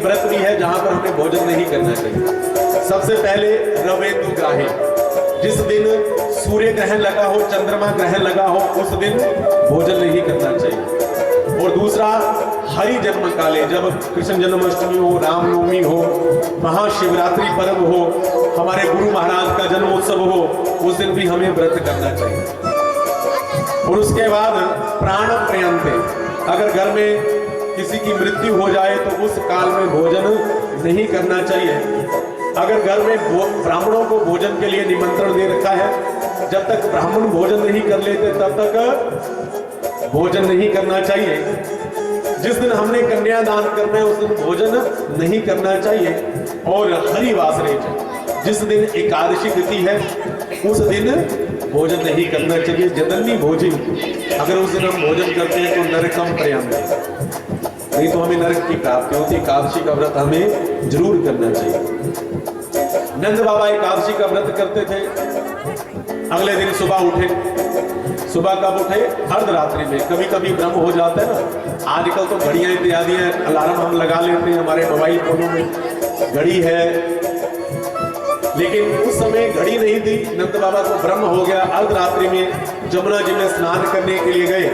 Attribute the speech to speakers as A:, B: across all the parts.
A: व्रत भी है जहां पर हमें भोजन नहीं करना चाहिए। सबसे पहले रवेंदु ग्राही, जिस दिन सूर्य ग्रहण लगा हो, चंद्रमा ग्रहण लगा हो, उस दिन भोजन नहीं करना चाहिए। और दूसरा हरि जन्म काले, जब कृष्ण जन्माष्टमी हो, रामनवमी हो, महाशिवरात्रि पर्व हो, हमारे गुरु महाराज का जन्मोत्सव हो, उस दिन भी हमें व्रत करना चाहिए। और उसके बाद प्राण पर्यंते, अगर घर में किसी की मृत्यु हो जाए तो उस काल में भोजन नहीं करना चाहिए। अगर घर में ब्राह्मणों को भोजन के लिए निमंत्रण दे रखा है, जब तक ब्राह्मण भोजन नहीं कर लेते तब तक भोजन नहीं करना चाहिए। जिस दिन हमने कन्यादान करना है उस दिन भोजन नहीं करना चाहिए। और हरिवासरे, जिस दिन एकादशी तिथि है उस दिन भोजन नहीं करना चाहिए। जदन्नी भोजन, अगर उस दिन हम भोजन करते हैं तो नरकम पर्यंत, नहीं तो हमें नरक की प्राप्ति होती। एकादशी का व्रत हमें जरूर करना चाहिए। नंद बाबा एकादशी का व्रत करते थे। अगले दिन सुबह उठे, सुबह कब उठे? अर्धरात्रि में। कभी कभी ब्रह्म हो जाता है ना, आजकल तो घड़ियां इत्यादि हैं, अलार्म हम लगा लेते हैं, हमारे मोबाइल फोनों में घड़ी है, लेकिन उस समय घड़ी नहीं थी। नंद बाबा को ब्रह्म हो गया। अर्धरात्रि में जमुना जी में स्नान करने के लिए गए,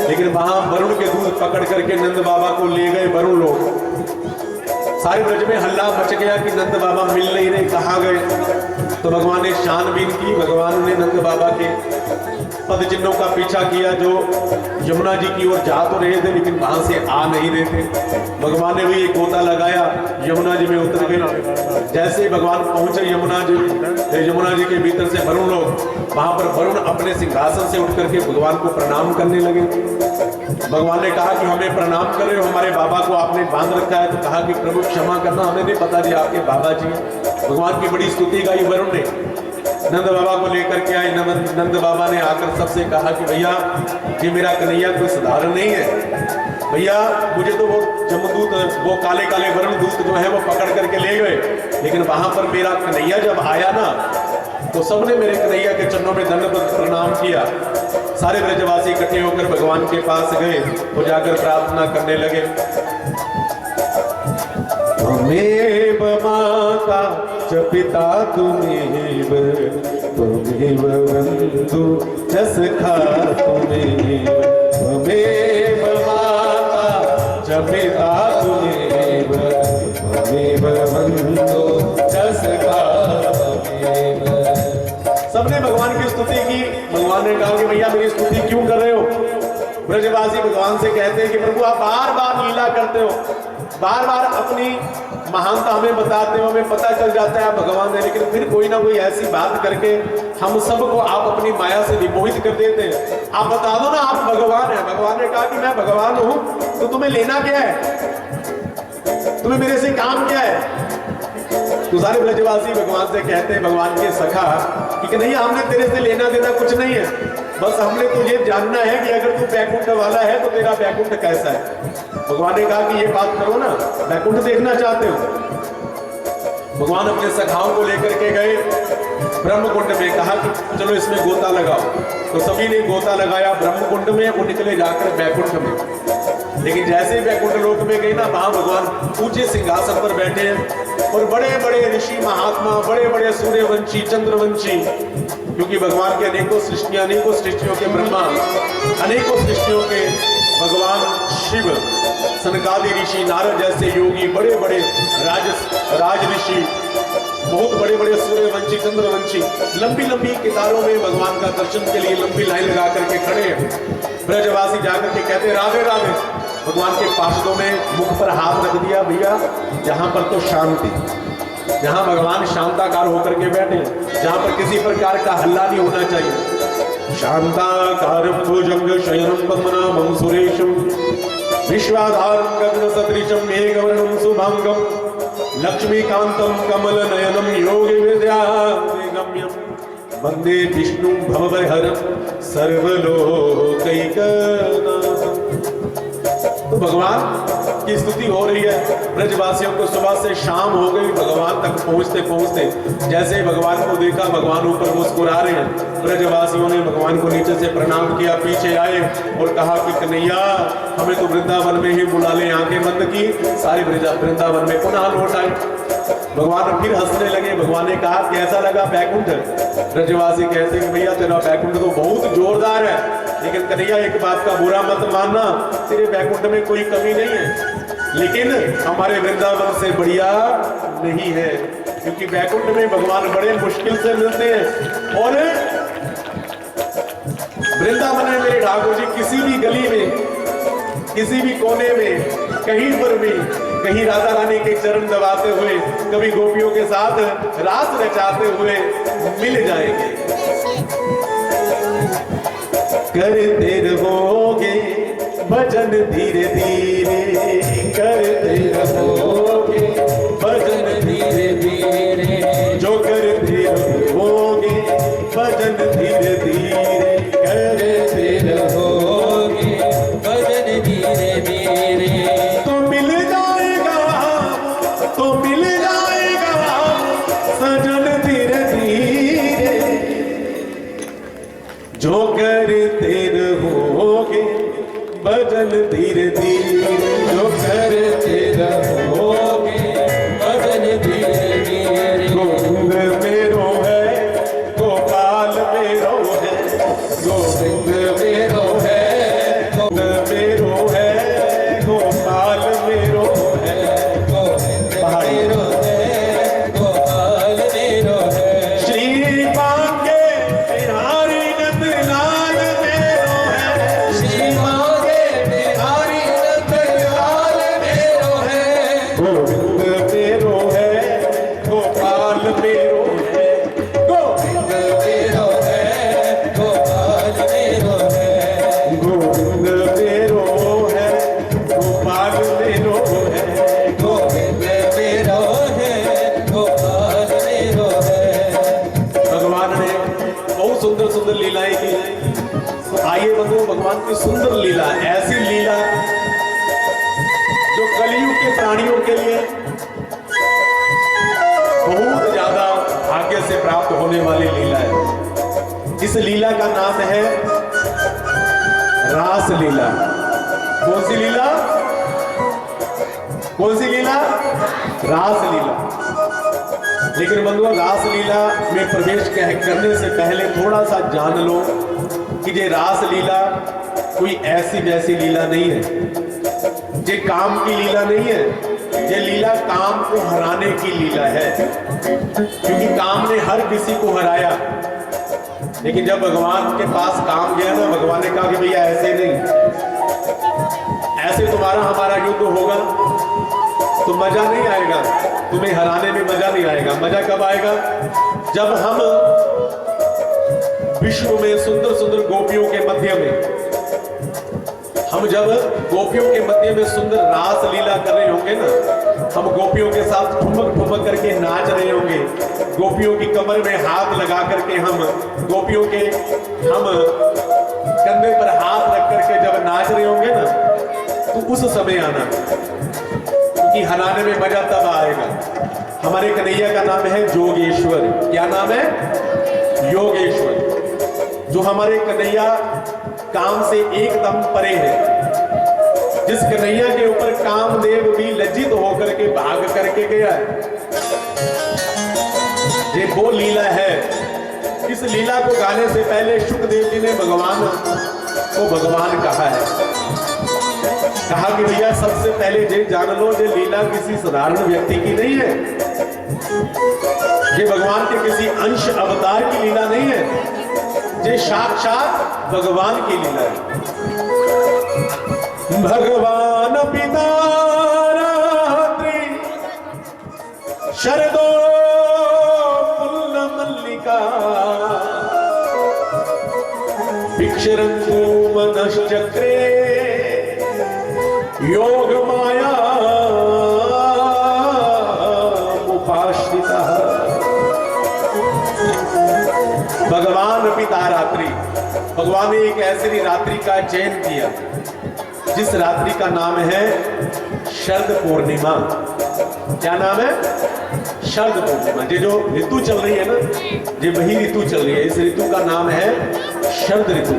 A: लेकिन वहां वरुण के दूध पकड़ करके नंद बाबा को ले गए वरुण लोग। सारे ब्रज में हल्ला मच गया कि नंद बाबा मिल नहीं रहे, कहाँ गए? तो भगवान ने छानबीन की। भगवान ने नंद बाबा के पद चिन्हों का पीछा किया जो यमुना जी की ओर जा तो रहे थे लेकिन वहां से आ नहीं रहे थे। भगवान ने भी एक गोता लगाया, यमुना जी में उतर गए। जैसे भगवान पहुंचे यमुना जी के भीतर से वरुण लोग, वहां पर वरुण अपने सिंहासन से उठ करके भगवान को प्रणाम करने लगे। भगवान ने कहा कि हमें प्रणाम कर रहे हो, हमारे बाबा को आपने बांध रखा है। तो कहा कि प्रभु क्षमा करना, हमें नहीं पता जी आपके बाबा जी। भगवान की बड़ी स्तुति गाई वरुण ने। नंद बाबा को लेकर के आए। नंद बाबा ने आकर सबसे कहा कि भैया ये मेरा कन्हैया कोई साधारण नहीं है भैया, मुझे तो वो जमदूत, वो काले काले वरुण दूत जो है वो पकड़ करके ले गए, लेकिन वहां पर मेरा कन्हैया जब आया ना तो सबने मेरे कन्हैया के चरणों में दंडवत प्रणाम किया। सारे ब्रजवासी इकट्ठे होकर भगवान के पास गए तो जाकर प्रार्थना करने लगे। त्वमेव माता च पिता तुमेव, त्वमेव बन्धु च सखा तुमेव, त्वमेव माता च पिता तुमेव, त्वमेव बन्धु च सखा तुमेव। सबने भगवान की स्तुति की। भगवान ने कहा कि भैया मेरी स्तुति क्यों कर रहे हो? ब्रजवासी भगवान से कहते हैं कि प्रभु आप बार बार लीला करते हो, बार बार अपनी महानता हमें बताते हो, हमें पता चल जाता है आप भगवान है, लेकिन फिर कोई ना कोई ऐसी बात करके हम सबको आप अपनी माया से विमोहित कर देते हैं। आप बता दो ना आप भगवान है। भगवान ने कहा कि मैं भगवान हूं तो तुम्हें लेना क्या है, तुम्हें मेरे से काम क्या है? तो सारे ब्रजवासी भगवान से कहते हैं, भगवान के सखा कि नहीं हमने तेरे से लेना देना कुछ नहीं है, बस हमने तुझे जानना है कि अगर तू बैकुंठ वाला है तो तेरा बैकुंठ कैसा है। भगवान ने कहा कि ये बात करो ना, बैकुंठ देखना चाहते हो? भगवान अपने सखाओं को लेकर के गए ब्रह्मकुंड में। कहा कि चलो इसमें गोता लगाओ। तो सभी ने गोता लगाया ब्रह्मकुंड में, वो निकले जाकर बैकुंठ में। लेकिन जैसे ही बैकुंठ लोक में गए ना, वहां भगवान ऊंचे सिंहासन पर बैठे हैं और बड़े बड़े ऋषि महात्मा, बड़े बड़े सूर्यवंशी, चंद्रवंशी, क्योंकि भगवान के अनेकों सृष्टियां, अनेकों सृष्टियों के ब्रह्मा, अनेकों सृष्टियों के भगवान शिव, सनकादि ऋषि, नारद जैसे योगी, बड़े बड़े राज ऋषि, बहुत बड़े बड़े सूर्यवंशी, चंद्रवंशी, लंबी लंबी कितारों में भगवान का दर्शन के लिए लंबी लाइन लगा करके खड़े हैं। ब्रजवासी जाकर के कहते राधे राधे। भगवान के पार्षदों ने मुख पर हाथ रख दिया, भैया यहाँ पर तो शांति, जहाँ भगवान शांताकार होकर के बैठे, जहाँ पर किसी प्रकार का हल्ला नहीं होना चाहिए। शांताकारं भुजंग शयनं पद्मनाभं सुरेशं, विश्वाधारं गगन सदृशं मेघवर्णं शुभांगं, लक्ष्मीकांतं कमलनयनं योगी विद्यागम्यं, वंदे विष्णुं भवभयहरं सर्वलोकैकनाथं। तो भगवान की स्तुति हो रही है। ब्रजवासियों को सुबह से शाम हो गई, भगवान तक पहुंचते पहुंचते जैसे ही भगवान को देखा, भगवान ऊपर मुस्कुरा रहे हैं। ब्रजवासियों ने भगवान को नीचे से प्रणाम किया, पीछे आए और कहा कि कन्हैया हमें तो वृंदावन में ही बुला ले। आंखें बंद की, सारी वृंदावन में पुनः लौट आए। भगवान फिर हंसने लगे। भगवान ने कहा कैसा लगा बैकुंठ? ब्रजवासी कहते हैं भैया तेरा बैकुंठ तो बहुत जोरदार है, लेकिन कन्हैया एक बात का बुरा मत मानना, तेरे बैकुंठ में कोई कमी नहीं है, लेकिन हमारे वृंदावन से बढ़िया नहीं है, क्योंकि बैकुंठ में भगवान बड़े मुश्किल से मिलते हैं। और वृंदावन में मेरे ठाकुर जी किसी भी गली में, किसी भी कोने में, कहीं पर भी, कहीं राधा रानी के चरण दबाते हुए, कभी गोपियों के साथ रास रचाते हुए मिल जाएंगे। करते रहोगे भजन धीरे धीरे, करते रहोगे भजन धीरे धीरे, जो करते रहोगे भजन धीरे धीरे, करते रहोगे भजन धीरे धीरे, तो मिल जाएगा सजन धीरे धीरे, जो करते रहोगे भजन धीरे धीरे, जो करते रहोगे भजन धीरे धीरे। गोविंद मेरो है, गोपाल मेरो है, गोविंद मेरो है, गोविंद मेरो है, गोपाल मेरो है, गोविंद मेरो है, गोपाल मेरो है। श्री मांगे बिहारी नंद लाल मेरो है, श्री मांगे बिहारी नंद लाल मेरो है, गोविंद मेरो है, गोपाल मेरो है, गोविंद मेरो है, गोपाल मेरो है, गोविंद मेरो है, गोपाल मेरो है, गोविंद मेरो है, गोपाल मेरो है। भगवान ने बहुत सुंदर सुंदर लीलाएं की। तो आइए बंधुओं, भगवान की सुंदर लीला, ऐसी लीला जो कलयुग के प्राणियों के लिए बहुत ज्यादा भाग्य से प्राप्त होने वाली लीला है। इस लीला का नाम है रास लीला। कौन सी लीला? कौन सी लीला? रास लीला। लेकिन बंधुओं, रास लीला में प्रवेश करने से पहले थोड़ा सा जान लो कि ये रास लीला कोई ऐसी वैसी लीला नहीं है, ये काम की लीला नहीं है, ये लीला काम को हराने की लीला है। क्योंकि काम ने हर किसी को हराया, लेकिन जब भगवान के पास काम गया ना, भगवान ने कहा कि भैया ऐसे नहीं, ऐसे तुम्हारा हमारा युद्ध होगा तो मजा नहीं आएगा, तुम्हें हराने में मजा नहीं आएगा। मजा कब आएगा? जब हम विश्व में सुंदर सुंदर गोपियों के मध्य में, हम जब गोपियों के मध्य में सुंदर रास लीला कर रहे होंगे ना, हम गोपियों के साथ ठुमक ठुमक करके नाच रहे होंगे, गोपियों की कमर में हाथ लगा करके हम गोपियों के कंधे पर हाथ रख करके जब नाच रहे होंगे ना, तो उस समय आना, क्योंकि हराने में मजा तब आएगा। हमारे कन्हैया का नाम है जोगेश्वर। क्या नाम है? योगेश्वर। जो हमारे कन्हैया काम से एकदम परे है, जिस कन्हैया के ऊपर कामदेव भी लज्जित होकर के भाग करके गया है, ये वो लीला है। इस लीला को गाने से पहले शुकदेव जी ने भगवान को भगवान कहा है, कहा कि भैया सबसे पहले ये जान लो, ये लीला किसी साधारण व्यक्ति की नहीं है, ये भगवान के किसी अंश अवतार की लीला नहीं है, ये साक्षात भगवान की लीला है। भगवान पिता रात्रि शरदो पुल्ल मल्लिका भिक्षरन्तु मनश्चक्रे योग माया उपाश्रिता। भगवान पिता रात्रि, भगवान ने एक ऐसी रात्रि का चयन किया जिस रात्रि का नाम है शरद पूर्णिमा। क्या नाम है? शरद पूर्णिमा। ये जो ऋतु चल रही है ना, ये वही ऋतु चल रही है। इस ऋतु का नाम है शरद ऋतु।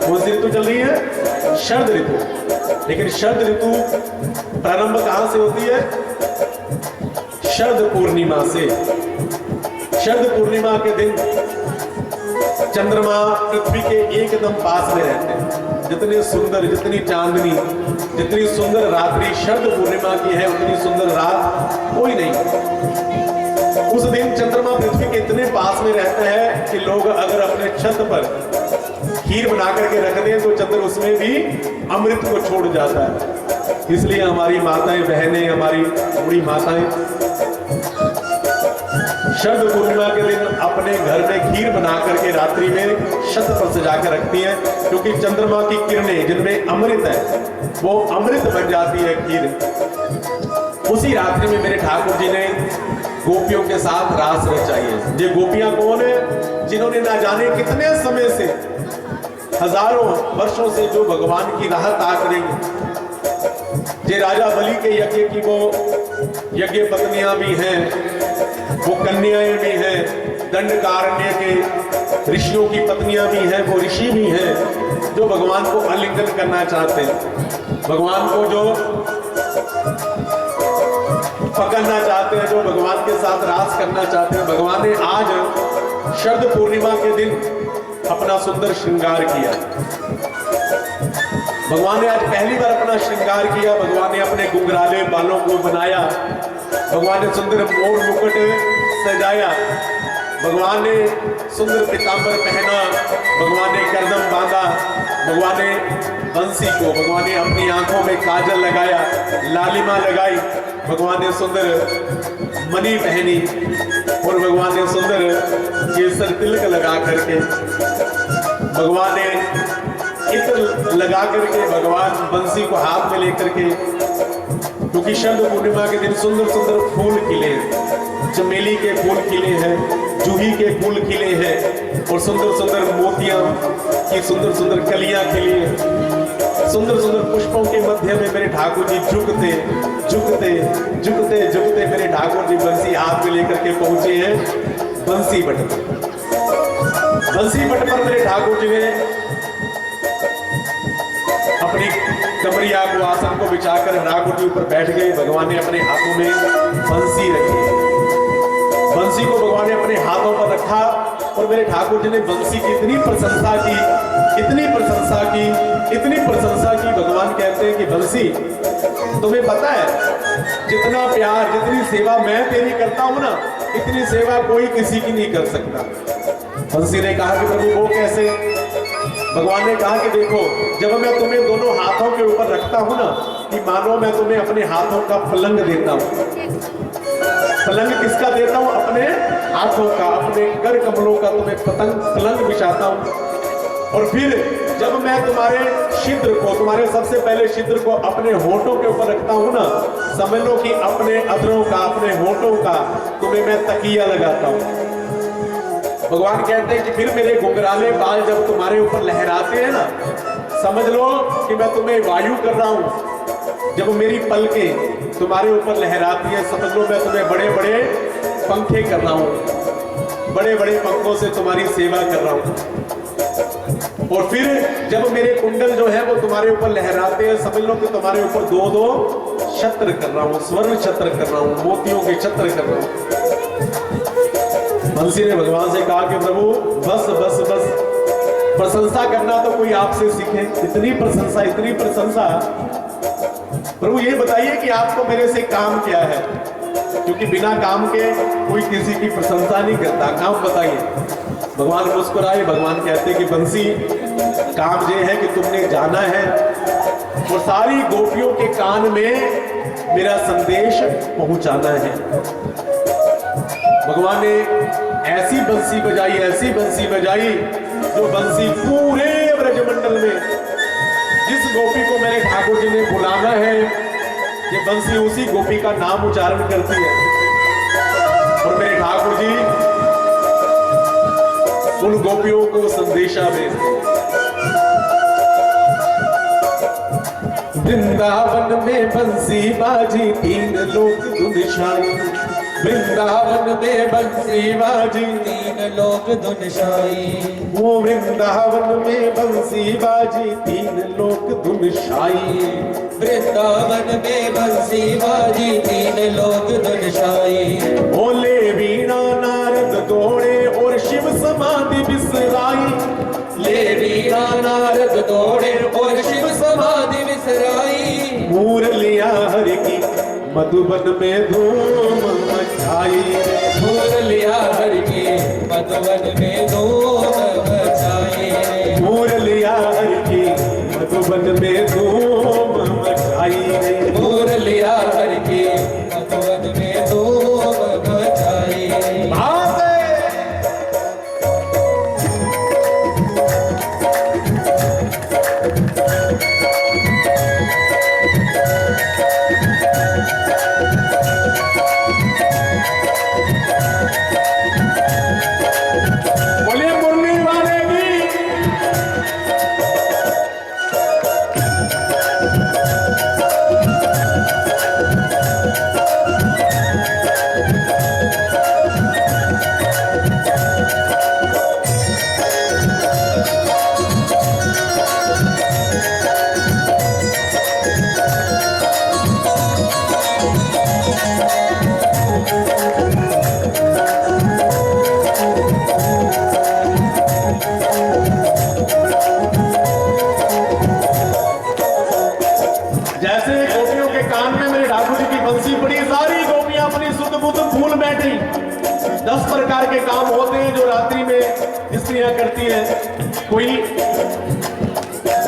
A: कौन सी ऋतु चल रही है? शरद ऋतु। लेकिन शरद ऋतु प्रारंभ कहां से होती है? शरद पूर्णिमा से। शरद पूर्णिमा के दिन चंद्रमा पृथ्वी के एकदम पास में रहते हैं। जितनी सुंदर, जितनी चांदनी, जितनी सुंदर रात्रि शरद पूर्णिमा की है, उतनी सुंदर रात कोई नहीं। उस दिन चंद्रमा पृथ्वी के इतने पास में रहता है कि लोग अगर अपने छत पर खीर बना करके रख दें तो चंद्र उसमें भी अमृत को छोड़ जाता है। इसलिए हमारी माताएं बहनें, हमारी बूढ़ी माताएं शरद पूर्णिमा के दिन अपने घर में खीर बना करके रात्रि में छत पर सजा कर रखती हैं, क्योंकि चंद्रमा की किरणें जिनमें अमृत है वो अमृत बन जाती है खीर। उसी रात्रि में मेरे ठाकुर जी ने गोपियों के साथ रास रचाई है। ये गोपियां कौन है? जिन्होंने ना जाने कितने समय से, हजारों वर्षों से जो भगवान की राह ताक रही है। ये राजा बलि के यज्ञ की वो यज्ञ पत्नियां भी हैं, वो कन्याएं भी हैं, दंडकारण्य के ऋषियों की पत्नियां भी हैं, वो ऋषि भी हैं जो भगवान को आलिंगन करना चाहते हैं, भगवान को जो पकड़ना चाहते हैं, जो भगवान के साथ रास करना चाहते हैं। भगवान ने आज शरद पूर्णिमा के दिन अपना सुंदर श्रृंगार किया। भगवान ने आज पहली बार अपना श्रृंगार किया। भगवान ने अपने घुंघराले बालों को बनाया, भगवान ने सुंदर मोर मुकुट सजाया, भगवान ने सुंदर पीतांबर पहना, भगवान ने करदम बांधा, भगवान ने बंसी को, भगवान ने अपनी आंखों में काजल लगाया, लालिमा लगाई, भगवान ने सुंदर मणि पहनी और भगवान ने सुंदर केसर तिलक लगा करके, भगवान ने इत्र लगा करके, भगवान बंसी को हाथ में लेकर के, क्योंकि शरद पूर्णिमा के दिन सुंदर सुंदर फूल खिले, चमेली के फूल खिले हैं, जूही के फूल खिले हैं और सुंदर सुंदर मोतियां की सुंदर सुंदर कलियां खिली हैं। सुंदर सुंदर पुष्पों के मध्य में मेरे ठाकुर जी झुकते झुकते झुकते झुकते मेरे ठाकुर जी बंसी हाथ में लेकर के पहुंचे हैं बंसी बट पर। बंसी बट पर मेरे ठाकुर जी ने अपनी कमरिया को, आसन को बिछाकर ठाकुर जी ऊपर बैठ गए। भगवान ने अपने हाथों में बंसी रखी, बंसी को भगवान ने अपने हाथों पर रखा और मेरे ठाकुर जी ने बंसी की इतनी प्रशंसा की, इतनी प्रशंसा की, इतनी प्रशंसा की। भगवान कहते हैं कि बंसी, तुम्हें पता है जितना प्यार, जितनी सेवा मैं तेरी करता हूं ना, इतनी सेवा कोई किसी की नहीं कर सकता। बंसी ने कहा कि प्रभु वो कैसे? भगवान ने कहा कि देखो, जब मैं तुम्हें दोनों हाथों के ऊपर रखता हूं ना, कि मानो मैं तुम्हें अपने हाथों का पलंग देता हूं। पलंग किसका देता हूं? अपने हाथों का, अपने कर कमलों का तुम्हें पलंग बिछाता हूं। और फिर जब मैं तुम्हारे छिद्र को, तुम्हारे सबसे पहले छिद्र को अपने होठों के ऊपर रखता हूं ना, समझ लो कि अपने अधरों का, अपने होठों का तुम्हें मैं तकिया लगाता हूं। भगवान कहते हैं कि फिर मेरे घुंघराले बाल जब तुम्हारे ऊपर लहराते हैं ना, समझ लो कि मैं तुम्हें वायु कर रहा हूं। जब मेरी पलकें तुम्हारे ऊपर लहराती है, समझ लो मैं तुम्हें बड़े बड़े पंखे कर रहा हूं, बड़े बड़े पंखों से तुम्हारी सेवा कर रहा हूं। और फिर जब मेरे कुंडल जो है वो तुम्हारे ऊपर लहराते हैं, समझ लो कि तुम्हारे ऊपर दो दो छत्र कर रहा हूं, स्वर्ण छत्र कर रहा हूं, मोतियों के छत्र कर रहा हूं। बंसी ने भगवान से कहा कि प्रभु बस बस बस, प्रशंसा करना तो कोई आपसे सीखे। इतनी प्रशंसा, इतनी प्रशंसा। प्रभु ये बताइए कि आपको मेरे से काम क्या है, क्योंकि बिना काम के कोई किसी की प्रशंसा नहीं करता। काम बताइए। भगवान मुस्कुराए। भगवान कहते कि बंसी, काम ये है कि तुमने जाना है और सारी गोपियों के कान में मेरा संदेश पहुंचाना है। भगवान ने ऐसी बंसी बजाई, ऐसी बंसी बजाई, जो बंसी पूरे ब्रजमंडल में जिस गोपी को मेरे ठाकुर जी ने बुलाना है, ये बंसी उसी गोपी का नाम उच्चारण करती है और मेरे ठाकुर जी उन गोपियों को संदेशा भेजते। वृंदावन में बंसी बाजी तीन लोग धुन छाई, वृंदावन में बंसी बाजी
B: तीन लोग धुन छाई।
A: वो वृंदावन में बंसी बाजी तीन लोग धुन छाई,
B: वृंदावन में बंसी बाजी तीन लोग धुन छाई।
A: बोले वीणा नारद दौड़े और शिव समाधि बिसराई,
B: ले वीणा नारद दौड़े और शिव समाधि विसराई।
A: मुरलिया हरि की मधुबन में धूम मचाई,
B: मुरलिया हरि की मधुबन में धूम मचाई।
A: मुरलिया हरि की मधुबन में धूम मचाई,
B: मुरलिया हरि की मधुबन में धूम मचाई।
A: बोलिए मुरली वाले की। जैसे गोपियों के कान में मेरे ठाकुर जी की बंसी पड़ी, सारी गोपियां अपनी सुध बुध भूल बैठी। 10 प्रकार के काम होते हैं जो रात्रि में स्त्रियां करती हैं। कोई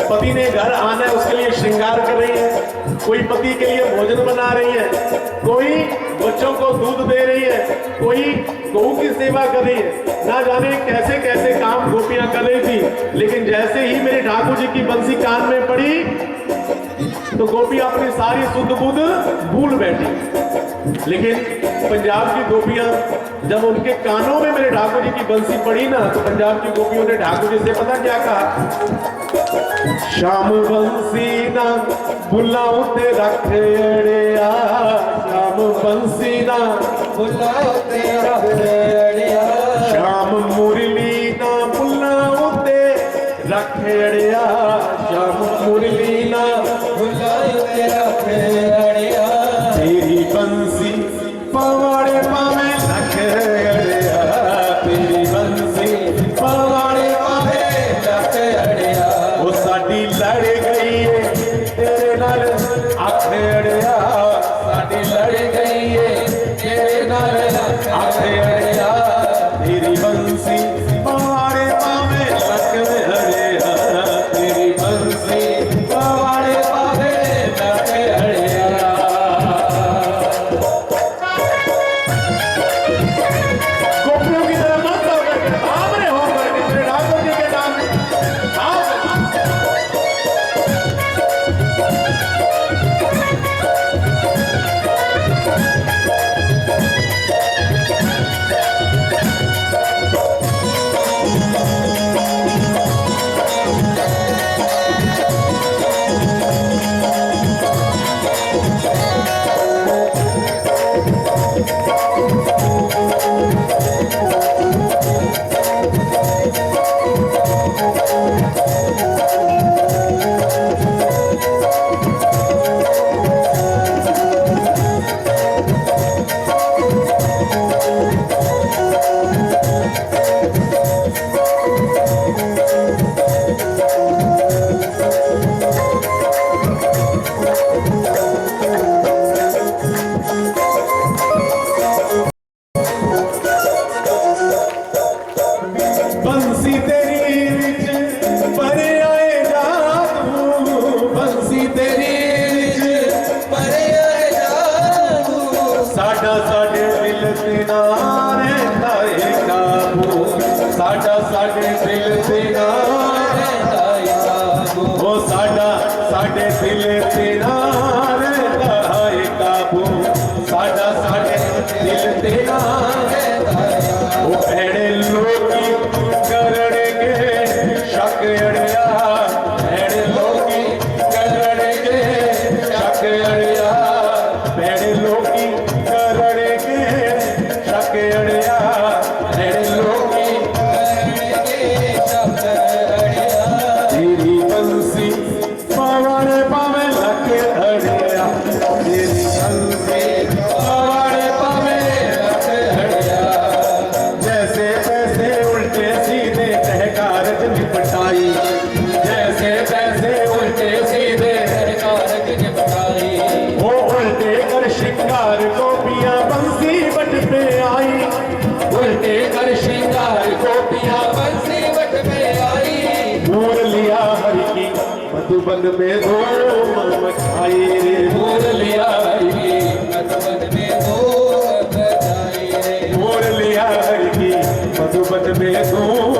A: पति ने घर आना है उसके लिए श्रृंगार कर रही है, कोई पति के लिए भोजन बना रही है, कोई बच्चों को दूध दे रही है, कोई गऊ की सेवा कर रही है। ना जाने कैसे कैसे काम गोपियां कर रही थी, लेकिन जैसे ही मेरे ठाकुर जी की बंसी कान में पड़ी तो गोपियां अपनी सारी सुध बुध भूल बैठी। लेकिन पंजाब की गोपियां जब उनके कानों में मेरे ठाकुर जी की बंसी पड़ी ना, तो पंजाब की गोपियों ने ठाकुर जी से पता क्या कहा? श्याम बंसी ना बुलाओ ते रखेड़िया, श्याम बंसी ना
B: बुलाओ ते रखेड़िया,
A: श्याम मुरली ना बुलाओ ते रखेड़िया, श्याम मुरली ना
B: बुलाओ ते रखेड़िया।
A: तेरी बंसी पवाड़े पावे रखेड़िया, तेरी बंसी पवाड़े पावे
B: रखेड़िया।
A: वो साडी लड़ गई है तेरे नाल आखेड़िया, साडी लड़ गई है तेरे नाल आखेड़िया, तेरी बंसी पवाड़े पावे रखेड़िया, तेरी बंसी पवाड़े पावे रखेड़िया। गोपियों की तरह मत हो करके भाग रहे हो करके मेरे ठाकुर जी के नाम में भाग। बंसी तेरी विच परे आए जादू, बंसी तेरी विच
B: परे आए जादू,
A: साडा साडे दिल ते ना रहंदा है काबू, साडा साडे दिल ते ना
B: रहंदा है काबू।
A: वो साडा साडे दिल ते ना रहंदा है काबू, साडा साडे दिल ते ना
B: रहंदा है काबू।
A: वो भैड़े लोकी करड़गे शक अड़िया, भैड़े लोकी करड़गे श्रृंगार गोपियां बंसी बट पे आई,
B: उल्टे कर श्रृंगार गोपियां बंसी बट में आई।
A: मोर लिया हरि की मधुबन में धूम मचाई रे,
B: मोर लिया हरि की मधुबन में धूम मचाई रे,
A: मोर लिया हरि की मधुबन में धूम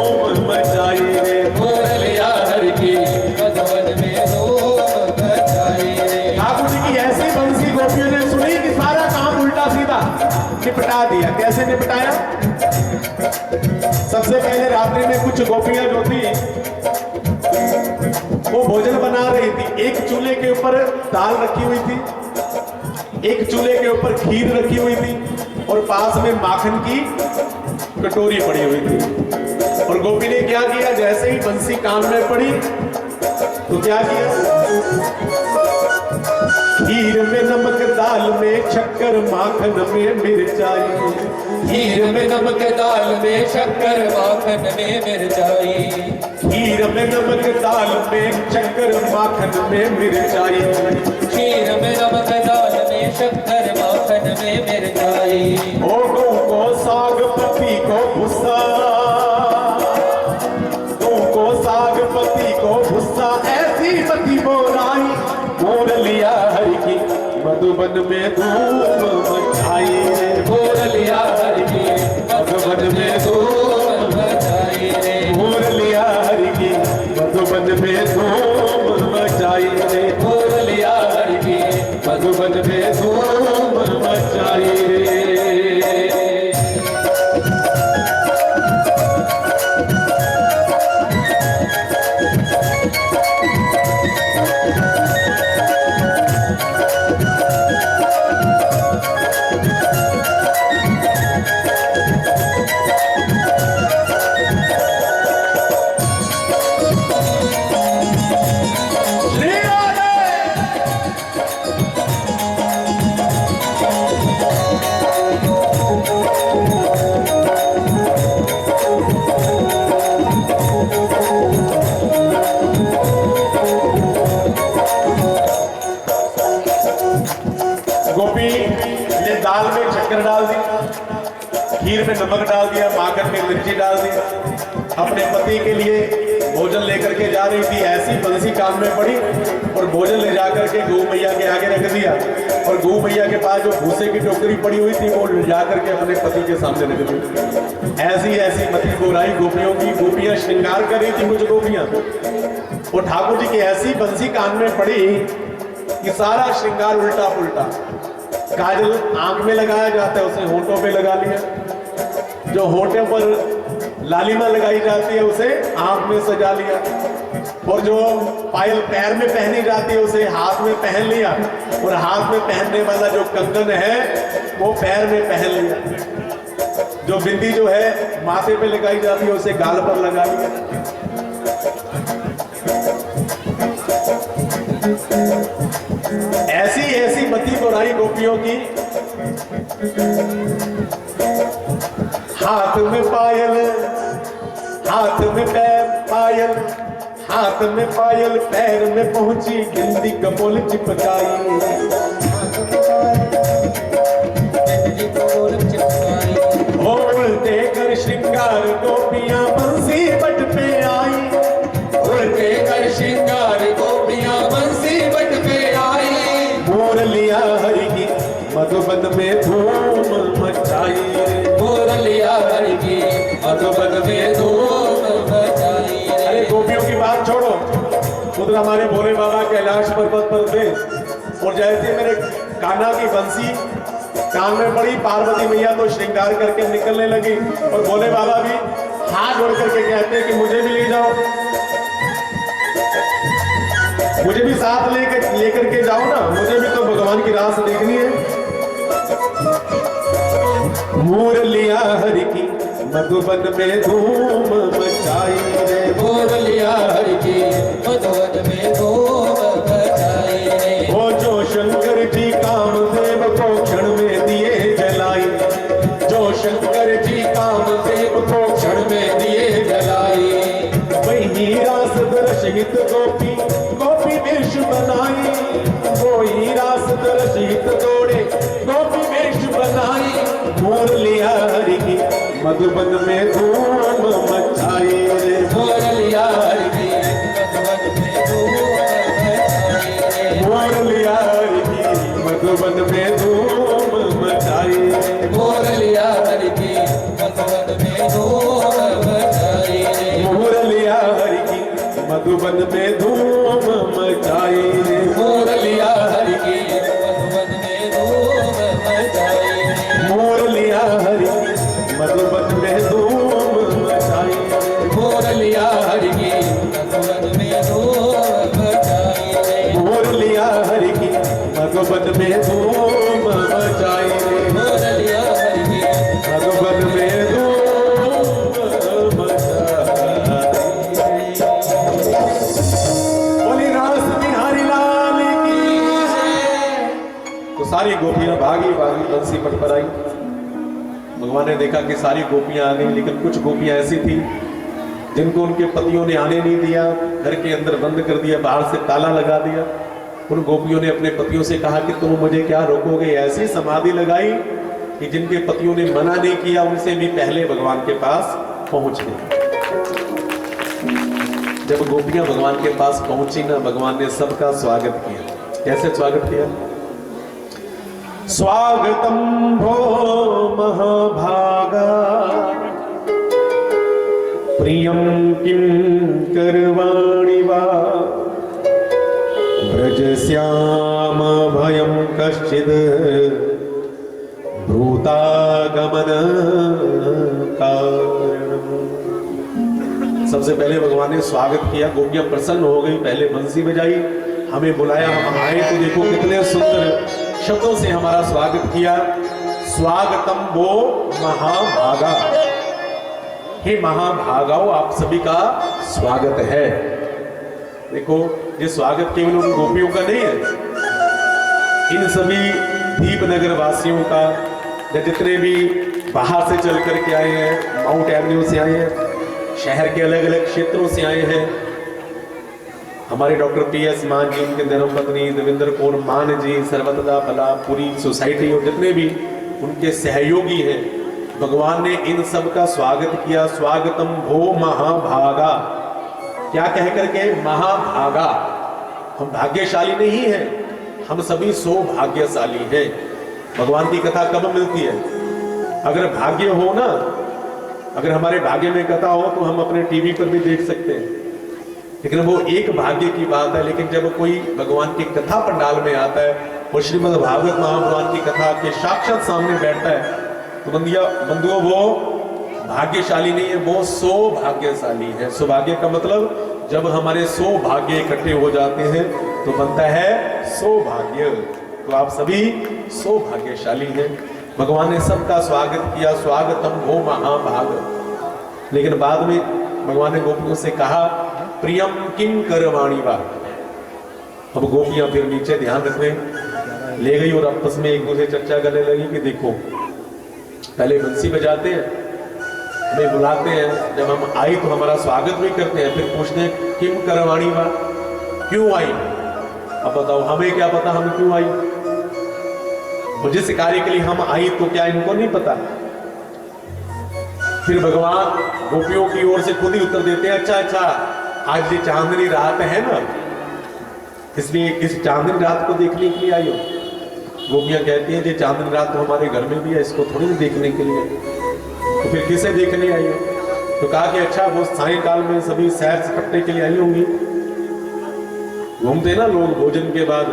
A: मचाई रे,
B: मोर लिया हरि की मधुबन में धूम मचाई रे।
A: ठाकुर जी की ऐसी बंसी गोपियों ने सुनी कि सारा काम उल्टा सीधा निपटा दिया। कैसे निपटाया? सबसे पहले रात्रि में कुछ गोपियां जो थी वो भोजन बना रही थी। एक चूल्हे के ऊपर दाल रखी हुई थी, एक चूल्हे के ऊपर खीर रखी हुई थी और पास में माखन की कटोरी पड़ी हुई थी। और गोपी ने क्या किया, जैसे ही बंसी कान में पड़ी तो क्या किया, खीर में नमक, दाल में शक्कर, माखन में मिर्चाई,
B: खीर में नमक, दाल में शक्कर, माखन में मिर्चाई,
A: खीर में नमक, दाल में शक्कर, माखन में मिर्चाई,
B: खीर में नमक, दाल में शक्कर, माखन में मिर्चाई।
A: ओटों को साग पति को भुस्सा, को साग पति को भुस्सा, ऐसी पति बोलाई। मोर लिया हरि की मधुबन में धूम मचाई रे,
B: मोर लिया हरि की मधुबन में धूम मचाई रे,
A: मोर लिया हरि की मधुबन में धूम मचाई रे,
B: मोर लिया हरि की
A: मधुबन में धूम मचाई रे। गोपी ने दाल में शक्कर डाल दी, खीर में नमक डाल दिया, माखन में मिर्ची डाल दी, अपने पति के लिए भोजन लेकर के जा रही थी। ऐसी बंसी कान में पड़ी और भोजन ले जाकर के गौ मैया के आगे रख दिया और गौ मैया के पास जो भूसे की टोकरी पड़ी हुई थी वो ले जाकर के अपने पति के सामने रख दी। ऐसी ऐसी मति गोराई गोपियों की, गोपियां श्रृंगार कर रही थी कुछ गोपियां, और ठाकुर जी की ऐसी बंसी कान में पड़ी कि सारा श्रृंगार उल्टा पुल्टा। काजल आंख में लगाया जाता है, उसे होंठों पे लगा लिया, जो होंठों पर लालिमा लगाई जाती है उसे आंख में सजा लिया, और जो पायल पैर में पहनी जाती है उसे हाथ में पहन लिया, और हाथ में पहनने वाला जो कंगन है वो पैर में पहन लिया, जो बिंदी जो है माथे पे लगाई जाती है उसे गाल पर लगा लिया। ऐसी ऐसी मति गोराई गोपियों की। हाथ में पायल, हाथ में पायल, हाथ में पायल, पैर में पहुंची गिंदी कपोल चिपकाई, उल्टे कर श्रृंगार गोपियां बंसी बट पे आई,
B: उल्टे कर श्रृंगार गोपियां बंसी बट पे आई।
A: मोर लिया हरि की मधुबन में धूम मचाई,
B: मोर लिया हरि की मधुबन में धूम मचाई।
A: अरे गोपियों की बात छोड़ो, उधर हमारे भोले बाबा कैलाश पर्वत पर थे, और जैसे मेरे कान्हा की बंसी कान में पड़ी, पार्वती मैया तो श्रृंगार करके निकलने लगी, और भोले बाबा भी हाथ जोड़ करके कहते हैं कि मुझे भी ले जाओ, मुझे भी साथ लेकर के जाओ ना, मुझे भी तो भगवान की रास देखनी है। मोर लिया हरि की मधुबन में धूम मचाई रे,
B: मोर लिया हरि की मधुबन में धूम मचाई रे।
A: वो जो शंकर जी कामदेव को क्षण में दिए जलाई, जो शंकर जी कामदेव को क्षण में दिए जलाई, वही रास दर्शित गोपी गोपी वेश बनाई, वो ही रास दर्शित दौड़े गोपी मधुबन में धूम मचाई रे।
B: मुरलिया हर की मधुबन में धूम मचाई रे।
A: मुरलिया हर की मधुबन में धूम मचाई रे।
B: मुरलिया हर की मधुबन में धूम मचाई रे।
A: मुरलिया हर की मधुबन में धूम मचाई रे।
B: मुरलिया हर की मधुबन में धूम मचाई रे।
A: मुरलिया हर की मधुबन में धूम मचाई रे।
B: मुरलिया हर की मधुबन में धूम मचाई रे।
A: मुरलिया हर की मधुबन में धूम मचाई रे।
B: मुरलिया हर की
A: मधुबन में धूम मचाई। बोली रास बिहारी लाल की। तो सारी गोपियां भागी भागी बंसी पट पर आई। भगवान ने देखा कि सारी गोपियां आ गई, लेकिन कुछ गोपियां ऐसी थी जिनको उनके पतियों ने आने नहीं दिया, घर के अंदर बंद कर दिया, बाहर से ताला लगा दिया। उन गोपियों ने अपने पतियों से कहा कि तुम मुझे क्या रोकोगे। ऐसी समाधि लगाई कि जिनके पतियों ने मना नहीं किया उनसे भी पहले भगवान के पास पहुंच गए। जब गोपियां भगवान के पास पहुंची ना, भगवान ने सबका स्वागत किया। कैसे स्वागत किया? स्वागतम भो महाभागा प्रियम किं करवाणि वा ब्रज श्याम भयं कश्चिद भूतागमन कारणम। सबसे पहले भगवान ने स्वागत किया। गोपियां प्रसन्न हो गई, पहले बंसी बजाई, हमें बुलाया, हम आए तो देखो कितने सुंदर शब्दों से हमारा स्वागत किया। स्वागतम वो महाभागा, हे महाभागाओ आप सभी का स्वागत है। देखो ये स्वागत केवल उन गोपियों का नहीं है, इन सभी दीपनगर वासियों का, जितने भी बाहर से चल करके आए हैं, माउंट एवेन्यू से आए हैं, शहर के अलग अलग क्षेत्रों से आए हैं। हमारे डॉक्टर PS मान जी, उनके धर्मपत्नी देवेंद्र कौर मान जी, सर्वदा भला पूरी सोसाइटी और जितने भी उनके सहयोगी हैं, भगवान ने इन सब का स्वागत किया। स्वागतम भो महाभागा, क्या कह करके? महाभागा। हम भाग्यशाली नहीं हैं, हम सभी सौभाग्यशाली हैं। भगवान की कथा कब मिलती है? अगर भाग्य हो ना, अगर हमारे भाग्य में कथा हो तो हम अपने टीवी पर भी देख सकते हैं, लेकिन वो एक भाग्य की बात है। लेकिन जब कोई भगवान की कथा पंडाल में आता है और श्रीमद् भागवत महापुराण की कथा के साक्षात सामने बैठता है, तो बंधुओं वो भाग्यशाली नहीं है, वो सौभाग्यशाली है। सौभाग्य का मतलब जब हमारे सौभाग्य इकट्ठे हो जाते हैं तो बनता है सौभाग्य। तो आप सभी सौभाग्यशाली हैं। भगवान ने सबका स्वागत किया। स्वागतम भो महाभाग। लेकिन बाद में भगवान ने गोपियों से कहा प्रियम किं करवाणि वा। अब गोपियां फिर नीचे ध्यान रखने ले गई और आपस में एक दूसरे चर्चा करने लगी कि देखो पहले बंसी बजाते हैं, हमें बुलाते हैं, जब हम आई तो हमारा स्वागत भी करते हैं, फिर पूछते हैं किम करवाणि वा, क्यों आई? अब बताओ हमें क्या पता हम क्यों आई? और जिस कार्य के लिए हम आई तो क्या इनको नहीं पता? फिर भगवान गोपियों की ओर से खुद ही उत्तर देते हैं, अच्छा आज ये चांदनी रात है ना, इसलिए इस चांदनी रात को देखने के लिए आई हो। गोपियां कहती हैं ये चांदनी रात तो हमारे घर में भी है, इसको थोड़ी देखने के लिए, तो फिर किसे देखने आई हो? तो कहा कि अच्छा वो सायंकाल में सभी सैर सपाटे के लिए आई होंगी, घूमते ना लोग भोजन के बाद,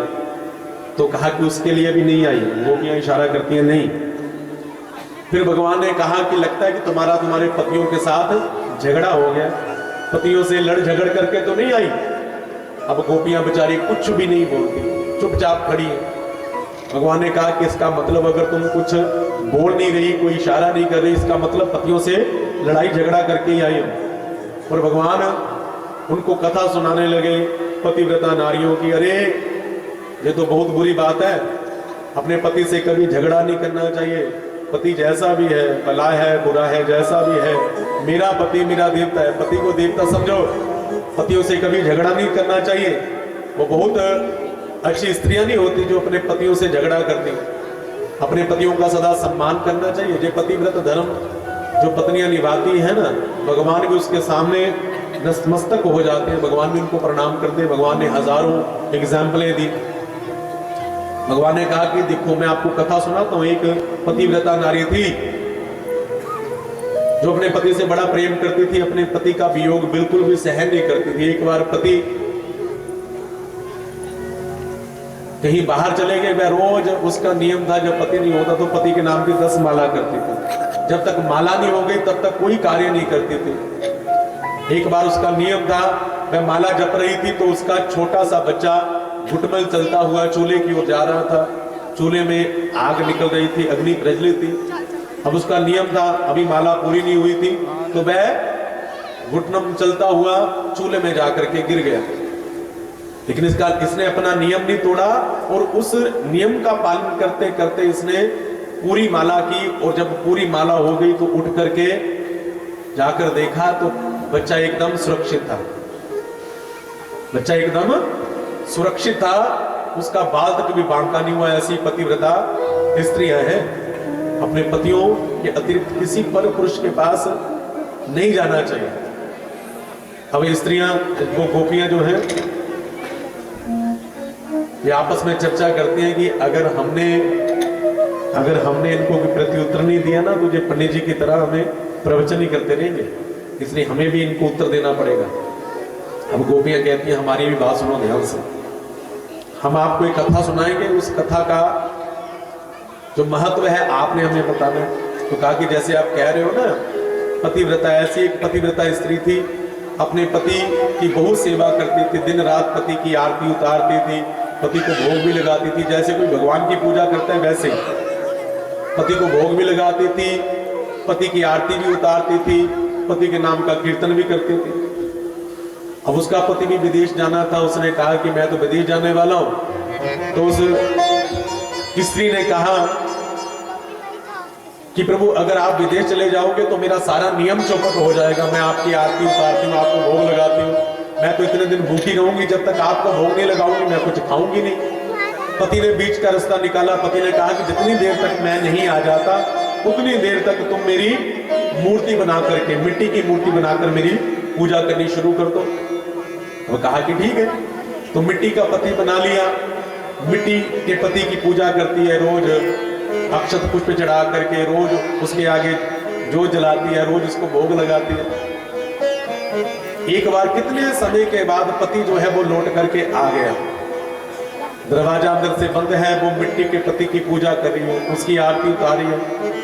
A: तो कहा कि उसके लिए भी नहीं आई। गोपियां इशारा करती हैं नहीं। फिर भगवान ने कहा कि लगता है कि तुम्हारे पतियों के साथ झगड़ा हो गया, पतियों से लड़ झगड़ करके तो नहीं आई। अब गोपियां बेचारी कुछ भी नहीं बोलती, चुपचाप खड़ी है। भगवान ने कहा कि इसका मतलब अगर तुम कुछ बोल नहीं रही, कोई इशारा नहीं कर रही, इसका मतलब पतियों से लड़ाई झगड़ा करके ही आई हो। और भगवान उनको कथा सुनाने लगे पतिव्रता नारियों की। अरे ये तो बहुत बुरी बात है, अपने पति से कभी झगड़ा नहीं करना चाहिए। पति जैसा भी है, भला है बुरा है, जैसा भी है, मेरा पति मेरा देवता है, पति को देवता समझो। पतियों से कभी झगड़ा नहीं करना चाहिए। वो बहुत अच्छी स्त्रियां नहीं होती जो अपने पतियों से झगड़ा करती। अपने पतियों का सदा सम्मान करना चाहिए। ये पतिव्रत धर्म जो पत्नियां निभाती है ना, भगवान भी उसके सामने नतमस्तक हो जाते हैं, भगवान भी उनको प्रणाम करते हैं। भगवान ने हजारों एग्जाम्पलें दी। भगवान ने कहा कि देखो मैं आपको कथा सुनाता हूं। एक पतिव्रता नारी थी जो अपने पति से बड़ा प्रेम करती थी, अपने पति का वियोग बिल्कुल भी सहन नहीं करती थी। एक बार पति कहीं बाहर चले गए, वह रोज उसका नियम था जब पति नहीं होता तो पति के नाम की 10 माला करती थी। जब तक माला नहीं हो गई तब तक कोई कार्य नहीं करती थी। एक बार उसका नियम था, वह माला जप रही थी तो उसका छोटा सा बच्चा घुटमल चलता हुआ चूल्हे की ओर जा रहा था। चूल्हे में आग निकल रही थी, अग्नि प्रज्वलित थी। अब उसका नियम था, अभी माला पूरी नहीं हुई थी तो वह घुटनम चलता हुआ चूल्हे में जाकर के गिर गया। लेकिन इसने अपना नियम नहीं तोड़ा और उस नियम का पालन करते करते इसने पूरी माला की। और जब पूरी माला हो गई तो उठ करके जाकर देखा तो बच्चा एकदम सुरक्षित था। बच्चा एकदम सुरक्षित था, उसका बाल तक भी बांका नहीं हुआ। ऐसी पतिव्रता स्त्रियां हैं। अपने पतियों के अतिरिक्त किसी पर पुरुष के पास नहीं जाना चाहिए। अब ये स्त्रियां, वो गोपियां जो हैं, ये आपस में चर्चा करते हैं कि अगर हमने इनको प्रत्युत्तर नहीं दिया ना तो ये पंडित जी की तरह हमें प्रवचन ही करते रहेंगे, इसलिए हमें भी इनको उत्तर देना पड़ेगा। अब गोपियां कहती हैं हमारी भी बात सुनो ध्यान से, हम आपको एक कथा सुनाएंगे, उस कथा का जो महत्व है आपने हमें बताना है। तो कहा कि जैसे आप कह रहे हो ना, पतिव्रता, ऐसी एक पतिव्रता स्त्री थी, अपने पति की बहुत सेवा करती थी, दिन रात पति की आरती उतारती थी, पति को भोग भी लगाती थी। जैसे कोई भगवान की पूजा करता है वैसे पति को भोग भी लगाती थी, पति की आरती भी उतारती थी, पति के नाम का कीर्तन भी करती थी। अब उसका पति भी विदेश जाना था, उसने कहा कि मैं तो विदेश जाने वाला हूं। तो उस स्त्री ने कहा कि प्रभु अगर आप विदेश चले जाओगे तो मेरा सारा नियम चौपट हो जाएगा। मैं आपकी आरती उतारती हूँ, आपको भोग लगाती हूँ, मैं तो इतने दिन भूखी रहूंगी, जब तक आपको भोग नहीं लगाऊंगी मैं कुछ खाऊंगी नहीं। पति ने बीच का रास्ता निकाला। पति ने कहा कि जितनी देर तक मैं नहीं आ जाता उतनी देर तक तुम मेरी मूर्ति बना करके, मिट्टी की मूर्ति बनाकर मेरी पूजा करनी शुरू कर दो। वो कहा कि ठीक है। तो मिट्टी का पति बना लिया, मिट्टी के पति की पूजा करती है, रोज अक्षत पुष्प चढ़ा करके रोज उसके आगे जो जलाती है, रोज उसको भोग लगाती है। एक बार कितने समय के बाद पति जो है वो लौट करके आ गया, दरवाजा अंदर से बंद है, वो मिट्टी के पति की पूजा कर रही है, उसकी आरती उतारी है।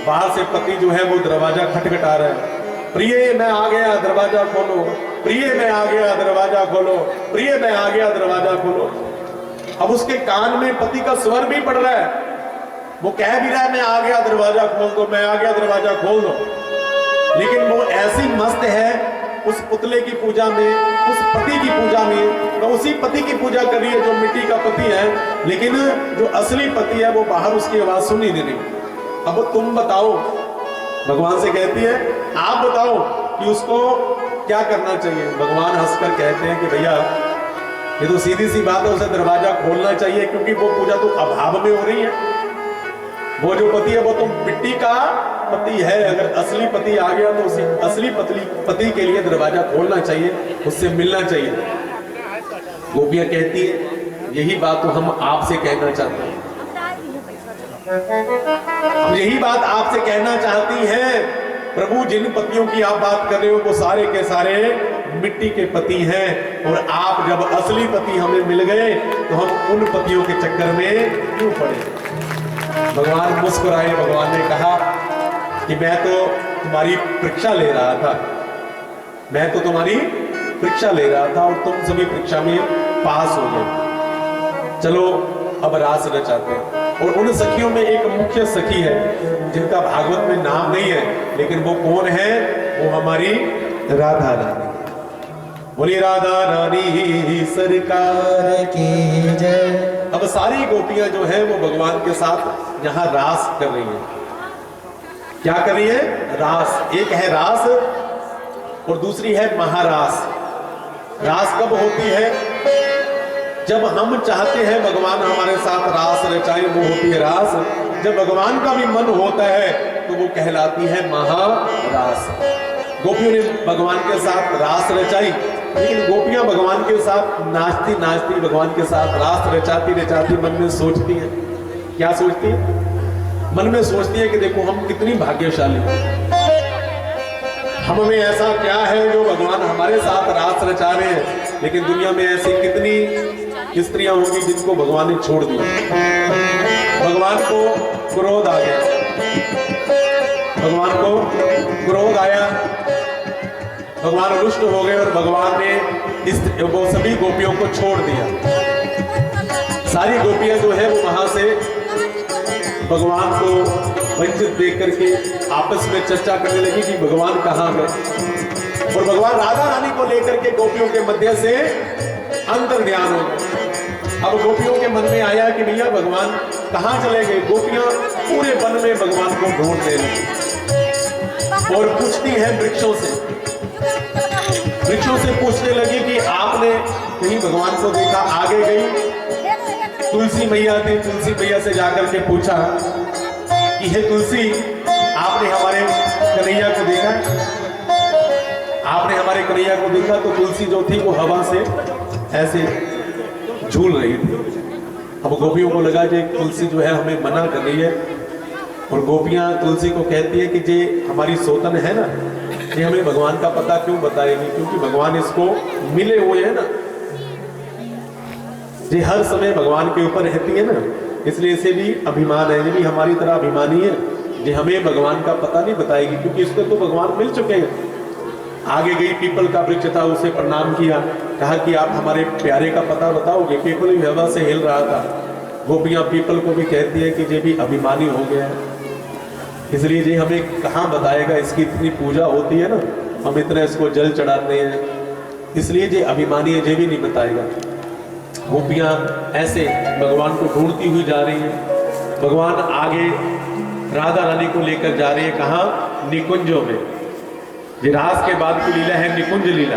A: बाहर से पति जो है वो दरवाजा खटखटा रहा है, प्रिय मैं आ गया दरवाजा खोलो, प्रिय मैं आ गया दरवाजा खोलो, प्रिय मैं आ गया दरवाजा खोलो। अब उसके कान में पति का स्वर भी पड़ रहा है, वो कह भी रहा है मैं आ गया दरवाजा खोल दो, मैं आ गया दरवाजा खोल दो। लेकिन वो ऐसी मस्त है उस पुतले की पूजा में, उस पति की पूजा में, वो उसी पति की पूजा कर रही है जो मिट्टी का पति है, लेकिन जो असली पति है वो बाहर उसकी आवाज सुन नहीं दे रही। अब तुम बताओ, भगवान से कहती है आप बताओ कि उसको क्या करना चाहिए। भगवान हंसकर कहते हैं कि भैया ये तो सीधी सी बात है, उसे दरवाजा खोलना चाहिए, क्योंकि वो पूजा तो अभाव में हो रही है। वो जो पति है वो तो मिट्टी का पति है, अगर असली पति आ गया तो उसे असली पति के लिए दरवाजा खोलना चाहिए, उससे मिलना चाहिए। गोपियां कहती है यही बात तो हम आपसे कहना चाहते हैं, हम यही बात आपसे कहना चाहती हैं। प्रभु जिन पतियों की आप बात कर रहे हो वो सारे के सारे मिट्टी के पति हैं, और आप जब असली पति हमें मिल गए तो हम उन पतियों के चक्कर में क्यों पड़े। भगवान मुस्कुराए, भगवान ने कहा कि मैं तो तुम्हारी परीक्षा ले रहा था, मैं तो तुम्हारी परीक्षा ले रहा था और तुम सभी परीक्षा में पास हो गए। चलो अब रास रचाते हैं। और उन सखियों में एक मुख्य सखी है जिनका भागवत में नाम नहीं है, लेकिन वो कौन है, वो हमारी राधा रानी। बोली राधा रानी सरकार की जय। अब सारी गोपियां जो है वो भगवान के साथ यहाँ रास कर रही हैं। क्या कर रही है, रास। एक है रास और दूसरी है महारास। रास कब होती है, जब हम चाहते हैं भगवान हमारे साथ रास रचाए, वो होती है रास। जब भगवान का भी मन होता है तो वो कहलाती है महारास। गोपियों ने भगवान के साथ रास रचाई, लेकिन गोपियां भगवान के साथ नाचती नाचती भगवान के साथ रास रचाती रचाती मन में सोचती हैं, क्या सोचती है? मन में सोचती है कि देखो हम कितनी भाग्यशाली हैं, हम में ऐसा क्या है जो भगवान हमारे साथ रास रचा रहे हैं। लेकिन दुनिया में ऐसी कितनी स्त्रियां होंगी जिनको भगवान ने छोड़ दिया, भगवान को क्रोध आ गया, भगवान को क्रोध आया, भगवान रुष्ट हो गए और भगवान ने वो सभी गोपियों को छोड़ दिया। सारी गोपियां जो है वो वहां से भगवान को वंचित देख करके आपस में चर्चा करने लगी कि भगवान कहाँ गए। और भगवान राधा रानी को लेकर के गोपियों के मध्य से अंतर ध्यान हो गए। अब गोपियों के मन में आया कि भैया भगवान कहाँ चले गए। गोपियां पूरे वन में भगवान को ढूंढने लगी और पूछती है वृक्षों से, वृक्षों से पूछने लगी कि आपने कहीं भगवान को देखा। आगे गई तुलसी मैया थी, तुलसी मैया से जाकर के पूछा कि हे तुलसी, आपने हमारे कन्हैया को देखा? आपने हमारे कन्हैया को देखा? तो तुलसी जो थी वो हवा से ऐसे झूल रही थी। अब गोपियों को लगा कि तुलसी जो है हमें मना कर रही है, और गोपियां तुलसी को कहती है कि जे हमारी सोतन है ना, ये हमें भगवान का पता क्यों बताएगी, क्योंकि भगवान इसको मिले हुए हैं ना, ये हर समय भगवान के ऊपर रहती है ना, इसलिए इसे भी अभिमान है, ये भी हमारी तरह अभिमानी है, ये हमें भगवान का पता नहीं बताएगी, क्योंकि इसको तो भगवान मिल चुके हैं। आगे गई, पीपल का वृक्ष था, उसे प्रणाम किया, कहा कि आप हमारे प्यारे का पता बताओगे। पीपल भी हवा से हिल रहा था। गोपियां पीपल को भी कहती है कि ये भी अभिमानी हो गया है, इसलिए ये हमें कहाँ बताएगा, इसकी इतनी पूजा होती है ना, हम इतना इसको जल चढ़ाते हैं, इसलिए ये अभिमानी है, ये भी नहीं बताएगा। गोपियां ऐसे भगवान को ढूंढती हुई जा रही हैं। भगवान आगे राधा रानी को लेकर जा रही है, कहाँ? निकुंजों में। ये रास के बाद की लीला है निकुंज लीला,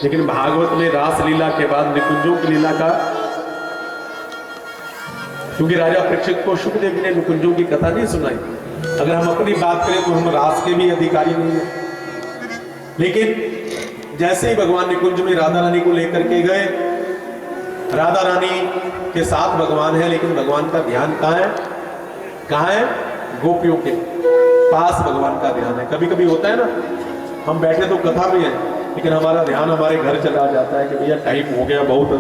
A: लेकिन भागवत में रास लीला के बाद निकुंजों की लीला का, क्योंकि राजा परीक्षित को शुकदेव ने निकुंजों की कथा नहीं सुनाई। अगर हम अपनी बात करें तो हम रास के भी अधिकारी नहीं है, लेकिन जैसे ही भगवान निकुंज में राधा रानी को लेकर के गए, राधा रानी के साथ भगवान है, लेकिन भगवान का ध्यान कहाँ है? कहाँ है? गोपियों के पास भगवान का ध्यान है। कभी कभी होता है ना, हम बैठे तो कथा में है, लेकिन हमारा ध्यान हमारे घर चला जाता है कि भैया टाइम हो गया बहुत,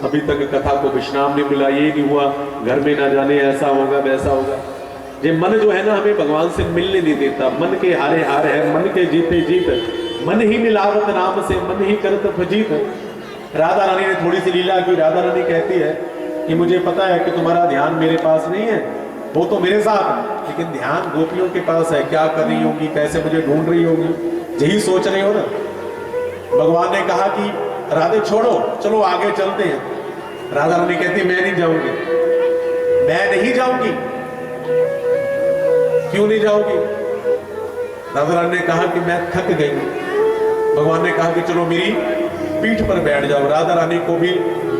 A: अभी तक कथा को विश्राम नहीं मिला, ये नहीं हुआ, घर में ना जाने ऐसा होगा वैसा होगा। ये मन जो है ना हमें भगवान से मिलने नहीं देता। मन के हारे हार है, मन के जीते जीत, मन ही मिलावत नाम से, मन ही करत फजीत। राधा रानी ने थोड़ी सी लीला की। राधा रानी कहती है कि मुझे पता है कि तुम्हारा ध्यान मेरे पास नहीं है, वो तो मेरे साथ है, लेकिन ध्यान गोपियों के पास है। क्या कर रही होगी, कैसे मुझे ढूंढ रही होगी, यही सोच रही हो ना। भगवान ने कहा कि राधे छोड़ो, चलो आगे चलते हैं। राधा रानी कहती मैं नहीं जाऊंगी, मैं नहीं जाऊंगी। क्यों नहीं जाऊंगी? राधा रानी ने कहा कि मैं थक गई हूं। भगवान ने कहा कि चलो मेरी पीठ पर बैठ जाओ। राधा रानी को भी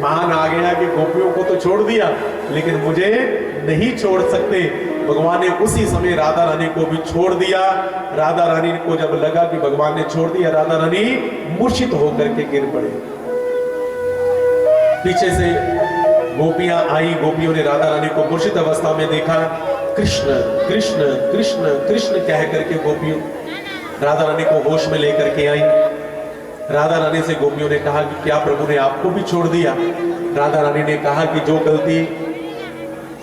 A: मान आ गया कि गोपियों को तो छोड़ दिया, लेकिन मुझे नहीं छोड़ सकते। भगवान ने उसी समय राधा रानी को भी छोड़ दिया। राधा रानी को जब लगा कि भगवान ने छोड़ दिया, राधा रानी मूर्छित होकर के गिर पड़ी। पीछे से गोपियां आई, गोपियों ने राधा रानी को मूर्छित अवस्था में देखा। कृष्ण कृष्ण कृष्ण कृष्ण कह करके गोपियों राधा रानी को होश में लेकर के आई। राधा रानी से गोपियों ने कहा कि क्या प्रभु ने आपको भी छोड़ दिया? राधा रानी ने कहा कि जो गलती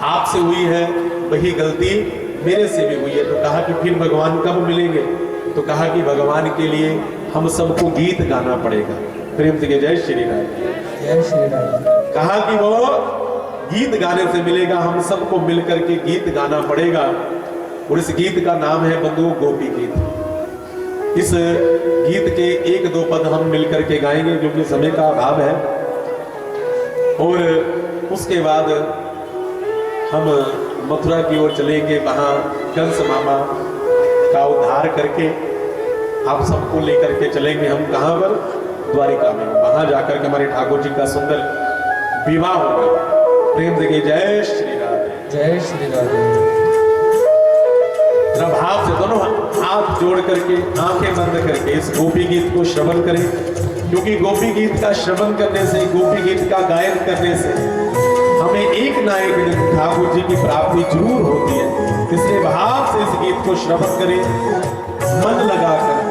A: आपसे हुई है वही गलती मेरे से भी हुई है। तो कहा कि फिर भगवान कब मिलेंगे? तो कहा कि भगवान के लिए हम सबको गीत गाना पड़ेगा। प्रेम से जय श्री राम,
B: जय श्री राम।
A: कहा कि वो गीत गाने से मिलेगा, हम सबको मिलकर के गीत गाना पड़ेगा। और इस गीत का नाम है बंधु गोपी गीत। इस गीत के एक दो पद हम मिलकर के गाएंगे, जो कि समय का अभाव है। और उसके बाद हम मथुरा की ओर चलेंगे, वहां कंस मामा का उद्धार करके आप सबको लेकर के चलेंगे हम। कहां पर? द्वारिका में। वहां जाकर के हमारे ठाकुर जी का सुंदर विवाह होगा। प्रेम से जय श्री राधे,
B: जय श्री राधे।
A: जोड़ करके आंखें बंद करके इस गोपी गीत को श्रवण करें, क्योंकि गोपी गीत का श्रवण करने से, गोपी गीत का गायन करने से हमें एक ना एक दिन ठाकुर जी की प्राप्ति जरूर होती है। इसलिए भाव से इस गीत को श्रवण करें, मन लगा कर।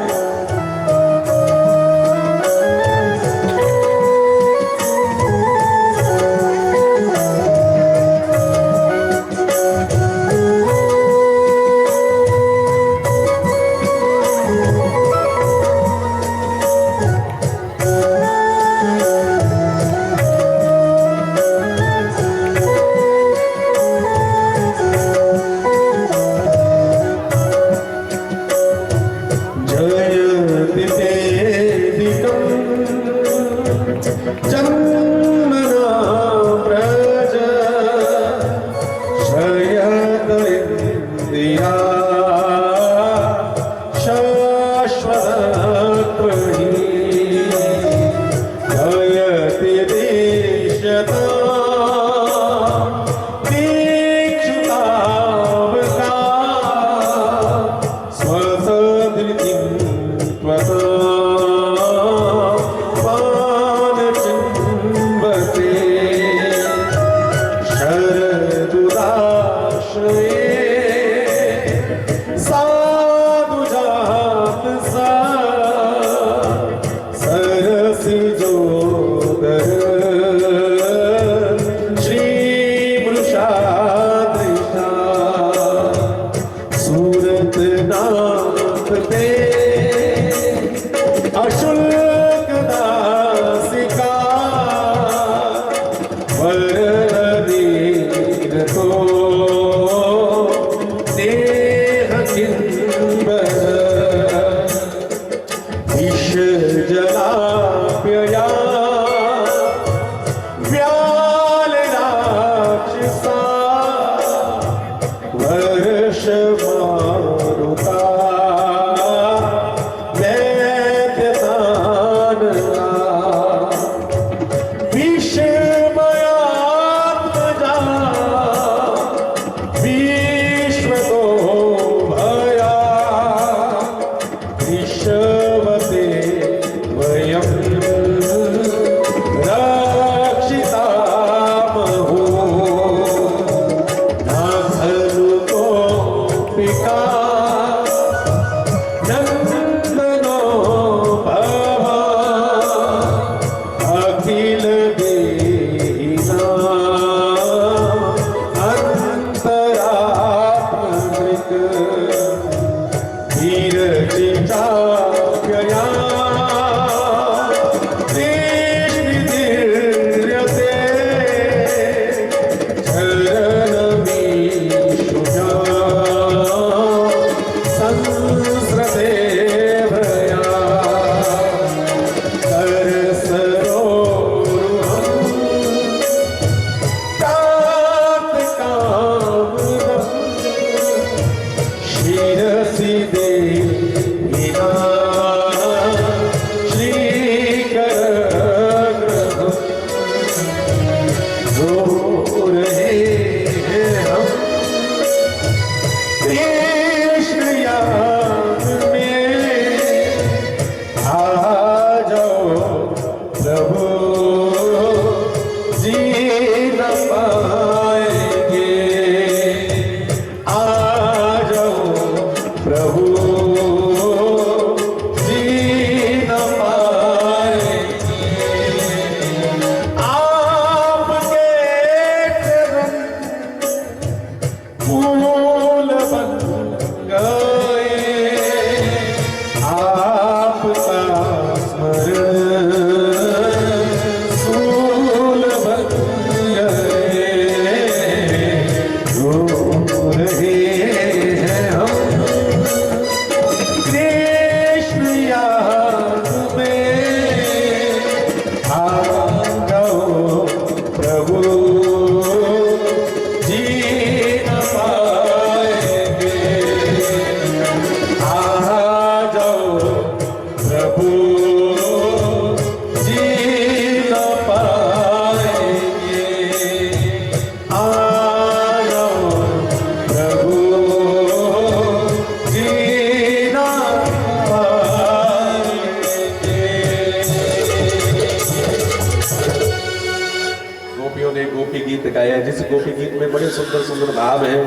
A: गाया, जिस गोपी गीत में बड़े सुंदर सुंदर भाव है।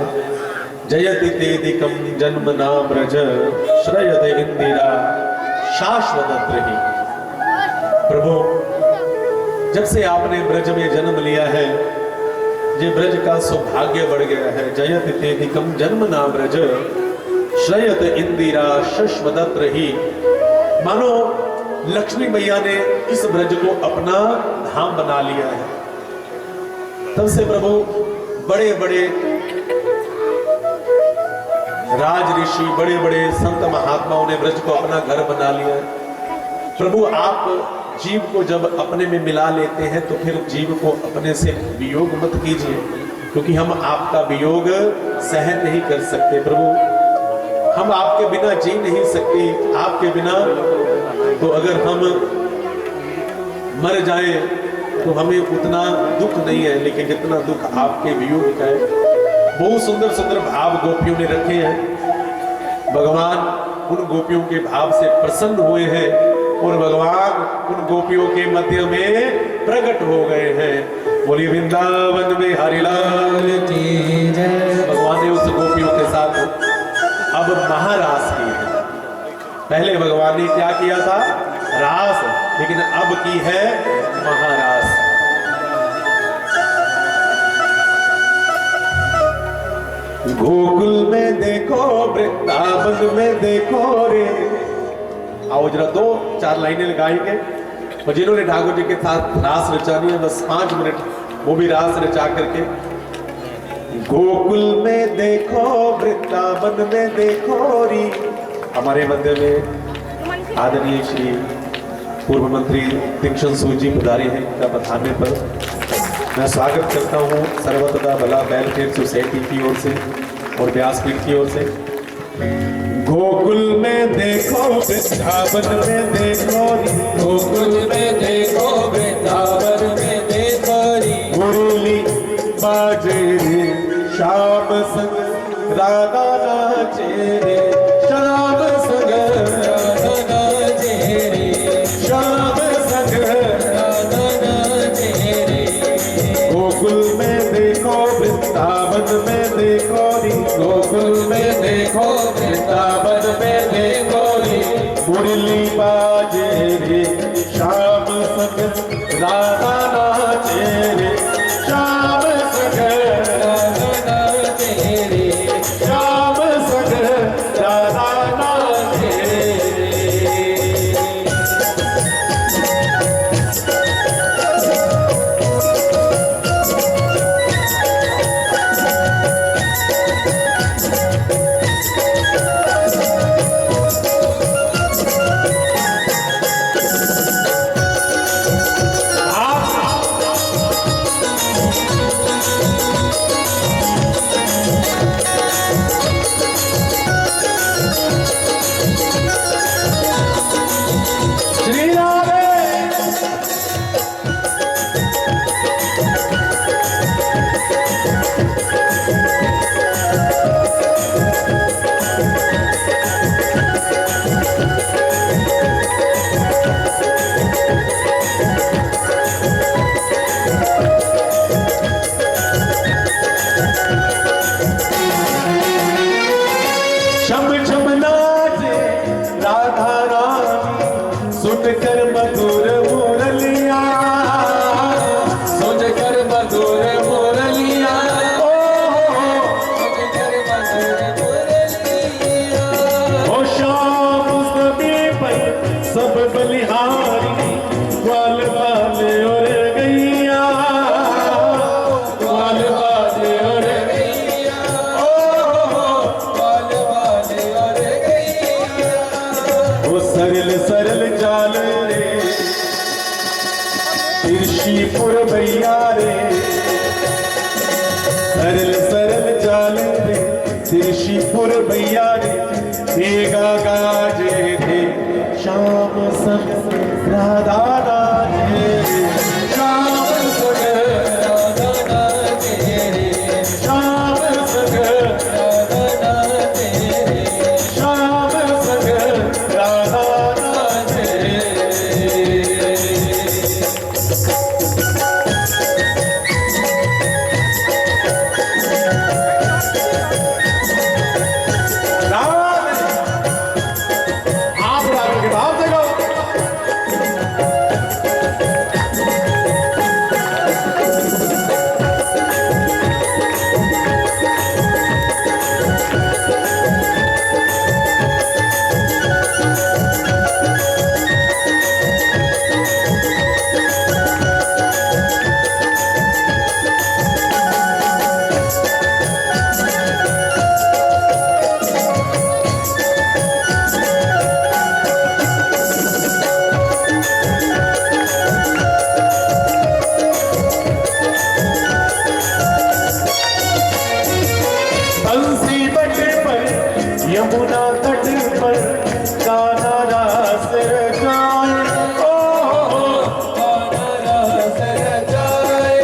A: जयति तेदिकम जन्म नाम ब्रज श्रयत इंदिरा शाश्वत रही। प्रभु, जब से आपने ब्रज में जन्म लिया है, ये ब्रज का सौभाग्य बढ़ गया है। जयति तेदिकम जन्म नाम ब्रज श्रयत इंदिरा शाश्वत रही। मानो लक्ष्मी मैया ने इस ब्रज को अपना धाम बना लिया है। तब से प्रभु बड़े बड़े राज ऋषि, बड़े बड़े संत महात्माओं ने ब्रज को अपना घर बना लिया है। प्रभु, आप जीव को जब अपने में मिला लेते हैं तो फिर जीव को अपने से वियोग मत कीजिए, क्योंकि हम आपका वियोग सहन नहीं कर सकते। प्रभु, हम आपके बिना जी नहीं सकते। आपके बिना तो अगर हम मर जाएं तो हमें उतना दुख नहीं है, लेकिन जितना दुख आपके वियोग का है। बहुत सुंदर सुंदर भाव गोपियों ने रखे हैं। भगवान उन गोपियों के भाव से प्रसन्न हुए हैं और भगवान उन गोपियों के मध्य में प्रकट हो गए हैं। बोलिए वृंदावन में हरिलाल की जय। भगवान ने उस गोपियों के साथ अब महारास की है। पहले भगवान ने क्या किया था? रास, लेकिन अब की है महारास। गोकुल में देखो, वृंदावन में देखो रे। आओ जरा 2-4 लाइनें गाएंगे। और जिन्होंने ठाकुर जी के साथ रास रचानी है, बस 5 मिनट वो भी रास रचा करके। गोकुल में देखो, वृंदावन में देखो री। हमारे मध्य में आदरणीय श्री पूर्व मंत्री तीक्ष्ण सूद जी पधारे हैं। इनका बधाने पर मैं स्वागत करता हूँ सर्वदा भला वेलफेयर सोसाइटी की ओर से और व्यासपीठ की ओर से। गोकुल में देखो, वृंदावन में देखो री।
B: गोकुल में देखो, वृंदावन में देखो री।
A: मुरली बाजे रे, श्याम संग राधा नाचे रे। श्याम संग
B: राधा नाचे रे,
A: श्याम संग।
B: राधा नाचे रे।
A: गोकुल में देखो, वृंदावन में देखो री।
B: गोकुल में देखो, वृंदावन में देखो री।
A: मुरली बाजे रे, श्याम संग राधा नाचे रे। श्याम संग
B: राधा नाचे रे,
A: श्याम संग राधा नाचे रे। श्री राधे। शम शम नाचे राधा रानी, सुनकर मधुर मुरलिया।
B: सुनकर मधुर मुरलिया।
A: ओ
B: सुनकर मधुर मुरलिया।
A: ओ श्याम सभी पर सब बलिहारी, ग्वाल वाले और गैया। ग्वाल वाले और
B: गैया। बाल वाले और गैया।
A: वो सरल सरल चाल रे, तिरशीपुर भैया रे। सरल सरल चाल रे, तिरशीपुर भैया रे। देगा गाजे थे, श्याम संग राधा नाचे रे। श्याम संग
B: राधा नाचे रे,
A: श्याम संग
B: राधा नाचे रे।
A: श्याम संग राधा नाचे रे। यमुना तट पर कान्हा रास रचाए,
B: कान्हा रास रचाए,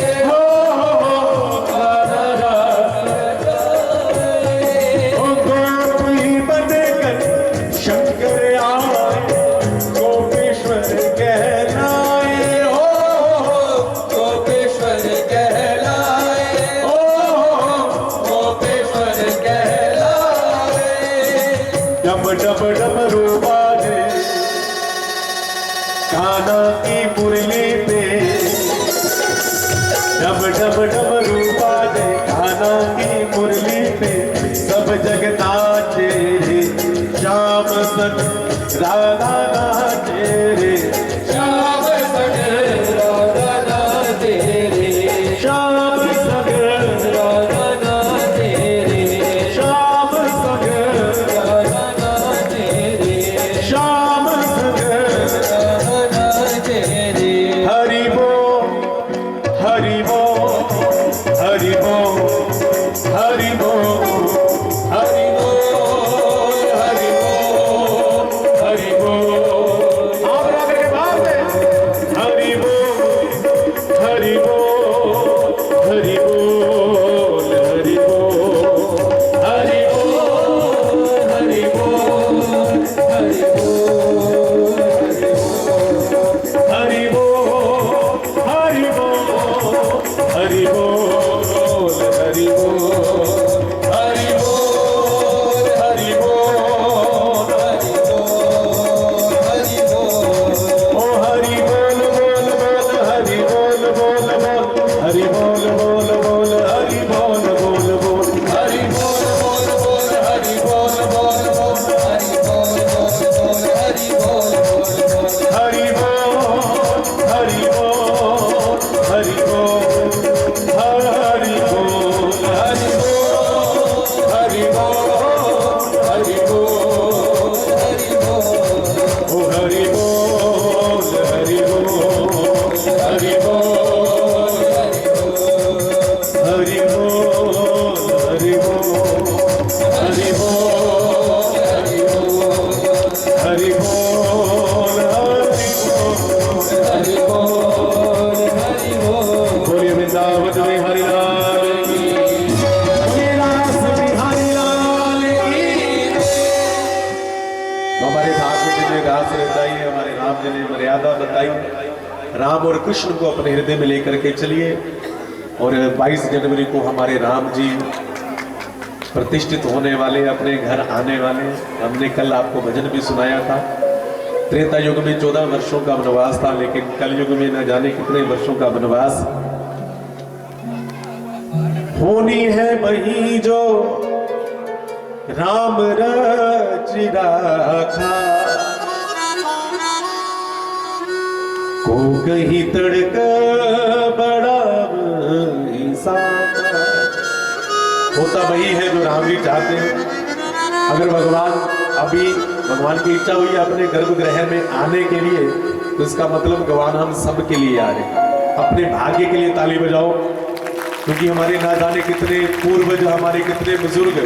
B: कान्हा रास रचाए।
A: गोपी बनकर शंकर आए, गोपेश्वर कहलाए,
B: गोपेश्वर कहलाए, गोपेश्वर कहलाए।
A: डम डम डमरू बाजे कान्हा की मुरली पे, डम डम डमरू बाजे कान्हा की मुरली पे, सब जग नाचे रे श्याम संग राधा नाचे रे,
B: श्याम संग राधा नाचे रे,
A: श्याम संग
B: राधा नाचे रे,
A: श्याम संग
B: राधा नाचे रे,
A: श्याम संग।
B: राधा नाचे रे।
A: हरि बोल हरि बोल हरि बोल हरि बोल हरि बोल हरि बोल हरि बोल। आप राधे के भाव में हरि बोल हरि बोल हरि बोल हरि बोल हरि बोल
B: हरि बोल, हरि बोल,
A: हरि बोल हरि बोल हरि बोल हरि बोल हरि बोल हरि बोल
B: हरि बोल।
A: ओ हरि बोल बोल बोल हरि बोल बोल बोल हरि बोल बोल बोल हरि बोल बोल बोल
B: हरि बोल बोल बोल, हरि बोल बोल बोल, हरि बोल बोल बोल, हरि बोल बोल बोल।
A: हरि बोल हरि बोल हरि बोल हरि बोल हरि बोल हरि बोल हरि बोल ओ हरि बोल हरि बोल हरि बोल हरि बोल हरि बोल हरि बोल हरि बोल
B: हरि बोल, हरि बोल।
A: बोलिए वृंदावन में हरि लाल की, बोलिए रास बिहारी लाल की। तो हमारे ठाकुर जी ने रास रचाई, हमारे राम जी ने मर्यादा बताई। राम और कृष्ण को अपने हृदय में लेकर के चलिए। और 22 जनवरी को हमारे राम जी प्रतिष्ठित होने वाले, अपने घर आने वाले। हमने कल आपको भजन भी सुनाया था। त्रेता युग में 14 वर्षों का वनवास था, लेकिन कल युग में न जाने कितने वर्षों का वनवास। होनी है वही जो राम रच राखा, को कहीं तड़क बड़ा इंसान। होता वही है जो राम जी चाहते हैं। अगर भगवान की इच्छा हुई अपने गर्भगृह में आने के लिए, तो इसका मतलब भगवान हम सब के लिए आ रहे हैं। अपने भाग्य के लिए ताली बजाओ, क्योंकि हमारे ना जाने कितने पूर्वज, हमारे कितने बुजुर्ग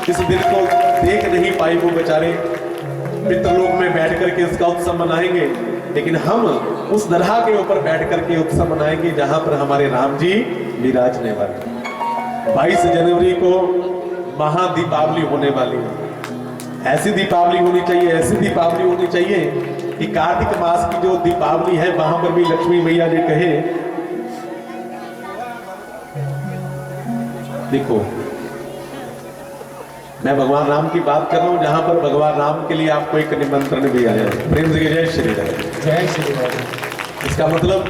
A: इस दिन को देख नहीं पाए। वो बेचारे पितृलोक में बैठ करके इसका उत्सव मनाएंगे, लेकिन हम उस दरगाह के ऊपर बैठ करके उत्सव मनाएंगे जहां पर हमारे राम जी विराजने वाले। 22 जनवरी को महादीपावली होने वाली है। ऐसी दीपावली होनी चाहिए, ऐसी दीपावली होनी चाहिए कि कार्तिक मास की जो दीपावली है वहां पर भी लक्ष्मी मैया ने कहे, देखो मैं भगवान राम की बात कर रहा हूं, जहां पर भगवान राम के लिए आपको एक निमंत्रण भी आया है। प्रेम से जय श्री राम।
B: जय श्री राम।
A: इसका मतलब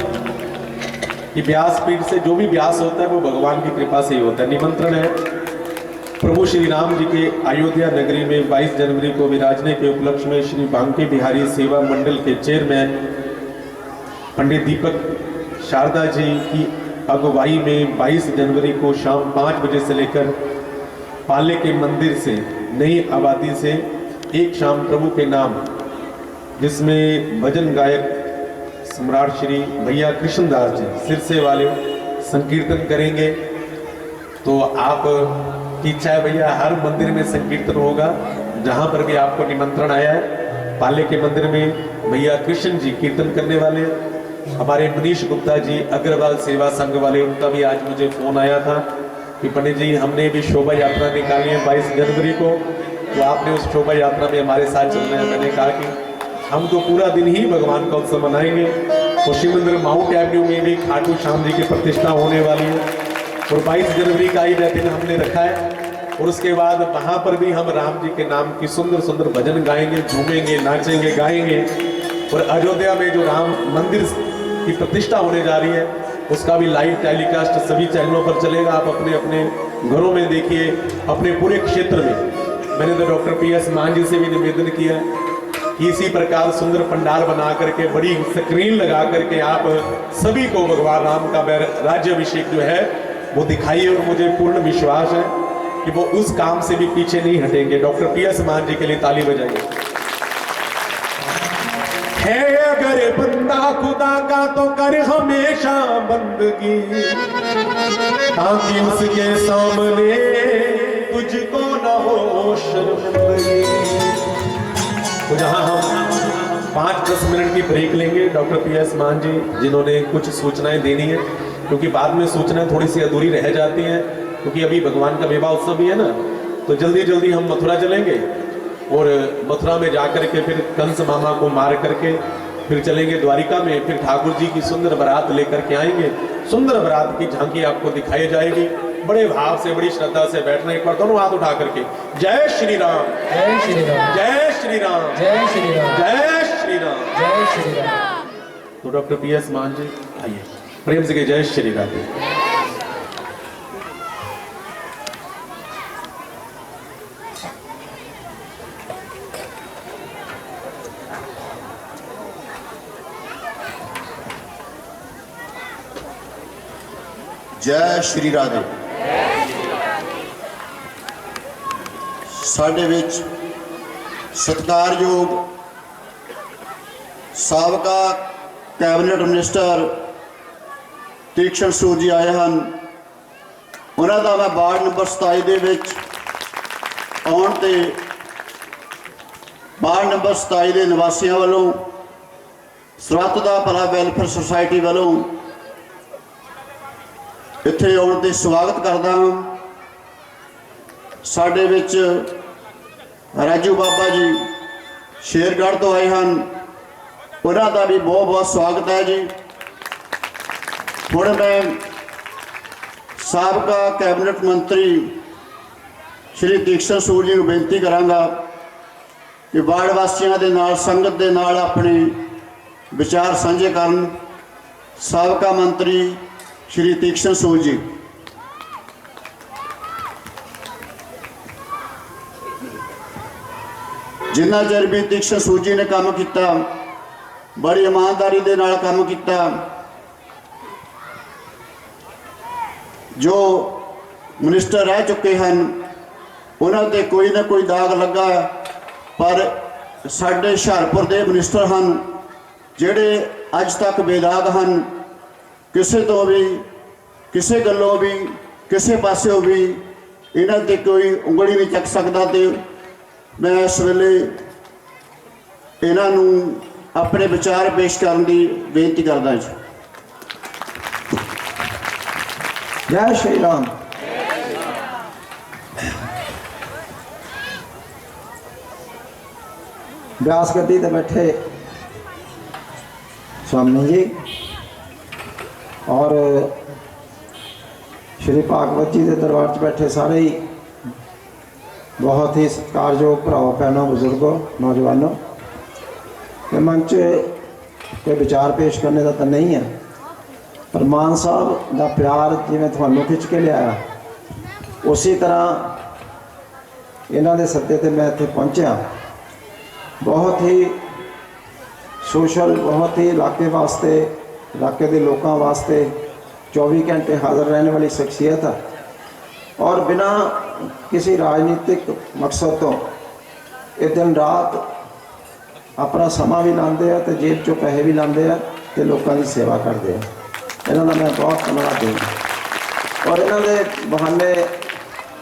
A: कि व्यासपीठ से जो भी व्यास होता है वो भगवान की कृपा से ही होता है। निमंत्रण है प्रभु श्री राम जी के अयोध्या नगरी में 22 जनवरी को विराजने के उपलक्ष्य में श्री बांके बिहारी सेवा मंडल के चेयरमैन पंडित दीपक शारदा जी की अगुवाई में 22 जनवरी को शाम 5 बजे से लेकर पाले के मंदिर से नई आबादी से एक शाम प्रभु के नाम, जिसमें भजन गायक सम्राट श्री भैया कृष्णदास जी सिरसे वाले संकीर्तन करेंगे। तो आप की इच्छा है भैया हर मंदिर में संकीर्तन होगा, जहाँ पर भी आपको निमंत्रण आया है। पाले के मंदिर में भैया कृष्ण जी कीर्तन करने वाले हैं। हमारे मनीष गुप्ता जी अग्रवाल सेवा संघ वाले, उनका भी आज मुझे फोन आया था कि पंडित जी हमने भी शोभा यात्रा निकाली है 22 जनवरी को, तो आपने उस शोभा यात्रा में हमारे साथ चलना है। मैंने कहा कि हम तो पूरा दिन ही भगवान का उत्सव मनाएंगे। और शिव मंदिर माउंट एवेन्यू में भी खाटू श्याम जी की प्रतिष्ठा होने वाली है और 22 जनवरी का ही दिन हमने रखा है। और उसके बाद वहाँ पर भी हम राम जी के नाम की सुंदर सुंदर भजन गाएंगे, झूमेंगे, नाचेंगे, गाएंगे। और अयोध्या में जो राम मंदिर की प्रतिष्ठा होने जा रही है उसका भी लाइव टेलीकास्ट सभी चैनलों पर चलेगा। आप अपने अपने घरों में देखिए, अपने पूरे क्षेत्र में। मैंने तो डॉक्टर PS मान जी से भी निवेदन किया कि इसी प्रकार सुंदर पंडाल बना करके, बड़ी स्क्रीन लगा करके आप सभी को भगवान राम का राज्याभिषेक जो है वो दिखाइए। और मुझे पूर्ण विश्वास है कि वो उस काम से भी पीछे नहीं हटेंगे। डॉक्टर PS मान जी के लिए ताली बजाइए। है अगर बंदा खुदा का तो कर हमेशा बंदगी, ताकि उसके सामने तुझको न हो शर्मिंदगी। तो जहां हम 5-10 मिनट की ब्रेक लेंगे, डॉक्टर PS मान जी जिन्होंने कुछ सूचनाएं देनी है, क्योंकि बाद में सूचनाएं थोड़ी सी अधूरी रह जाती हैं, क्योंकि अभी भगवान का विवाह उत्सव भी है ना। तो जल्दी जल्दी हम मथुरा चलेंगे और मथुरा में जाकर के फिर कंस मामा को मार करके फिर चलेंगे द्वारिका में। फिर ठाकुर जी की सुंदर बारात लेकर के आएंगे। सुंदर बारात की झांकी आपको दिखाई जाएगी। बड़े भाव से, बड़ी श्रद्धा से बैठना। एक बार दोनों हाथ उठा करके जय श्री राम,
B: जय श्री राम,
A: जय श्री राम,
B: जय श्री राम,
A: जय श्री राम,
B: जय श्री राम।
A: तो डॉक्टर PS मान जी आइए, प्रेम से जय श्री राम।
C: जय श्री राधे। ਸਾਡੇ ਵਿੱਚ ਸਤਿਕਾਰਯੋਗ ਸਾਬਕਾ ਕੈਬਨਿਟ ਮਿਨਿਸਟਰ ਤੀਕਸ਼ਣ ਸੂਦ ਜੀ ਆਏ ਹਨ। ਉਹਨਾਂ ਦਾ ਮੈਂ ਵਾਰਡ ਨੰਬਰ 27 ਦੇ ਵਿੱਚ ਆਉਣ ਤੇ ਵਾਰਡ ਨੰਬਰ 27 ਦੇ ਨਿਵਾਸੀਆਂ ਵੱਲੋਂ ਸਰਬੱਤ ਦਾ ਭਲਾ ਵੈਲਫੇਅਰ ਸੁਸਾਇਟੀ ਵੱਲੋਂ ਇੱਥੇ ਆਉਣ ਤੇ ਸਵਾਗਤ ਕਰਦਾ ਹਾਂ। ਸਾਡੇ ਵਿੱਚ ਰਾਜੂ ਬਾਬਾ ਜੀ ਸ਼ੇਰਗੜ੍ਹ ਤੋਂ ਆਏ ਹਨ, ਉਹਨਾਂ ਦਾ ਵੀ ਬਹੁਤ ਬਹੁਤ ਸਵਾਗਤ ਹੈ ਜੀ। ਹੁਣ ਮੈਂ ਸਾਬਕਾ ਕੈਬਨਿਟ ਮੰਤਰੀ ਸ਼੍ਰੀ ਤੀਕਸ਼ਣ ਸੂਦ ਜੀ ਨੂੰ ਬੇਨਤੀ ਕਰਾਂਗਾ ਕਿ ਵਾਰਡ ਵਾਸੀਆਂ ਦੇ ਨਾਲ, ਸੰਗਤ ਦੇ ਨਾਲ ਆਪਣੇ ਵਿਚਾਰ ਸਾਂਝੇ ਕਰਨ। ਸਾਬਕਾ ਮੰਤਰੀ श्री तीक्ष्ण सूद जी। जिन्ना चਿਰ भी तीक्ष्ण सूद जी ने काम किया, बड़ी ईमानदारी दे नाल काम किया। जो मिनिस्टर रह चुके हैं उन्हां ते कोई ना कोई दाग लगा, पर साडे हुशियारपुर दे मिनिस्टर हैं जिहड़े अज तक बेदाग हैं। किसी तो भी, किसी गलों भी, किसी पासों भी इन्हां ते कोई उंगली नहीं चक सकता। तो मैं इस वेले इन्हां नूं अपने विचार पेश करने की बेनती करदा जी।
D: जय श्री राम। व्यास गद्दी ते बैठे स्वामी जी और श्री भागवत जी के दरबार च बैठे सारे ही बहुत ही सत्कारयोग भराओ, भैनों, बुजुर्गों, नौजवानों। ये मंच कोई विचार पेश करने का तो नहीं है, पर मान साहब का प्यार जिवें तुहानूं खिंच के लिया उसी तरह इन्हां दे सद्दे ते मैं इत्थे पहुंचा। बहुत ही सोशल, बहुत ही इलाके वास्ते, इलाके के लोगों वास्ते 24 घंटे हाजिर रहने वाली शख्सियत है और बिना किसी राजनीतिक मकसद तो ये दिन रात अपना समा भी लाते हैं तो जेब चो पैसे भी लाते हैं तो लोगों की सेवा करते हैं। इन्हों का मैं बहुत धन्यवाद दूँगा। और इन्हों के बहाने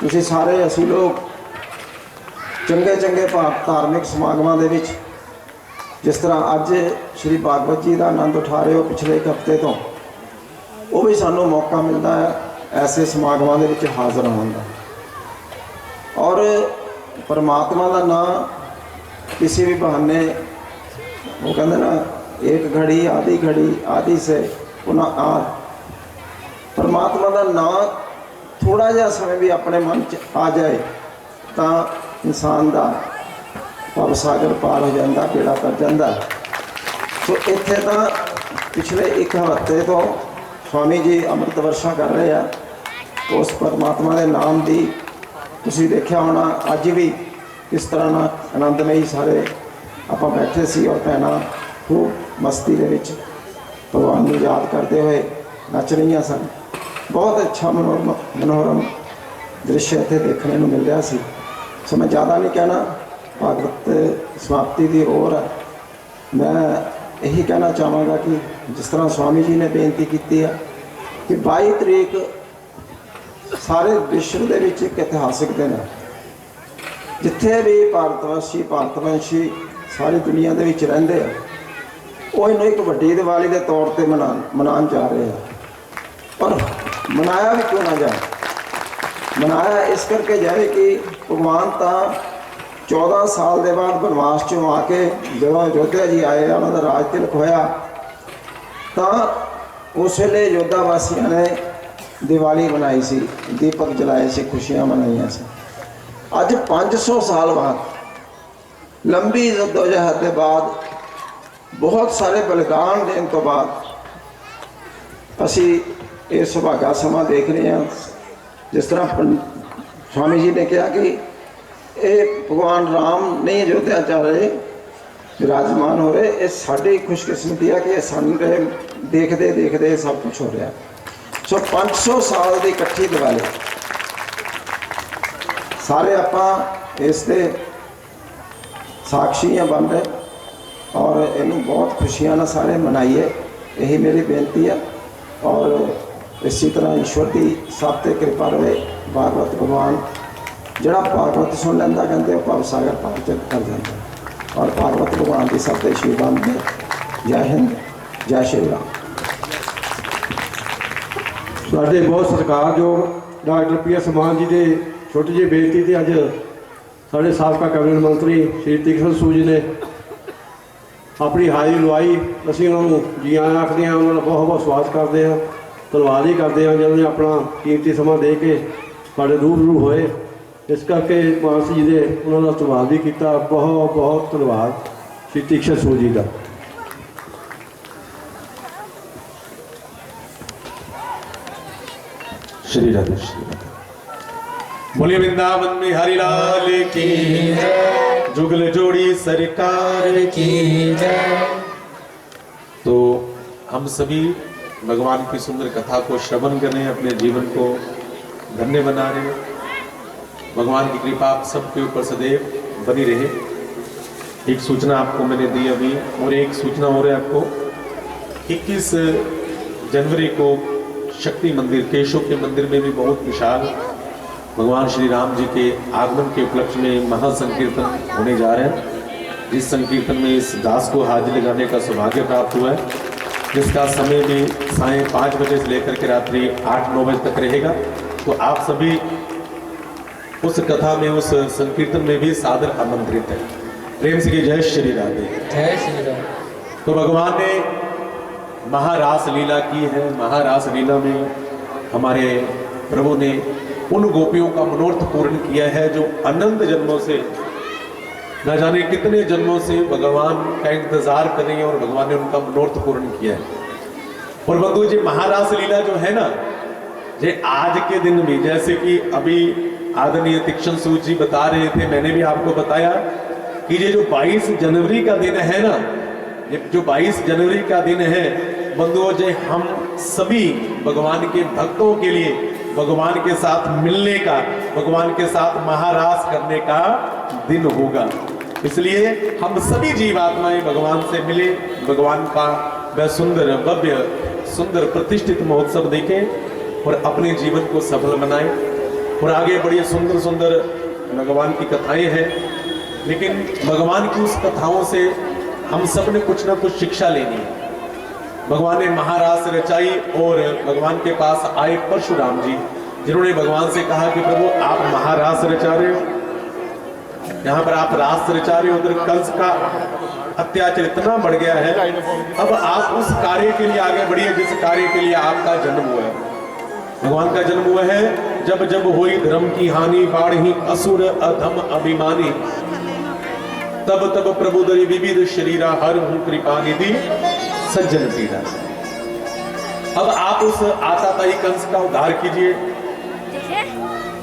D: तुसी सारे असी लोग ਚੰਗੇ ਚੰਗੇ ਧਾਰਮਿਕ ਸਮਾਗਮਾਂ ਦੇ ਵਿੱਚ, ਜਿਸ ਤਰ੍ਹਾਂ ਅੱਜ ਸ਼੍ਰੀ ਭਾਗਵਤ ਜੀ ਦਾ ਆਨੰਦ ਉਠਾ ਰਹੇ ਹੋ ਪਿਛਲੇ ਇੱਕ ਹਫ਼ਤੇ ਤੋਂ, ਉਹ ਵੀ ਸਾਨੂੰ ਮੌਕਾ ਮਿਲਦਾ ਹੈ ਐਸੇ ਸਮਾਗਮਾਂ ਦੇ ਵਿੱਚ ਹਾਜ਼ਰ ਹੋਣ ਦਾ। ਔਰ परमात्मा का नाम किसी भी बहाने, वो कहते ना, एक घड़ी आदि से पुनः आद। परमात्मा का नाम थोड़ा जिहा समय भी अपने मन च आ जाए तो इंसान का भव सागर पार हो जाता, बेड़ा कर जाता। तो इत्थे तो पिछले एक हफ्ते तो स्वामी जी अमृत वर्षा कर रहे हैं। उस परमात्मा के नाम की तुसीं देखिया होना, अज भी किस तरह ना आनंदमई सारे आपां बैठे सी और भैणां खूब मस्ती दे विच भगवान नूं याद करते हुए नच रही सन। बहुत अच्छा मनोरम दृश्य इत्थे देखने नूं मिल रहा सी। सो मैं ज़्यादा नहीं कहना, भागवत समाप्ति की ओर है। मैं यही कहना चाहांगा कि जिस तरह स्वामी जी ने बेनती की है कि 22 तरीक सारे विश्व के विच एक इतिहासिक दिन है, जिथे भी भारतवंशी सारी दुनिया के विच रहिंदे हैं, वो इन्हूं एक वड्डी दिवाली के तौर पर मनान जा रहे हैं। और मनाया भी क्यों ना जाए, मनाया इस करके जाए कि भगवान तो 14 साल के बाद बनवास चों आके जो अयोध्या जी आए, उन्होंने राज तिलक होया, तो उस वेले अयोध्या वासियों ने दिवाली मनाई सी, दीपक जलाए सी, खुशियां मनाइया सी। अज 500 साल बाद लंबी जद्दोजहद के बाद, बहुत सारे बलिदान देने तो बाद असी ये सुभागा समा देख रहे हैं। जिस तरह स्वामी जी ने कहा कि ये भगवान राम नहीं अयोध्या जा रहे, विराजमान हो रहे, ये साड़ी खुशकिस्मती है कि सानू देखते देखते सब कुछ हो रहा है। सो 500 साल की इकट्ठी दिवाली सारे आप इसके साक्षी हैं बन रहे और इनू बहुत खुशियां ना सारे मनाइए, यही मेरी बेनती है। और इसी तरह ईश्वर की सब ते कृपा रहे। भागवत भगवान जड़ा भागवत सुन लेंदा कहते भव सागर पार कर जाता, और भागवत भगवान की सब ते आशीर्वाद दे। जय हिंद, जय श्री राम।
E: ਸਾਡੇ ਬਹੁਤ ਸਤਿਕਾਰਯੋਗ ਡਾਕਟਰ PS ਮਾਨ ਜੀ ਦੇ ਛੋਟੀ ਜਿਹੀ ਬੇਨਤੀ ਤੇ ਅੱਜ ਸਾਡੇ ਸਾਬਕਾ ਕੈਬਨਿਟ ਮੰਤਰੀ ਸ਼੍ਰੀ ਤੀਕਸ਼ਣ ਸੂਦ ਜੀ ਨੇ ਆਪਣੀ ਹਾਜ਼ਰੀ ਲਵਾਈ। ਅਸੀਂ ਉਹਨਾਂ ਨੂੰ ਜੀ ਆਇਆਂ ਆਖਦੇ ਹਾਂ, ਉਹਨਾਂ ਦਾ ਬਹੁਤ ਬਹੁਤ ਸਵਾਗਤ ਕਰਦੇ ਹਾਂ, ਧੰਨਵਾਦ ਹੀ ਕਰਦੇ ਹਾਂ ਜਿਹਨਾਂ ਨੇ ਆਪਣਾ ਕੀਮਤੀ ਸਮਾਂ ਦੇ ਕੇ ਸਾਡੇ ਰੂਬਰੂ ਹੋਏ। ਇਸ ਕਰਕੇ ਮਾਨ ਜੀ ਦੇ ਉਹਨਾਂ ਦਾ ਧੰਨਵਾਦ ਵੀ ਕੀਤਾ। ਬਹੁਤ ਬਹੁਤ ਧੰਨਵਾਦ ਸ਼੍ਰੀ ਤੀਕਸ਼ਣ ਸੂਦ ਜੀ ਦਾ।
A: श्री राधे श्री राधे। बोलिए वृंदावन में हरिलाल की जय, जुगल जोड़ी सरकार की जय। तो हम सभी भगवान की सुंदर कथा को श्रवण कर रहे हैं, अपने जीवन को धन्य बना रहे हैं। भगवान की कृपा आप सबके ऊपर सदैव बनी रहे। एक सूचना आपको मैंने दी अभी, और एक सूचना हो रही है आपको। 21 जनवरी को शक्ति मंदिर, केशव के मंदिर में भी बहुत विशाल भगवान श्री राम जी के आगमन के उपलक्ष्य में महासंकीर्तन होने जा रहे हैं। जिस संकीर्तन में इस दास को हाजिरी लगाने का सौभाग्य प्राप्त हुआ है, जिसका समय भी सायं 5 बजे से लेकर के रात्रि 8-9 बजे तक रहेगा। तो आप सभी उस कथा में, उस संकीर्तन में भी सादर आमंत्रित है। प्रेम से जय श्री राधे,
B: जय श्री राम।
A: तो भगवान ने महारास लीला की है। महारास लीला में हमारे प्रभु ने उन गोपियों का मनोरथ पूर्ण किया है जो अनंत जन्मों से, न जाने कितने जन्मों से भगवान का इंतजार कर रही है, और भगवान ने उनका मनोरथ पूर्ण किया है। और बंधु जी, महारास लीला जो है ना, ये आज के दिन भी, जैसे कि अभी आदरणीय तीक्ष्ण सूद जी बता रहे थे, मैंने भी आपको बताया कि ये जो 22 जनवरी का दिन है ना, ये जो 22 जनवरी का दिन है बंधुओं, जो हम सभी भगवान के भक्तों के लिए भगवान के साथ मिलने का, भगवान के साथ महारास करने का दिन होगा। इसलिए हम सभी जीवात्माएं भगवान से मिले, भगवान का वह सुंदर भव्य सुंदर प्रतिष्ठित महोत्सव देखें और अपने जीवन को सफल बनाएं, और आगे बढ़िए सुंदर सुंदर भगवान की कथाएं हैं, लेकिन भगवान की उस कथाओं से हम सब ने कुछ ना कुछ शिक्षा लेनी है। भगवान ने महारास रचाई और भगवान के पास आए परशुराम जी, जिन्होंने भगवान से कहा कि प्रभु आप महारास रचा रहे हो, यहाँ पर आप रास रचा रहे हो, उधर कंस का अत्याचार इतना बढ़ गया है, अब आप उस कार्य के लिए आगे बढ़िए जिस कार्य के लिए आपका जन्म हुआ है। भगवान का जन्म हुआ है जब जब हुई धर्म की हानि, बाढ़ी असुर अधम अभिमानी, तब तब प्रभु दरि विविध शरीरा, हर हूं कृपा निधि सज्जन पीड़ा। अब आप उस आताताई कंस का उद्धार कीजिए।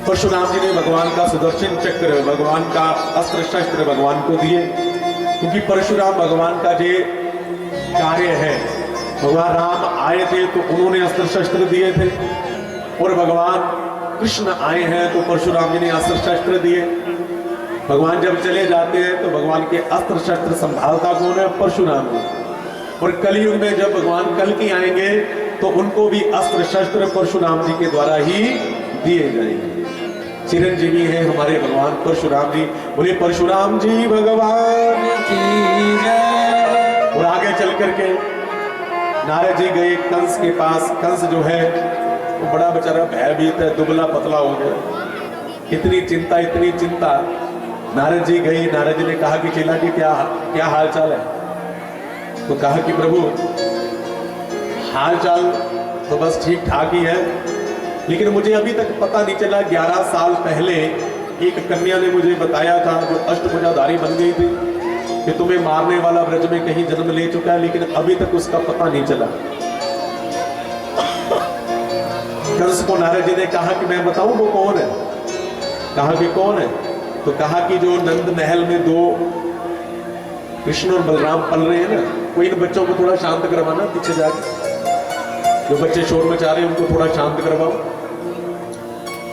A: परशुराम जी ने भगवान का सुदर्शन चक्र, भगवान का अस्त्र शस्त्र भगवान को दिए, क्योंकि परशुराम भगवान का जो कार्य है, भगवान राम आए थे तो उन्होंने अस्त्र शस्त्र दिए थे, और भगवान कृष्ण आए हैं तो परशुराम जी ने अस्त्र शस्त्र दिए। भगवान जब चले जाते हैं तो भगवान के अस्त्र शस्त्र संभालता कौन है? परशुराम जी। और कलयुग में जब भगवान कल की आएंगे तो उनको भी अस्त्र शस्त्र परशुराम जी के द्वारा ही दिए जाएंगे। चिरंजीवी है हमारे भगवान परशुराम जी, बोले परशुराम जी भगवान की जय। और आगे चल करके नारद जी गए कंस के पास। कंस जो है वो बड़ा बेचारा भयभीत है, दुबला पतला हो गया, इतनी चिंता। नारद जी गए, नारद जी ने कहा कि चेला जी क्या हाल चाल है? तो कहा कि प्रभु हाल चाल तो बस ठीक ठाक ही है, लेकिन मुझे अभी तक पता नहीं चला। 11 साल पहले एक कन्या ने मुझे बताया था, जो अष्टभुजाधारी बन गई थी, कि तुम्हें मारने वाला ब्रज में कहीं जन्म ले चुका है, लेकिन अभी तक उसका पता नहीं चला। कंस को नारद जी ने कहा कि मैं बताऊं वो कौन है? कहा कि कौन है? तो कहा कि जो नंद महल में 2 कृष्ण और बलराम पल रहे हैं ना, कोई इन बच्चों को थोड़ा शांत करवाना, पीछे जाके जो बच्चे शोर मचा रहे हैं उनको थोड़ा शांत करवाओ।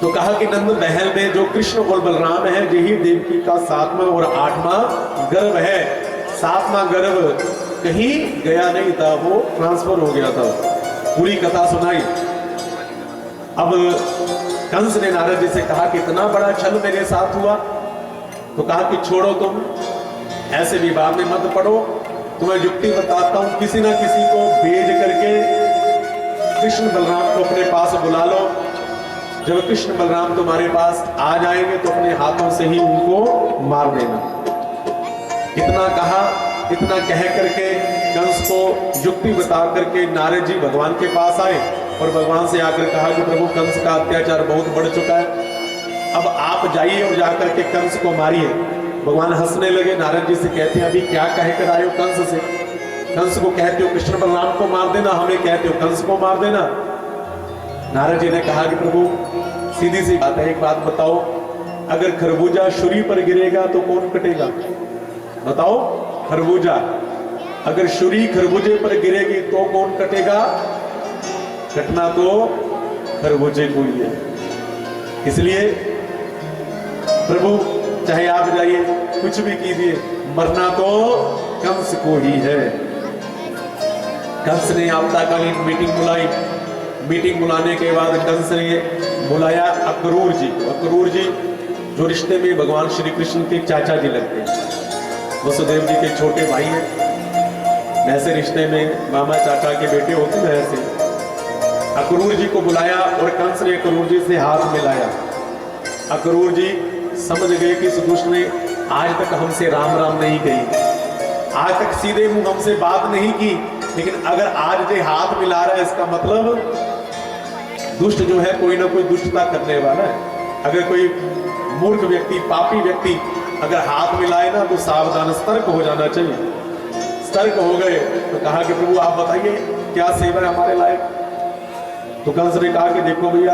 A: तो कहा कि नंद महल में जो कृष्ण और बलराम है, यही देवकी का 7वां और 8वां गर्भ है। 7वां गर्भ कहीं गया नहीं था, वो ट्रांसफर हो गया था। पूरी कथा सुनाई। अब कंस ने नारद जी से कहा कि इतना बड़ा छल मेरे साथ हुआ। तो कहा कि छोड़ो, तुम ऐसे विवाद में मत पड़ो, तुम्हें युक्ति बताता हूं, किसी ना किसी को भेज करके कृष्ण बलराम को अपने पास बुला लो। जब कृष्ण बलराम तुम्हारे पास आ जाएंगे तो अपने हाथों से ही उनको मार देना। इतना कहा, इतना कह करके कंस को युक्ति बता करके नारद जी भगवान के पास आए और भगवान से आकर कहा कि प्रभु कंस का अत्याचार बहुत बढ़ चुका है, अब आप जाइए और जाकर के कंस को मारिए। भगवान हंसने लगे। नारद जी से कहते हैं अभी क्या कह कर आए हो कंस से? कंस को कहते हो कृष्ण बलराम को मार देना, हमें कहते हो कंस को मार देना। नारद जी ने कहा कि प्रभु सीधी सी बात है, एक बात बताओ, अगर खरबूजा छुरी पर गिरेगा तो कौन कटेगा? बताओ, खरबूजा अगर छुरी खरबूजे पर गिरेगी तो कौन कटेगा? कटना तो खरबूजे को ही है। इसलिए प्रभु चाहे आप जाइए, कुछ भी कीजिए, मरना तो कंस को ही है। कंस ने आपदाकालीन मीटिंग बुलाई। मीटिंग बुलाने के बाद कंस ने बुलाया अक्रूर जी को। अक्रूर जी जो रिश्ते में भगवान श्री कृष्ण के चाचा जी लगते हैं, वसुदेव जी के छोटे भाई हैं। वैसे रिश्ते में मामा चाचा के बेटे होते हैं, वैसे अक्रूर जी को बुलाया और कंस ने अक्रूर जी से हाथ मिलाया। अक्रूर जी समझ गए कि इस दुष्ट ने आज तक हमसे राम राम नहीं कही, आज तक सीधे मुंह हमसे बात नहीं की, लेकिन अगर आज जो हाथ मिला रहा है इसका मतलब दुष्ट जो है कोई ना कोई दुष्टता करने वाला है। अगर कोई मूर्ख व्यक्ति, पापी व्यक्ति अगर हाथ मिलाए ना तो सावधान, सतर्क हो जाना चाहिए। सतर्क हो गए तो कहा कि प्रभु आप बताइए क्या सेवा है हमारे लायक? तो कंस ने कहा कि देखो भैया,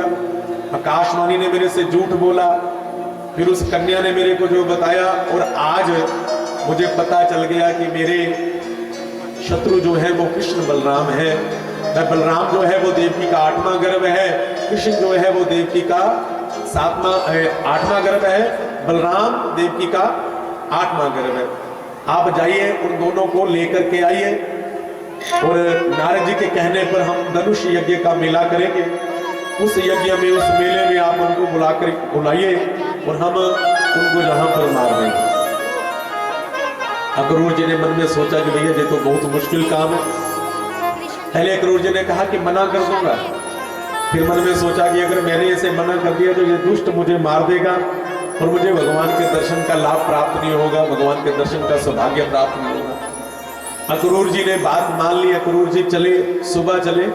A: आकाशवाणी ने मेरे से झूठ बोला, फिर उस कन्या ने मेरे को जो बताया, और आज मुझे पता चल गया कि मेरे शत्रु जो है वो कृष्ण बलराम है। बलराम जो है वो देवकी का 8वां गर्भ है, कृष्ण जो है वो देवकी का 8वां गर्भ है, बलराम देवकी का 8वां गर्भ है। आप जाइए उन दोनों को लेकर के आइए, और नारद जी के कहने पर हम धनुष यज्ञ का मेला करेंगे। उस यज्ञ में, उस मेले में आप उनको बुलाइए और हम उनको जहां पर मार देंगे। अक्रूर जी ने मन में सोचा कि भैया ये तो बहुत मुश्किल काम है। पहले अक्रूर जी ने कहा कि मना कर दूंगा, फिर मन में सोचा कि अगर मैंने इसे मना कर दिया तो ये दुष्ट मुझे मार देगा और मुझे भगवान के दर्शन का लाभ प्राप्त नहीं होगा, भगवान के दर्शन का सौभाग्य प्राप्त नहीं होगा। अक्रूर जी ने बात मान ली। अक्रूर जी चले, सुबह चले,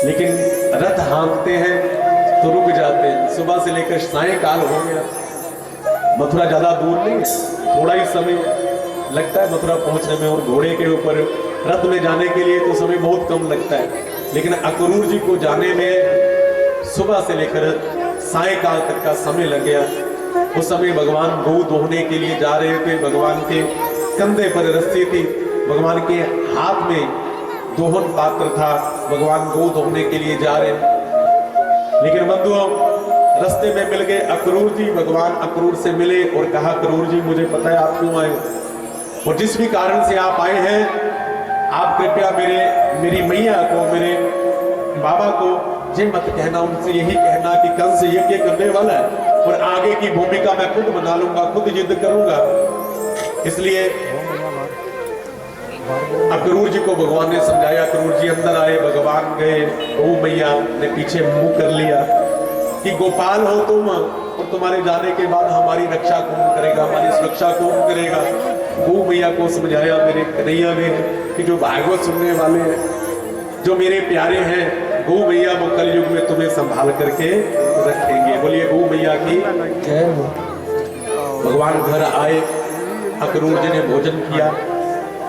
A: लेकिन रथ हाँकते हैं तो रुक जाते हैं। सुबह से लेकर सायंकाल हो गया। मथुरा ज्यादा दूर नहीं है, थोड़ा ही समय लगता है मथुरा पहुंचने में, और घोड़े के ऊपर रथ में जाने के लिए तो समय बहुत कम लगता है। लेकिन अक्रूर जी को जाने में सुबह से लेकर सायंकाल तक का समय लग गया। उस समय भगवान गौ दोहने के लिए जा रहे थे। भगवान के कंधे पर रस्सी थी, भगवान के हाथ में दोहन पात्र था, भगवान गौ दोहने के लिए जा रहे। लेकिन बंधुओं, रास्ते में मिल गए अक्रूर जी। भगवान अक्रूर से मिले और कहा, अक्रूर जी मुझे पता है आप क्यों आए और जिस भी कारण से आप आए हैं, आप कृपया मेरी मैया को, मेरे बाबा को ये मत कहना, उनसे यही कहना कि कंस यज्ञ करने वाला है और आगे की भूमिका मैं खुद बना लूंगा, खुद युद्ध करूंगा। इसलिए अक्रूर जी को भगवान ने समझाया। अक्रूर जी अंदर आए, भगवान गए, गौ मैया ने पीछे मुंह कर लिया कि गोपाल हो तुम, और तुम्हारे जाने के बाद हमारी रक्षा कौन करेगा, हमारी सुरक्षा कौन करेगा। गौ मैया को समझाया मेरे कन्हैया ने कि जो भागवत सुनने वाले हैं, जो मेरे प्यारे हैं, गौ मैया वो कलयुग में तुम्हें संभाल करके रखेंगे। बोलिए गौ मैया की जय हो। भगवान घर आए, अक्रूर जी ने भोजन किया,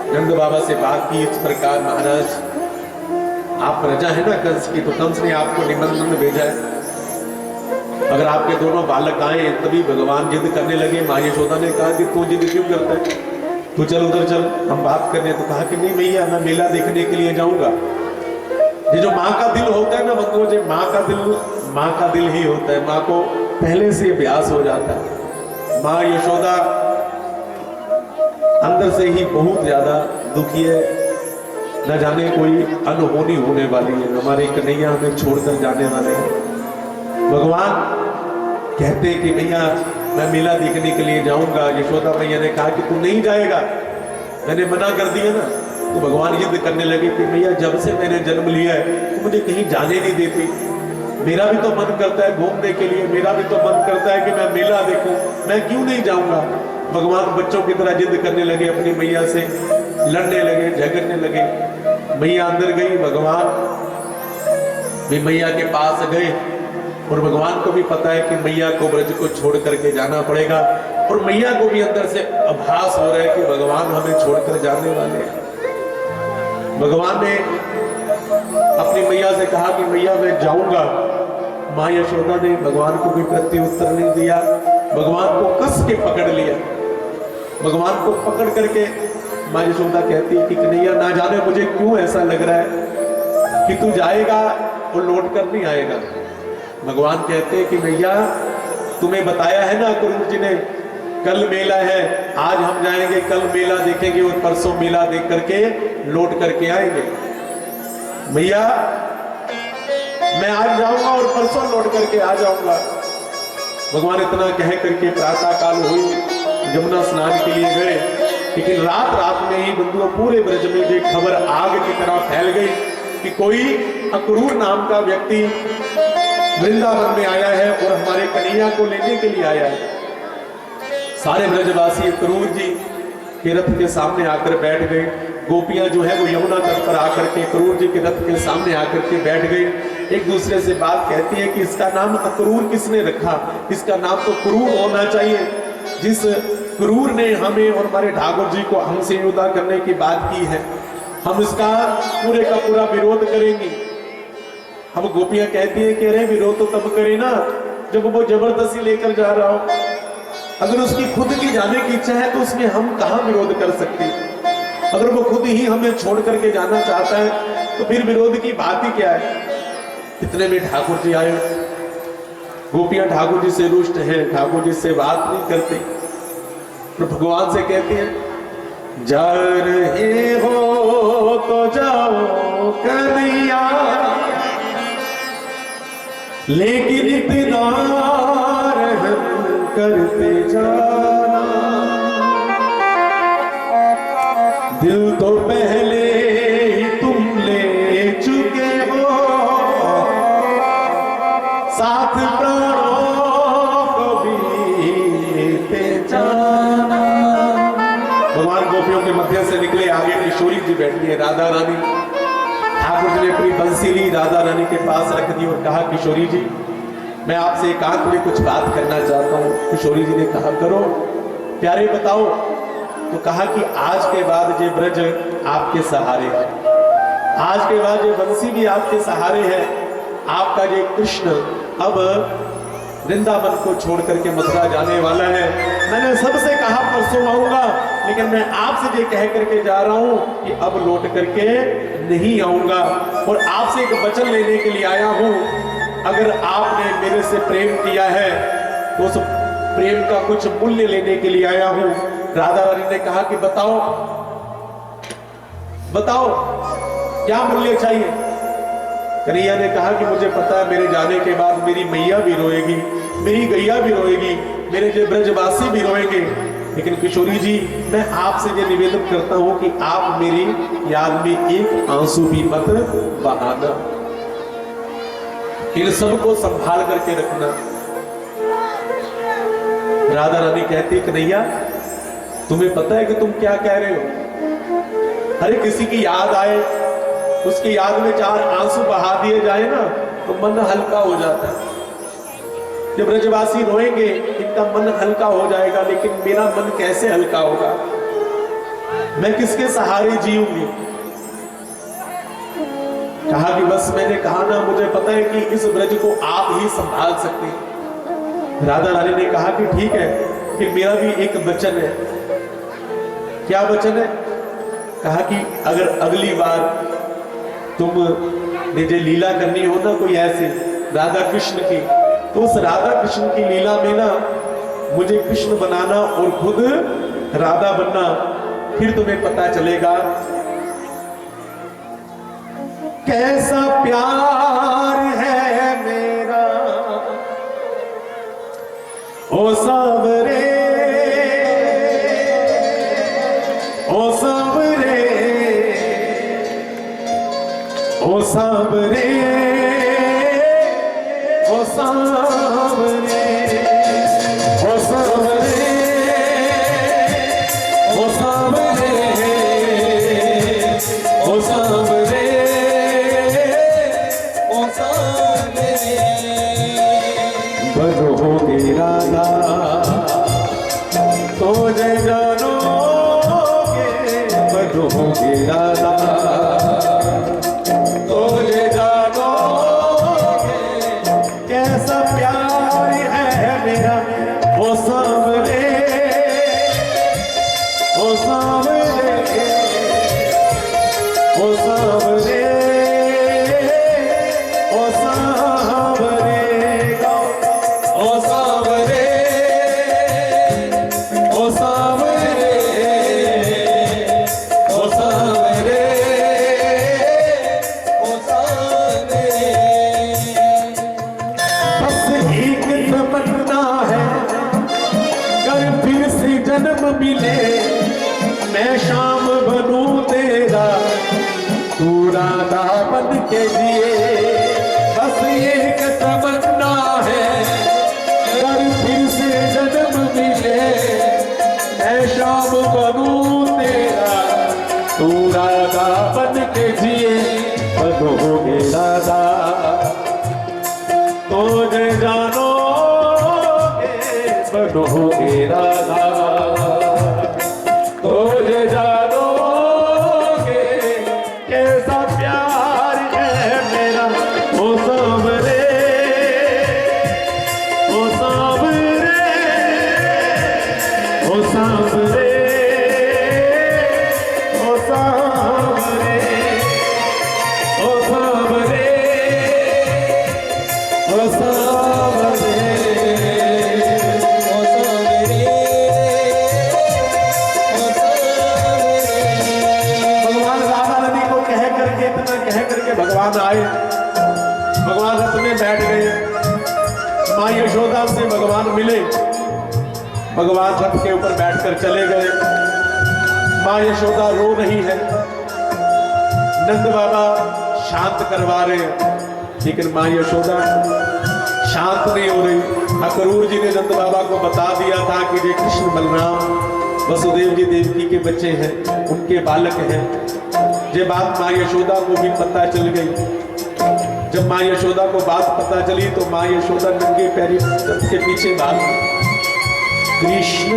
A: नंद बाबा से बात की इस प्रकार, महाराज आप प्रजा है ना कंस की, तो कंस ने आपको निमंत्रण भेजा है, अगर आपके दोनों बालक आए तभी भगवान जिद करने लगे। माँ यशोदा ने कहा कि तू जिद क्यों करता है, तू चल उधर चल, हम बात करने। तो कहा कि नहीं भैया, मैं मेला देखने के लिए जाऊंगा। ये जो माँ का दिल होता है ना बंधुओं जी, माँ का दिल ही होता है, माँ को पहले से अभ्यास हो जाता है। माँ यशोदा अंदर से ही बहुत ज्यादा दुखी है, न जाने कोई अनहोनी होने वाली है, हमारे कन्हैया हमें छोड़कर जाने वाले हैं। भगवान कहते हैं कि भैया मैं मेला देखने के लिए जाऊंगा। यशोदा मैया ने कहा कि तू नहीं जाएगा, मैंने मना कर दिया ना। तो भगवान जिद करने लगे कि भैया जब से मैंने जन्म लिया है तो मुझे कहीं जाने नहीं देती, मेरा भी तो मन करता है घूमने के लिए, मेरा भी तो मन करता है कि मैं मेला देखूं, मैं क्यों नहीं जाऊंगा। भगवान बच्चों की तरह जिद करने लगे, अपनी मैया से लड़ने लगे, झगड़ने लगे। मैया अंदर गई, भगवान भी मैया के पास गए, और भगवान को भी पता है कि मैया को ब्रज को छोड़ करके जाना पड़ेगा, और मैया को भी अंदर से आभास हो रहा है कि भगवान हमें छोड़कर जाने वाले हैं। भगवान ने अपनी मैया से कहा कि मैया मैं जाऊंगा। माँ यशोदा ने भगवान को भी प्रत्युत्तर नहीं दिया, भगवान को कस के पकड़ लिया। भगवान को पकड़ करके माँ यशोदा कहती कि कन्हैया ना जाने मुझे क्यों ऐसा लग रहा है कि तू जाएगा और लौट कर नहीं आएगा। भगवान कहते हैं कि भैया तुम्हें बताया है ना अक्रूर जी ने, कल मेला है, आज हम जाएंगे, कल मेला देखेंगे और परसों मेला देख करके लौट करके आएंगे। भैया मैं आज जाऊंगा और परसों लौट करके आ जाऊंगा। भगवान इतना कह करके प्रातः काल हुई, यमुना स्नान के लिए गए, लेकिन रात में ही बंधुओं पूरे ब्रज में ये खबर आग की तरह फैल गई कि कोई अक्रूर नाम का व्यक्ति वृंदावन में आया है और हमारे कन्हैया को लेने के लिए आया है। सारे ब्रजवासी अक्रूर जी के रथ के सामने आकर बैठ गए। गोपियां जो है वो यमुना तट पर आकर के अक्रूर जी के रथ के सामने आकर के बैठ गई। एक दूसरे से बात कहती है कि इसका नाम अक्रूर किसने रखा, इसका नाम तो क्रूर होना चाहिए। जिस क्रूर ने हमें और हमारे ठाकुर जी को हमसे युद्ध करने की बात की है, हम इसका पूरे का पूरा विरोध करेंगे। हम गोपियां कहती है कि अरे विरोध तो तब करे ना जब वो जबरदस्ती लेकर जा रहा हो। अगर उसकी खुद की जाने की इच्छा है तो उसमें हम कहां विरोध कर सकते हैं। अगर वो खुद ही हमें छोड़ करके जाना चाहता है तो फिर विरोध की बात ही क्या है। इतने में ठाकुर जी आए। गोपियां ठाकुर जी से रुष्ट हैं, ठाकुर जी से बात नहीं करती, तो भगवान से कहती हैं जा रहे हो तो जाओ कन्हैया, लेकिन इतना रहम करते जाना, दिल तो पहले ही तुम ले चुके हो, साथ प्राणों को भी लेते जाना। भगवान गोपियों के मध्य से निकले, आगे किशोरी जी बैठी है, राधा रानी। ठाकुर जी ने अपनी बंसी ली, राधा रानी के पास रख दी और कहा, किशोरी जी मैं आपसे एकांत में कुछ बात करना चाहता हूँ। किशोरी जी ने कहा, करो प्यारे बताओ। तो कहा कि आज के बाद ये ब्रज आपके सहारे है, आज के बाद ये बंसी भी आपके सहारे है। आपका ये कृष्ण अब वृंदावन को छोड़ करके मथुरा जाने वाला है। मैंने सबसे कहा परसों आऊंगा, लेकिन मैं आपसे ये कह करके जा रहा हूं कि अब लौट करके नहीं आऊंगा, और आपसे एक वचन लेने के लिए आया हूं। अगर आपने मेरे से प्रेम किया है तो उस प्रेम का कुछ मूल्य लेने के लिए आया हूं। राधा रानी ने कहा कि बताओ बताओ क्या मूल्य चाहिए। कन्हैया ने कहा कि मुझे पता है मेरे जाने के बाद मेरी मैया भी रोएगी, मेरी गैया भी रोएगी, मेरे जो ब्रजवासी भी रोएंगे, लेकिन किशोरी जी मैं आपसे ये निवेदन करता हूं कि आप मेरी याद में एक आंसू भी मत बहाना, इन सबको संभाल करके रखना। राधा रानी कहती, कन्हैया तुम्हें पता है कि तुम क्या कह रहे हो। अरे किसी की याद आए, उसकी याद में 4 आंसू बहा दिए जाए ना तो मन हल्का हो जाता है। जब ब्रजवासी रोएंगे इनका मन हल्का हो जाएगा, लेकिन मेरा मन कैसे हल्का होगा, मैं किसके सहारे जीऊंगी। कहा कि बस मैंने कहा ना, मुझे पता है कि इस ब्रज को आप ही संभाल सकते हैं। राधा रानी ने कहा कि ठीक है, कि मेरा भी एक वचन है। क्या वचन है? कहा कि अगर अगली बार तुम मुझे लीला करनी हो ना कोई ऐसी राधा कृष्ण की, तो उस राधा कृष्ण की लीला में ना मुझे कृष्ण बनाना और खुद राधा बनना, फिर तुम्हें पता चलेगा कैसा प्यार है मेरा ओ सावरे, ओ सावरे, ओ सावरे, ओ सावरे, ओ सावरे, ओ सावरे, ओ सावरे, ओ सावरे। बनोगे राधा तो जय जानोगे, बनोगे राधा तो जय जानोगे कैसा प्यार है मेरा ओ सावरे, ओ सावरे, ओ सावरे, ओ सावरे, ओ सावरे, ओ सावरे, ओ सावरे, ओ सावरे। बस एक तमन्ना है, कर फिर से जन्म मिले, मैं शाम बनूं तेरा, तू राधा बन के जिए। बस एक तमन्ना है, कर फिर से जन्म मिले, मैं शाम बनूं तेरा, तू राधा बन के जिए। बनोगे राधा तो जय जानोगे, बनोगे राधा तो जय जानोगे कैसा प्यार है मेरा ओ सावरे, ओ सावरे, ओ सावरे, ओ सावरे, ओ सावरे, ओ सावरे, ओ सावरे, ओ सावरे। भगवान राधा रानी को कह करके, इतना कह करके भगवान आए, भगवान रथ में बैठ गए, माँ यशोदा से भगवान मिले। भगवान रथ के ऊपर बैठकर चले गए। माँ यशोदा रो रही है, नंद बाबा शांत करवा रहे हैं, लेकिन माँ यशोदा शांत नहीं हो रही। अक्रूर जी ने नंद बाबा को बता दिया था कि ये कृष्ण बलराम वसुदेव जी देवकी के बच्चे हैं, उनके बालक हैं। ये बात माँ यशोदा को भी पता चल गई। जब माँ यशोदा को बात पता चली तो माँ यशोदा नंगे पैरी रथ के पीछे भाग गई। कृष्ण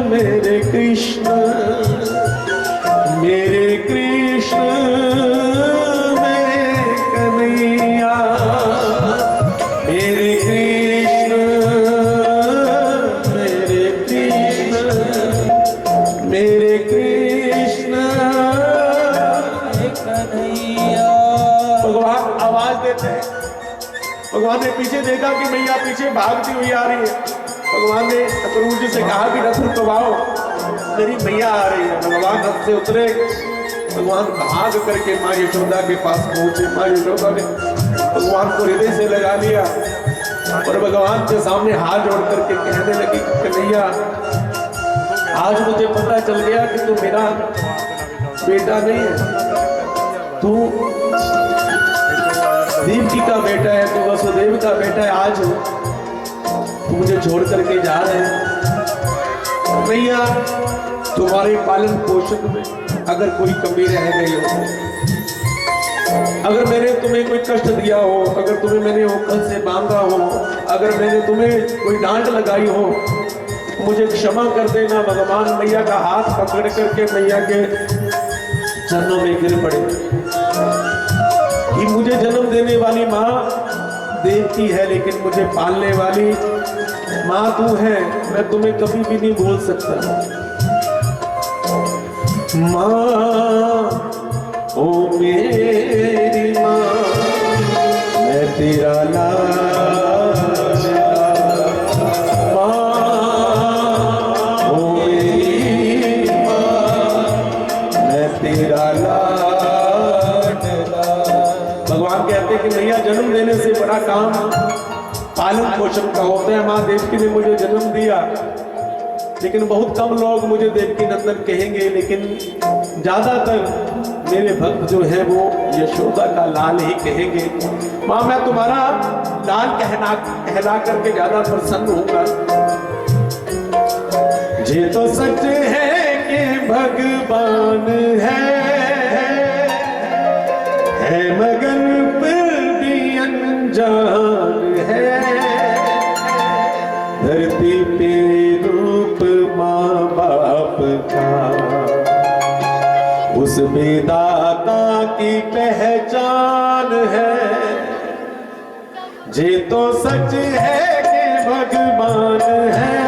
A: मेरे कृष्ण मेरे कृष्ण मेरे कन्हैया मेरे कृष्ण मेरे कृष्ण मेरे कृष्ण कन्हैया। भगवान आवाज देते हैं। भगवान ने पीछे देखा कि मैया पीछे भागती हुई आ रही है। भगवान ने अक्रूर जी से कहा कि रथ रुकवाओ, मेरी मैया आ रही है। भगवान रथ से उतरे। भगवान भाग करके माँ यशोदा के पास पहुंचे। माँ यशोदा ने भगवान को हृदय से लगा लिया और भगवान के सामने हाथ जोड़ करके कहने लगी, कन्हैया आज मुझे पता चल गया कि तू मेरा बेटा नहीं है, तू देवकी का बेटा है, तू वसुदेव का बेटा है। आज तू मुझे छोड़ करके जा रहे हैं। भैया तुम्हारे पालन पोषण में अगर कोई कमी रह गई हो, अगर मैंने तुम्हें कोई कष्ट दिया हो, अगर तुम्हें मैंने होकर से बांधा हो, अगर मैंने तुम्हें कोई डांट लगाई हो, मुझे क्षमा कर देना। भगवान मैया का हाथ पकड़ करके मैया के चरणों में गिर पड़े कि मुझे जन्म देने वाली माँ देवकी है, लेकिन मुझे पालने वाली माँ तू है। मैं तुम्हें कभी भी नहीं भूल सकता। माँ ओ मेरी माँ, मैं तेरा लाल माँ ओ मेरी माँ, मैं तेरा लाल। भगवान कहते कि मैया जन्म देने से बड़ा काम पालन पोषण का होता है। माँ देवकी ने मुझे जन्म दिया, लेकिन बहुत कम लोग मुझे देवकी नंदन कहेंगे, लेकिन ज्यादातर मेरे भक्त जो है वो यशोदा का लाल ही कहेंगे। माँ मैं तुम्हारा लाल कहला करके ज्यादा प्रसन्न होगा। ये तो सच है कि भगवान है मगन पर भी अनजान है। धरती पे रूप माँ बाप का, उस बेदाता की पहचान है। ये तो सच है कि भगवान है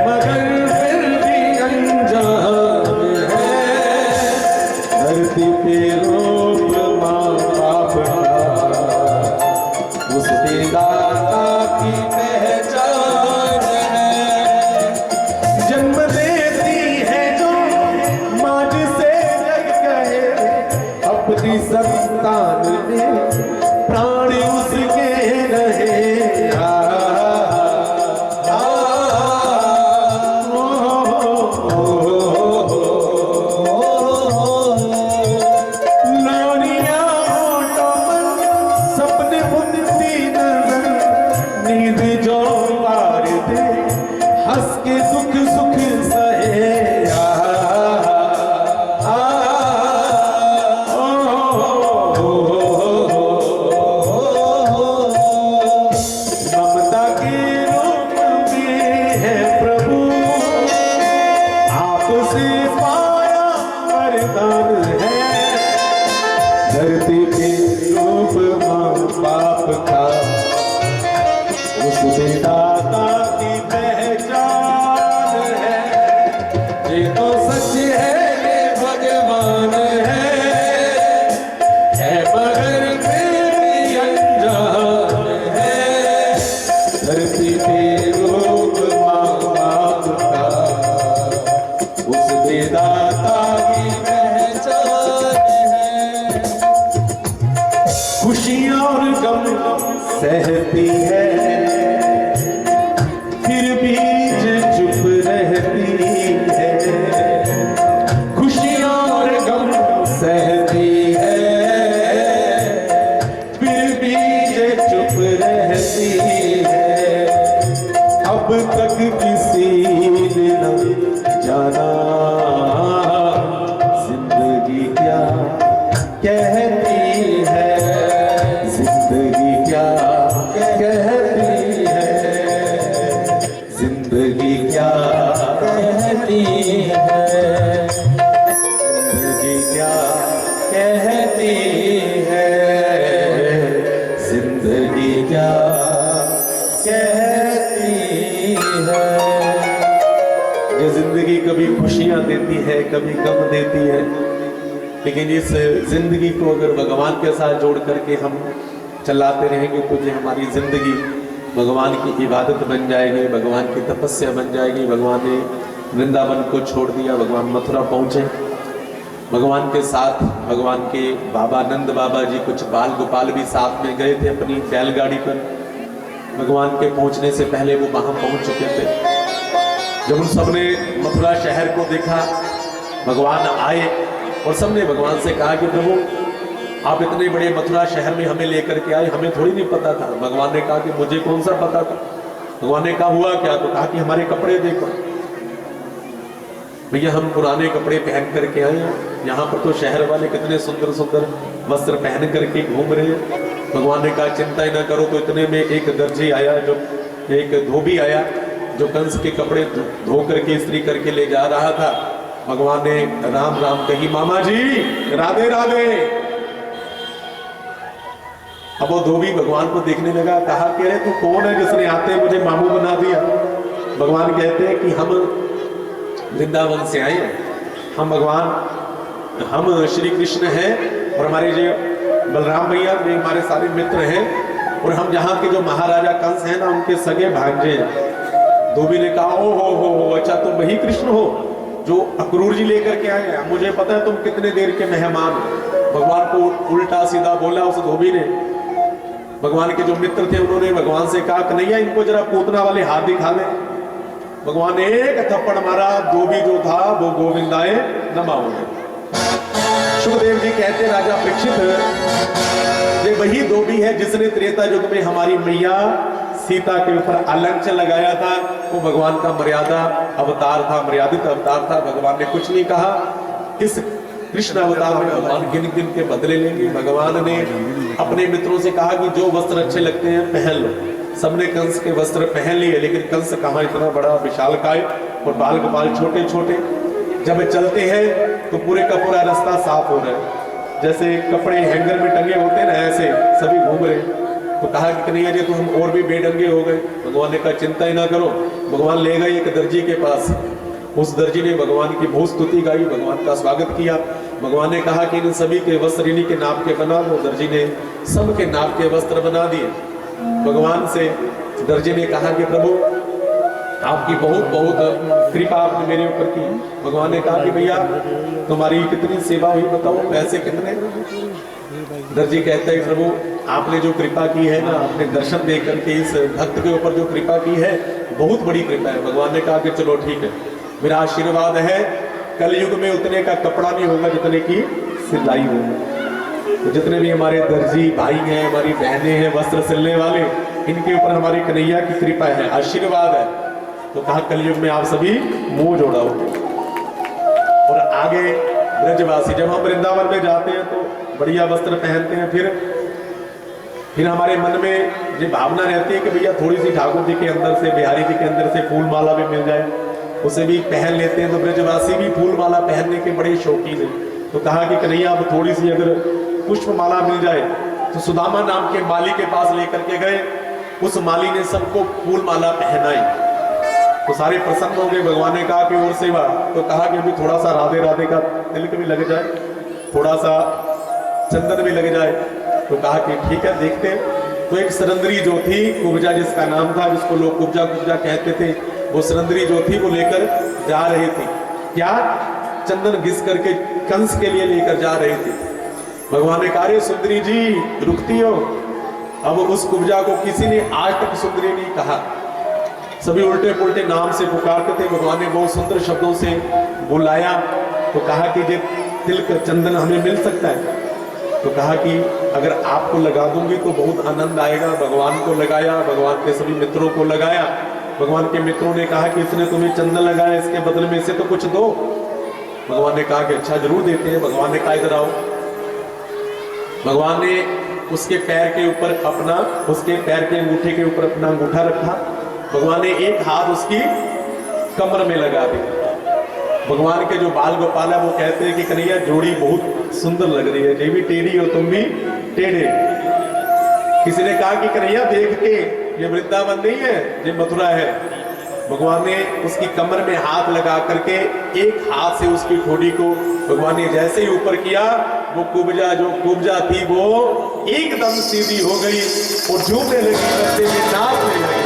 A: मगर फिर भी अनजान है। धरती पे रूप माँ बाप का, उस बेदाता की पहचान है। जन्म देती है जो माँ जिसे जग कहे, अपनी संतान में प्राण उसके रहे। सपने बुद्धि नजर, नींद जो पार दे, हंस के दुख सुख सहे। ममता के रूप में है प्रभु, आपसे पाया वरदान है। धरती के रूप माँ बाप का, उस बेदाता की पहचान है। ये तो सच है कि भगवान है मगर फिर भी अनजान है। धरती पे रूप माँ बाप का, उस बेदाता की पहचान है। खुशियाँ और गम सहती है, ने न जाना जिंदगी क्या कहती है, जिंदगी क्या कहती है, जिंदगी क्या कहती है, जिंदगी क्या कहती है, जिंदगी क्या कहती है। ये जिंदगी कभी खुशियां देती है, कभी गम देती है, लेकिन इस जिंदगी को अगर भगवान के साथ जोड़ करके हम चलाते रहेंगे तो ये हमारी जिंदगी भगवान की इबादत बन जाएगी, भगवान की तपस्या बन जाएगी। भगवान ने वृंदावन को छोड़ दिया, भगवान मथुरा पहुंचे, भगवान के साथ भगवान के बाबा नंद बाबा जी, कुछ बाल गोपाल भी साथ में गए थे अपनी बैलगाड़ी पर। भगवान के पहुंचने से पहले वो वहां पहुंच चुके थे। जब उन सबने मथुरा शहर को देखा, भगवान आए और सबने भगवान से कहा कि प्रभु आप इतने बड़े मथुरा शहर में हमें लेकर के आए, हमें थोड़ी नहीं पता था। भगवान ने कहा कि मुझे कौन सा पता था। भगवान ने कहा हुआ क्या? तो कहा कि हमारे कपड़े देखो भैया, हम पुराने कपड़े पहन करके आए हैं। यहाँ पर तो शहर वाले कितने सुंदर सुंदर वस्त्र पहन करके घूम रहे हैं। भगवान ने कहा चिंता ही ना करो। तो इतने में एक दर्जी आया, जो एक धोबी आया, जो कंस के कपड़े धो करके इस्त्री करके ले जा रहा था। भगवान ने राम राम कही, मामा जी राधे राधे। अब वो धोबी भगवान को देखने लगा, कहा कह रहे तू कौन है जिसने आते मुझे मामू बना दिया। भगवान कहते हैं कि हम वृंदावन से आए हैं, हम भगवान हम श्री कृष्ण हैं और हमारे जो बलराम भैया वे हमारे सारे मित्र हैं, और हम यहाँ के जो महाराजा कंस हैं ना उनके सगे भांजे हैं। धोबी ने कहा ओ हो अच्छा तुम वही कृष्ण हो जो अक्रूर जी लेकर के आए हैं, मुझे पता है तुम कितने देर के मेहमान। भगवान को उल्टा सीधा बोला उस धोबी ने। भगवान के जो मित्र थे उन्होंने भगवान से कहा कन्हैया इनको जरा पूतना वाले हाथ दिखा दे। भगवान ने एक थप्पड़ मारा, धोबी जो था वो गोविंदाए नमा हो गया। सुखदेव जी कहते राजा परीक्षित ये वही धोबी है जिसने त्रेता युग में हमारी मैया सीता के ऊपर अलंच लगाया था। वो भगवान का मर्यादा अवतार था, मर्यादित अवतार था। भगवान ने कुछ नहीं कहा। इस कृष्ण अवतार में भगवान गिन गिन के बदले लेंगे। भगवान ने अपने मित्रों से कहा कि जो वस्त्र अच्छे लगते हैं पहन लो। सबने कंस के वस्त्र पहन लिए, लेकिन कंस कहाँ इतना बड़ा विशालकाय और बाल गोपाल छोटे छोटे। जब चलते हैं तो पूरे का पूरा रास्ता साफ हो रहा है, जैसे कपड़े हैंगर में टंगे होते हैं ना ऐसे सभी घूम रहे। तो कहा कि कन्हैया जी तो हम और भी बेढंगे हो गए। भगवान ने कहा चिंता ही ना करो। भगवान ले गए एक दर्जी के पास। उस दर्जी ने भगवान की बहुत स्तुति गाई, भगवान का स्वागत किया। भगवान ने कहा कि इन सभी के वस्त्र इन्हीं के नाप के बना दो। दर्जी ने सबके नाप के वस्त्र बना दिए। भगवान से दर्जी ने कहा कि प्रभु आपकी बहुत बहुत कृपा आपने मेरे ऊपर की। भगवान ने कहा कि भैया तुम्हारी कितनी सेवा हुई बताओ, पैसे कितने? दर्जी कहता है प्रभु आपने जो कृपा की है ना, आपने दर्शन दे करके इस भक्त के ऊपर जो कृपा की है बहुत बड़ी कृपा है। भगवान ने कहा कि चलो ठीक है, मेरा आशीर्वाद है कलयुग में उतने का कपड़ा नहीं होगा जितने की सिलाई होगी। तो जितने भी हमारे दर्जी भाई हैं, हमारी बहनें हैं वस्त्र सिलने वाले, इनके ऊपर हमारी कन्हैया की कृपा है, आशीर्वाद है। तो कहा कलयुग में आप सभी मुंह जोड़ाओ। और आगे ब्रजवासी जब हम वृंदावन में जाते हैं तो बढ़िया वस्त्र पहनते हैं। फिर हमारे मन में ये भावना रहती है कि भैया थोड़ी सी ठाकुर जी के अंदर से, बिहारी जी के अंदर से फूल माला भी मिल जाए, उसे भी पहन लेते हैं। तो ब्रजवासी भी फूल माला पहनने के बड़े शौकीन है। तो कहा कि कन्हैया अब थोड़ी सी अगर पुष्प माला मिल जाए। तो सुदामा नाम के माली के पास लेकर के गए। उस माली ने सबको फूल माला पहनाई तो सारे प्रसन्न हो गए। भगवान ने कहा कि और सेवा। तो कहा कि अभी थोड़ा सा राधे राधे का तिलक भी लग जाए, थोड़ा सा चंदन भी लग जाए। तो कहा कि ठीक है देखते। तो एक सरंदरी जो थी, कुब्जा जिसका नाम था, जिसको लोग कुब्जा कुब्जा कहते थे, वो सरंदरी जो थी वो लेकर जा रही थी। क्या? चंदन घिस करके कंस के लिए लेकर जा रही थी। भगवान ने कहा सुंदरी जी रुकती हो? अब उस कुब्जा को किसी ने आज तक सुंदरी नहीं कहा, सभी उल्टे पुल्टे नाम से पुकारते थे। भगवान ने बहुत सुंदर शब्दों से बुलाया। तो कहा कि ये तिलक चंदन हमें मिल सकता है? तो कहा कि अगर आपको लगा दूंगी तो बहुत आनंद आएगा। भगवान को लगाया, भगवान के सभी मित्रों को लगाया। भगवान के मित्रों ने कहा कि इसने तुम्हें चंदन लगाया, इसके बदले में इसे तो कुछ दो। भगवान ने कहा कि अच्छा जरूर देते हैं। भगवान ने कहा इधर आओ। भगवान ने उसके पैर के ऊपर अपना, उसके पैर के अंगूठे के ऊपर अपना अंगूठा रखा। भगवान ने एक हाथ उसकी कमर में लगा दिया। भगवान के जो बाल गोपाल है वो कहते हैं कि कन्हैया जोड़ी बहुत सुंदर लग रही है, ये भी टेढ़ी और तुम भी टेढ़े। किसी ने कहा कि कन्हैया देख के ये वृंदावन नहीं है, ये मथुरा है। भगवान ने उसकी कमर में हाथ लगा करके एक हाथ से उसकी ठोड़ी को भगवान ने जैसे ही ऊपर किया, वो कुब्जा जो कुब्जा थी वो एकदम सीधी हो गई और झूमने लगी, बच्चे में नाचने लगी।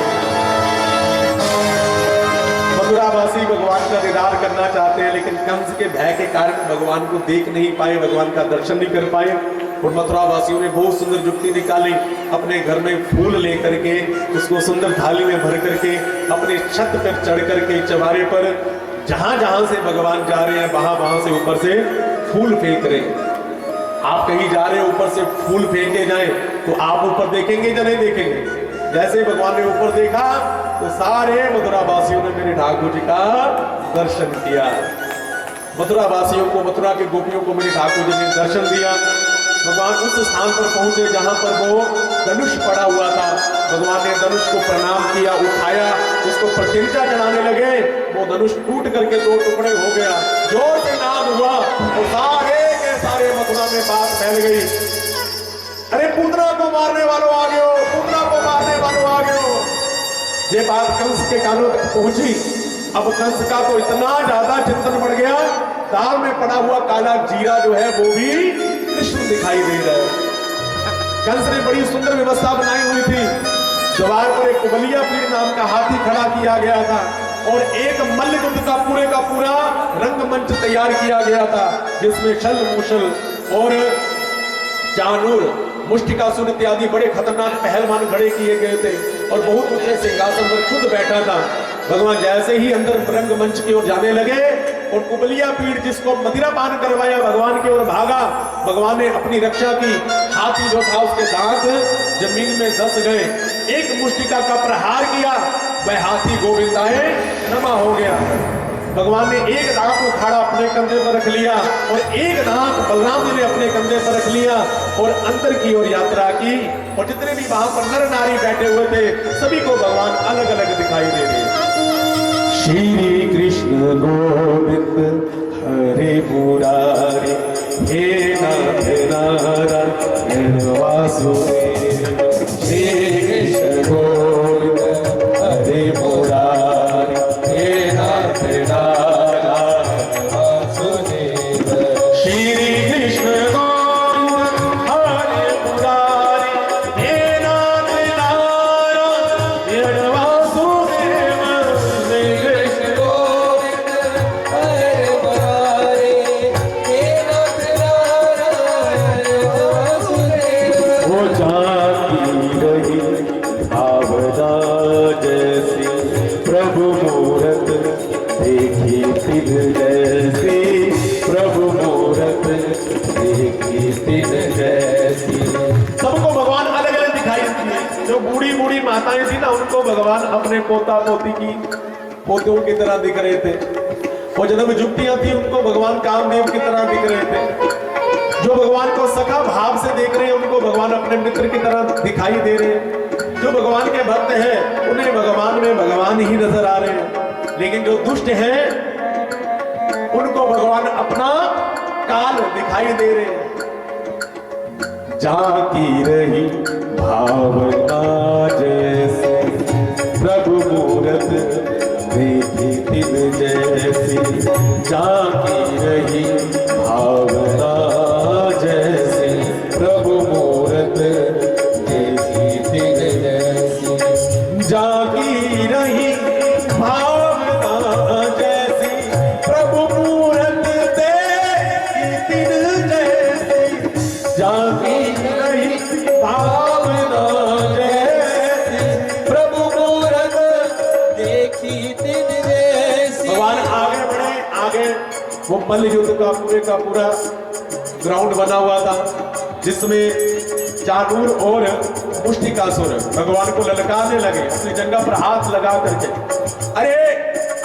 A: मथुरावासी भगवान का दीदार करना चाहते हैं, लेकिन कंस के भय के कारण भगवान को देख नहीं पाए, भगवान का दर्शन नहीं कर पाए। और मथुरावासियों ने बहुत सुंदर जुक्ति निकाली, अपने घर में फूल लेकर के उसको सुंदर थाली में भर करके अपने छत पर चढ़ करके चवारे पर जहां जहां से भगवान जा रहे हैं वहां वहां से ऊपर से फूल फेंक रहे हैं। आप कहीं जा रहे हैं ऊपर से फूल फेंके जाए तो आप ऊपर देखेंगे या नहीं देखेंगे? जैसे भगवान ने ऊपर देखा तो सारे मथुरावासियों ने मेरे ठाकुर जी का दर्शन किया। मथुरावासियों को, मथुरा के गोपियों को मेरे ठाकुर जी ने दर्शन दिया। भगवान उस स्थान पर पहुंचे जहां पर वो धनुष पड़ा हुआ था। भगवान ने धनुष को प्रणाम किया, उठाया, उसको प्रतिष्ठा चढ़ाने लगे। वो धनुष टूट करके दो टुकड़े हो गया। जोर से नाद हुआ और सारे के सारे मथुरा में बात फैल गई, अरे पूतना को मारने वालों आ गए हो, पूतना को मारने वालों आ गए हो। ये बात कंस के कानों तक पहुंची। अब कंस का तो इतना ज्यादा चिंतन बढ़ गया, दाल में पड़ा हुआ काला जीरा जो है वो भी कृष्ण दिखाई दे रहा है। कंस ने बड़ी सुंदर व्यवस्था बनाई हुई थी। द्वार पर एक कुबलिया पीर नाम का हाथी खड़ा किया गया था और एक मल्ल युद्ध का पूरा रंगमंच तैयार किया गया था, जिसमें छल मुशल और चानूर, मुष्टिकासुर इत्यादि बड़े खतरनाक पहलवान खड़े किए गए थे और बहुत ऊंचे सिंहासन पर खुद बैठा था। भगवान जैसे ही अंदर रंगमंच की ओर जाने लगे और कुबलिया पीर जिसको मदिरा पान करवाया भगवान की ओर भागा। भगवान ने अपनी रक्षा की। हाथी जो था उसके दांत जमीन में धंस गए। एक मुष्टिका का प्रहार किया, वह हाथी गोविंदाए नमा हो गया। भगवान ने एक दांत उखाड़ा अपने कंधे पर रख लिया और एक दांत बलराम जी ने अपने कंधे पर रख लिया और अंदर की ओर यात्रा की। और जितने भी वहां पर नर नारी बैठे हुए थे सभी को भगवान अलग अलग दिखाई दे रहे। श्री कृष्ण गोविंद हरे मुरारी, हे नाथ नारायण वासुदेव। श्री कृष्ण गोविंद हरे मुरारी, हे नाथ नारायण वासुदेव। श्री कृष्ण गोविंद हरे मुरारी, हे नाथ नारायण वासुदेव। श्री कृष्ण गोविंद हरे मुरारी, हे नाथ नारायण वासुदेव। वो जाती रही भावना जैसी, प्रभु मूरत देखी तिन जैसी, प्रभु मूरत देखी तिन जैसी। सबको भगवान अलग अलग दिखाई दिए। जो बूढ़ी बूढ़ी माताएं थी ना, उनको भगवान अपने पोता पोती की पोतों की तरह दिख रहे थे। और जन्म जुक्तियां थी उनको भगवान कामदेव की तरह दिख रहे थे। जो भगवान को सखा भाव से देख रहे हैं उनको भगवान अपने मित्र की तरह दिखाई दे रहे हैं। जो भगवान के भक्त हैं उन्हें भगवान में भगवान ही नजर आ रहे हैं। लेकिन जो दुष्ट हैं उनको भगवान अपना काल दिखाई दे रहे हैं। जाती रही भावना जैसे, प्रभु मूरत देखी तिन जैसी। जाती रही भावना जैसे, प्रभु मूरत देखी तिन जैसी। जागी रही भावना जैसी, प्रभु मूरत देखी तिन जैसी। जागी रही भावना जैसी, प्रभु मूरत देखी तिन जैसी। भगवान आगे बढ़े, आगे वो मल्ल युद्ध का पूरा ग्राउंड बना हुआ था, जिसमें चानूर और मुष्टिकासुर भगवान को ललकारने लगे, अपनी जंघा पर हाथ लगा करके। अरे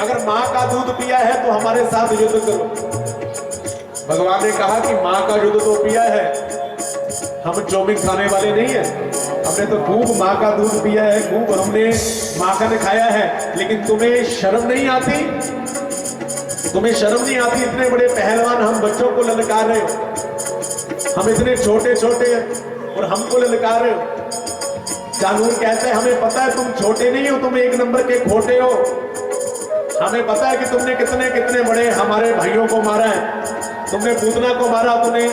A: अगर माँ का दूध पिया है तो हमारे साथ युद्ध करो। भगवान ने कहा कि माँ का युद्ध तो पिया है, हम चौमिन खाने वाले नहीं है। हमने तो खूब माँ का दूध पिया है, खूब हमने माखन खाया है, लेकिन तुम्हें शर्म नहीं आती? तुम्हें शर्म नहीं आती? इतने बड़े पहलवान हम बच्चों को ललकार रहे हो, हम इतने छोटे छोटे और हमको ललकार रहे हो। कानून कहते हैं हमें पता है तुम छोटे नहीं हो, तुम एक नंबर के खोटे हो। हमें पता है कि तुमने कितने कितने बड़े हमारे भाइयों को मारा है। तुमने पूतना को मारा, तुमने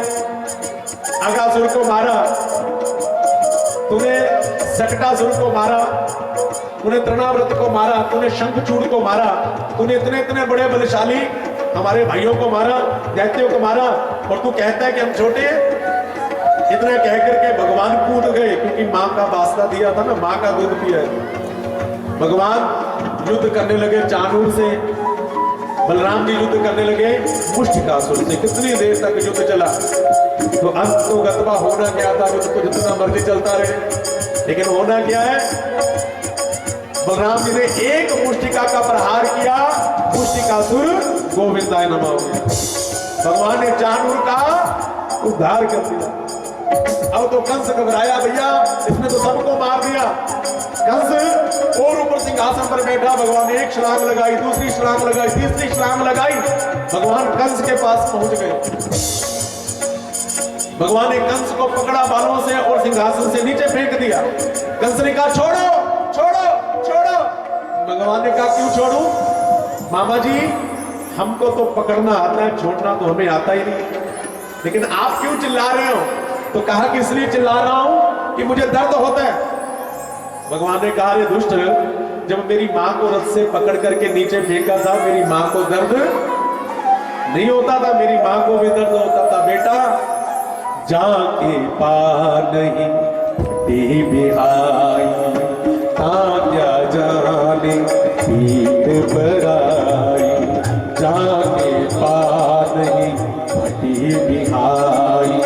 A: अगासुर को मारा, तूने सकटासुर को मारा, तूने तृणाव्रत को मारा, तूने शंखचूड़ को मारा, तूने इतने इतने बड़े बलशाली हमारे भाइयों को मारा, दैत्यों को मारा, और तू कहता है कि हम छोटे हैं। इतना कह करके भगवान कूद गए, क्योंकि माँ का वास्ता दिया था ना, माँ का दूध पिया है। भगवान युद्ध करने लगे चाणूर से, बलराम जी युद्ध करने लगे मुष्टिकासुर से। कितनी देर तक युद्ध चला? तो अंत तो गतवा होना क्या था, युद्ध तो जितना मर्जी चलता रहे, लेकिन होना क्या है? बलराम जी ने एक मुष्टिका का प्रहार किया, मुष्टिकासुर गोविंदाय नमः हो गया। भगवान ने चाणूर का उद्धार कर दिया। अब तो कंस घबराया, भैया इसने तो सबको मार दिया। कंस और ऊपर सिंहासन पर बैठा, भगवान ने एक छलांग लगाई, दूसरी छलांग लगाई, तीसरी छलांग लगाई, भगवान कंस के पास पहुंच गए। भगवान ने कंस को पकड़ा बालों से और सिंहासन से नीचे फेंक दिया। कंस ने कहा छोड़ो छोड़ो छोड़ो। भगवान ने कहा क्यों छोड़ू? मामा जी हमको तो पकड़ना आता है, छोड़ना तो हमें आता ही नहीं, लेकिन आप क्यों चिल्ला रहे हो? तो कहा कि इसलिए चिल्ला रहा हूं कि मुझे दर्द होता है। भगवान ने कहा रे दुष्ट, जब मेरी मां को रथ से पकड़ करके नीचे फेंका था, मेरी मां को दर्द नहीं होता था? मेरी मां को भी दर्द होता था। बेटा जाके पार नहीं बिहाई, तान्या जाने पीठ बराई, जाके पार नहीं भटी बिहाई,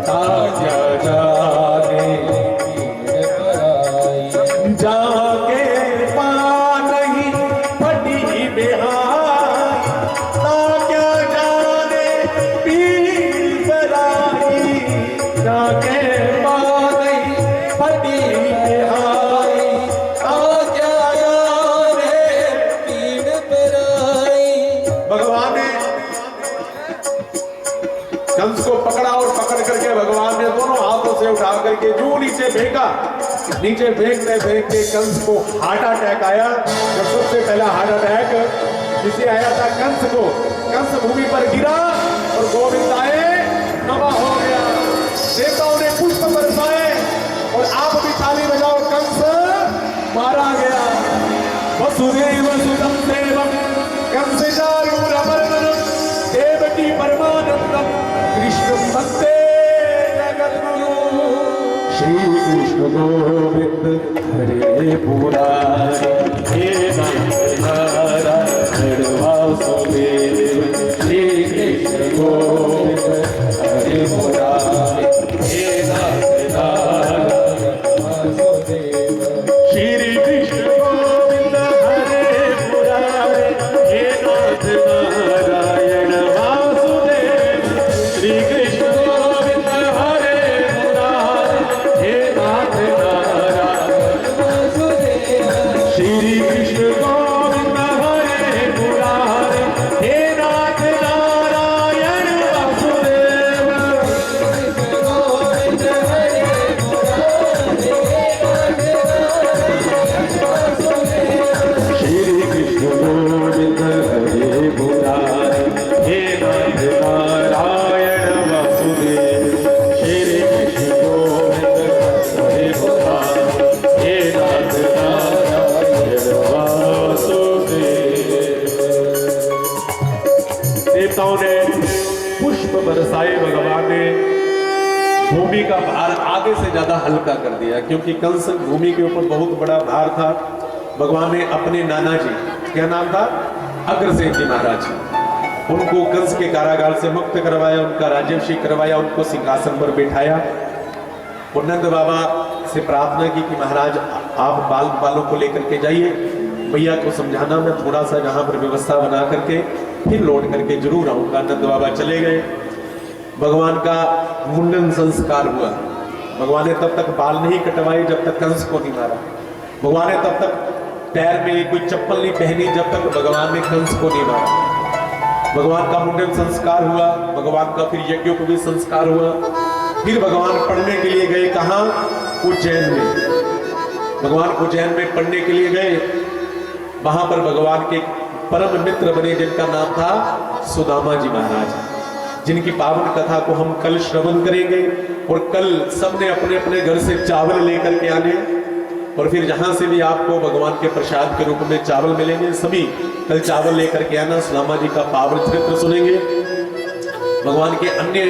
A: तान्या जाने पीठ बराई, जाके पार नहीं भटी बिहाई, तान्या जाने पीठ बराई, जाके पार नहीं भटी बिहाई, तान्या जाने पीठ बराई। भगवान ने कंस को पकड़ा और पकड़ करके भगवान ने दोनों हाथों से उठा करके जो नीचे फेंका। नीचे फेंकते फेंकते कंस को हार्ट अटैक आया। जब सबसे पहला हार्ट अटैक जिसे आया था कंस को, कंस भूमि पर गिरा और गोविंदाय नमः हो गया। देवताओं ने पुष्प बरसाए और आप भी ताली बजाओ, कंस मारा गया। वसुदेव सुतम देवम कंस चारूरमर्दनम देवकी परमानंदम कृष्ण वंदे जगद्गुरु। श्री कृष्ण गोविंद हरे मुरारी, हे नारायण वासुदेव। श्री कृष्ण गोविंद हरे मुरारी, हे नारायण वासुदेव। श्री कृष्ण गोविंद हरे मुरारी, हे नारायण वासुदेव। श्री कृष्ण गोविंद हरे मुरारी, हे नारायण वासुदेव। श्री कृष्ण गोविंद हरे मुरारी, हे नारायण वासुदेव। गोविंद हरे श्री कृष्ण गोविंद हरे मुरारी, हे नारायण वासुदेव। श्री कृष्ण गोविंद हरे मुरारी, हे नारायण वासुदेव। देवताओं ने पुष्प बरसाए। भगवान ने भूमि का भार आगे से ज्यादा हल्का कर दिया, क्योंकि कंस भूमि के ऊपर बहुत बड़ा भार था। भगवान ने अपने नाना जी, क्या नाम था? अग्रसेन जी महाराज, उनको कंस के कारागार से मुक्त करवाया, उनका राज्याभिषेक करवाया, उनको सिंहासन पर बिठाया। और नंद बाबा से प्रार्थना की कि महाराज आप बालों को लेकर के जाइए, भैया को समझाना, मैं थोड़ा सा जहाँ पर व्यवस्था बना करके फिर लौट करके जरूर आऊँगा। नंद बाबा चले गए, भगवान का मुंडन संस्कार हुआ। भगवान ने तब तक बाल नहीं कटवाए जब तक कंस को नहीं मारा। भगवान ने तब तक पैर में कोई चप्पल नहीं पहनी जब तक भगवान ने कंस को नहीं मारा। भगवान का मुंडन संस्कार हुआ, भगवान का फिर यज्ञों को भी संस्कार हुआ। फिर भगवान पढ़ने के लिए गए, कहाँ? उज्जैन में। भगवान उज्जैन में पढ़ने के लिए गए, वहां पर भगवान के परम मित्र बने जिनका नाम था सुदामा जी महाराज, जिनकी पावन कथा को हम कल श्रवण करेंगे। और कल सबने अपने अपने घर से चावल लेकर के आने, और फिर जहां से भी आपको भगवान के प्रसाद के रूप में चावल मिलेंगे, सभी कल चावल लेकर के आना। सुदामा जी का पावन चरित्र सुनेंगे, भगवान के अन्य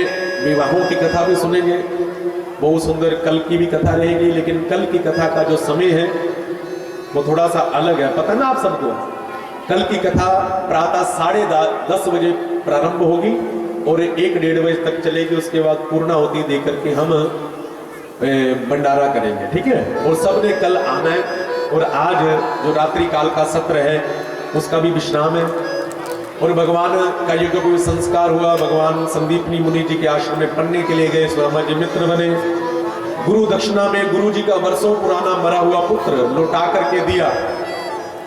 A: विवाहों की कथा भी सुनेंगे। बहुत सुंदर कल की भी कथा रहेगी, लेकिन कल की कथा का जो समय है वो थोड़ा सा अलग है, पता ना आप सबको। कल की कथा प्रातः 10:30 बजे प्रारंभ होगी और 1-1:30 बजे तक चलेगी। उसके बाद पूर्णाहुति दे करके हम भंडारा करेंगे, ठीक है। और सबने कल आना है। और आज जो रात्रि काल का सत्र है उसका भी विश्राम है। और भगवान का यज्ञ को भी संस्कार हुआ। भगवान संदीपनी मुनि जी के आश्रम में पढ़ने के लिए गए, सुदामा जी मित्र बने। गुरु दक्षिणा में गुरु जी का वर्षों पुराना मरा हुआ पुत्र लौटा करके दिया।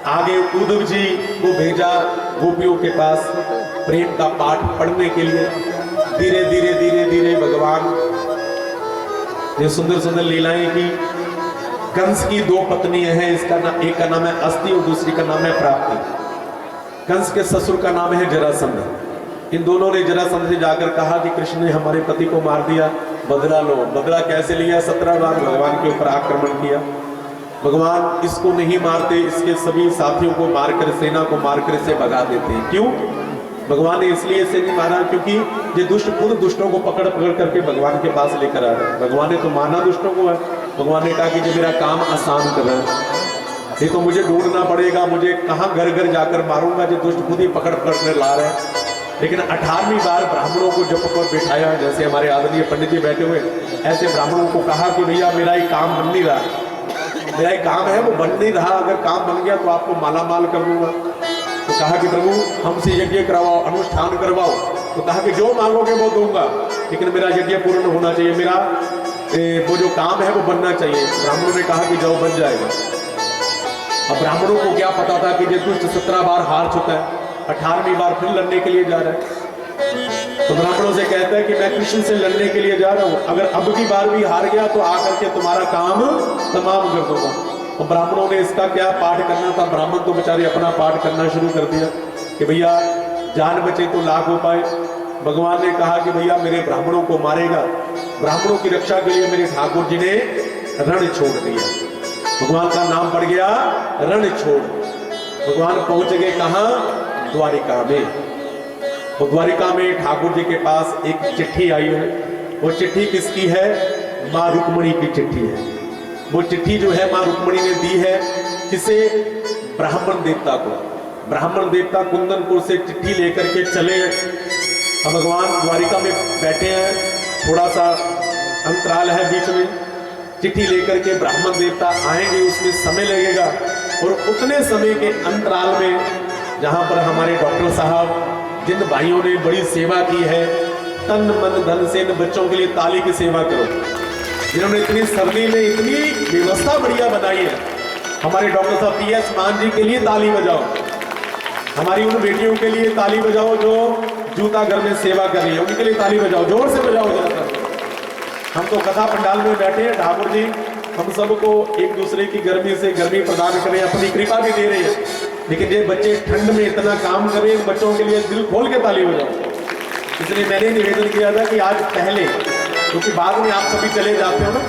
A: आगे उद्धव जी को भेजा गोपियों के पास प्रेम का पाठ पढ़ने के लिए। धीरे धीरे धीरे धीरे भगवान ने सुंदर सुंदर लीलाएं की। कंस की 2 पत्नियां हैं, एक का नाम है अस्ति और दूसरी का नाम है प्राप्ति। कंस के ससुर का नाम है जरासंध। इन दोनों ने जरासंध से जाकर कहा कि कृष्ण ने हमारे पति को मार दिया, बदला लो। बदला कैसे लिया? 17 बार भगवान के ऊपर आक्रमण किया। भगवान इसको नहीं मारते, इसके सभी साथियों को मारकर, सेना को मारकर इसे भगा देते। क्यों? भगवान ने इसलिए इसे नहीं मारा क्योंकि ये दुष्ट खुद दुष्टों को पकड़ पकड़ करके भगवान के पास लेकर आ रहे हैं। भगवान ने तो माना दुष्टों को है। भगवान ने कहा कि जो मेरा काम आसान कर रहा है, ये तो मुझे ढूंढना पड़ेगा, मुझे कहाँ घर घर जाकर मारूंगा, जो दुष्ट खुद ही पकड़ पकड़ ला रहे हैं। लेकिन 18वीं बार ब्राह्मणों को जप पर बिठाया, जैसे हमारे आदरणीय पंडित जी बैठे हुए, ऐसे ब्राह्मणों को कहा कि भैया मेरा एक काम बन नहीं रहा, मेरा एक काम है वो बन नहीं रहा, अगर काम बन गया तो आपको माला माल कर दूंगा। तो कहा कि प्रभु हमसे यज्ञ करवाओ, अनुष्ठान करवाओ। तो कहा कि जो मांगोगे वो दूंगा, लेकिन मेरा यज्ञ पूर्ण होना चाहिए, मेरा वो जो काम है वो बनना चाहिए। ब्राह्मणों ने कहा कि जाओ बन जाएगा। अब ब्राह्मणों को क्या पता था कि ये दुष्ट 17 बार हार चुका है, 18वीं बार फिर लड़ने के लिए जा रहा है। तो ब्राह्मणों से कहता है कि मैं कृष्ण से लड़ने के लिए जा रहा हूं, अगर अब की बार भी हार गया तो आकर के तुम्हारा काम तमाम कर दूंगा। तो ब्राह्मणों ने इसका क्या पाठ करना था, ब्राह्मण तो बेचारे अपना पाठ करना शुरू कर दिया कि भैया जान बचे तो लाख हो पाए। भगवान ने कहा कि भैया मेरे ब्राह्मणों को मारेगा, ब्राह्मणों की रक्षा के लिए मेरे ठाकुर जी ने रण छोड़ दिया। भगवान का नाम पड़ गया रण छोड़। भगवान पहुंच गए कहां? द्वारिका में। तो द्वारिका में ठाकुर जी के पास एक चिट्ठी आई है। वो चिट्ठी किसकी है? मां रुक्मणी की चिट्ठी है। वो चिट्ठी जो है मां रुक्मणी ने दी है किसे? ब्राह्मण देवता को। ब्राह्मण देवता कुंदनपुर से चिट्ठी लेकर के चले। अब भगवान द्वारिका में बैठे हैं, थोड़ा सा अंतराल है बीच में। चिट्ठी लेकर के ब्राह्मण देवता आएंगे, उसमें समय लगेगा। और उतने समय के अंतराल में जहां पर हमारे डॉक्टर साहब, जिन भाइयों ने बड़ी सेवा की है, तन मन धन से इन बच्चों के लिए ताली की सेवा करो, जिन्होंने इतनी सर्दी में इतनी व्यवस्था बढ़िया बनाई है। हमारे डॉक्टर साहब PS मान जी के लिए ताली बजाओ, हमारी उन बेटियों के लिए ताली बजाओ जो जूता घर में सेवा कर रही है, उनके लिए ताली बजाओ, जोर से बजाओ जरा। हम तो कथा पंडाल में बैठे हैं, ठाकुर जी हम सबको एक दूसरे की गर्मी से गर्मी प्रदान करें, अपनी कृपा भी दे रहे हैं। लेकिन ये बच्चे ठंड में इतना काम करें, इन बच्चों के लिए दिल खोल के ताली बजाओ। इसलिए मैंने निवेदन किया था कि आज पहले, क्योंकि बाद में आप सभी चले जाते हो ना,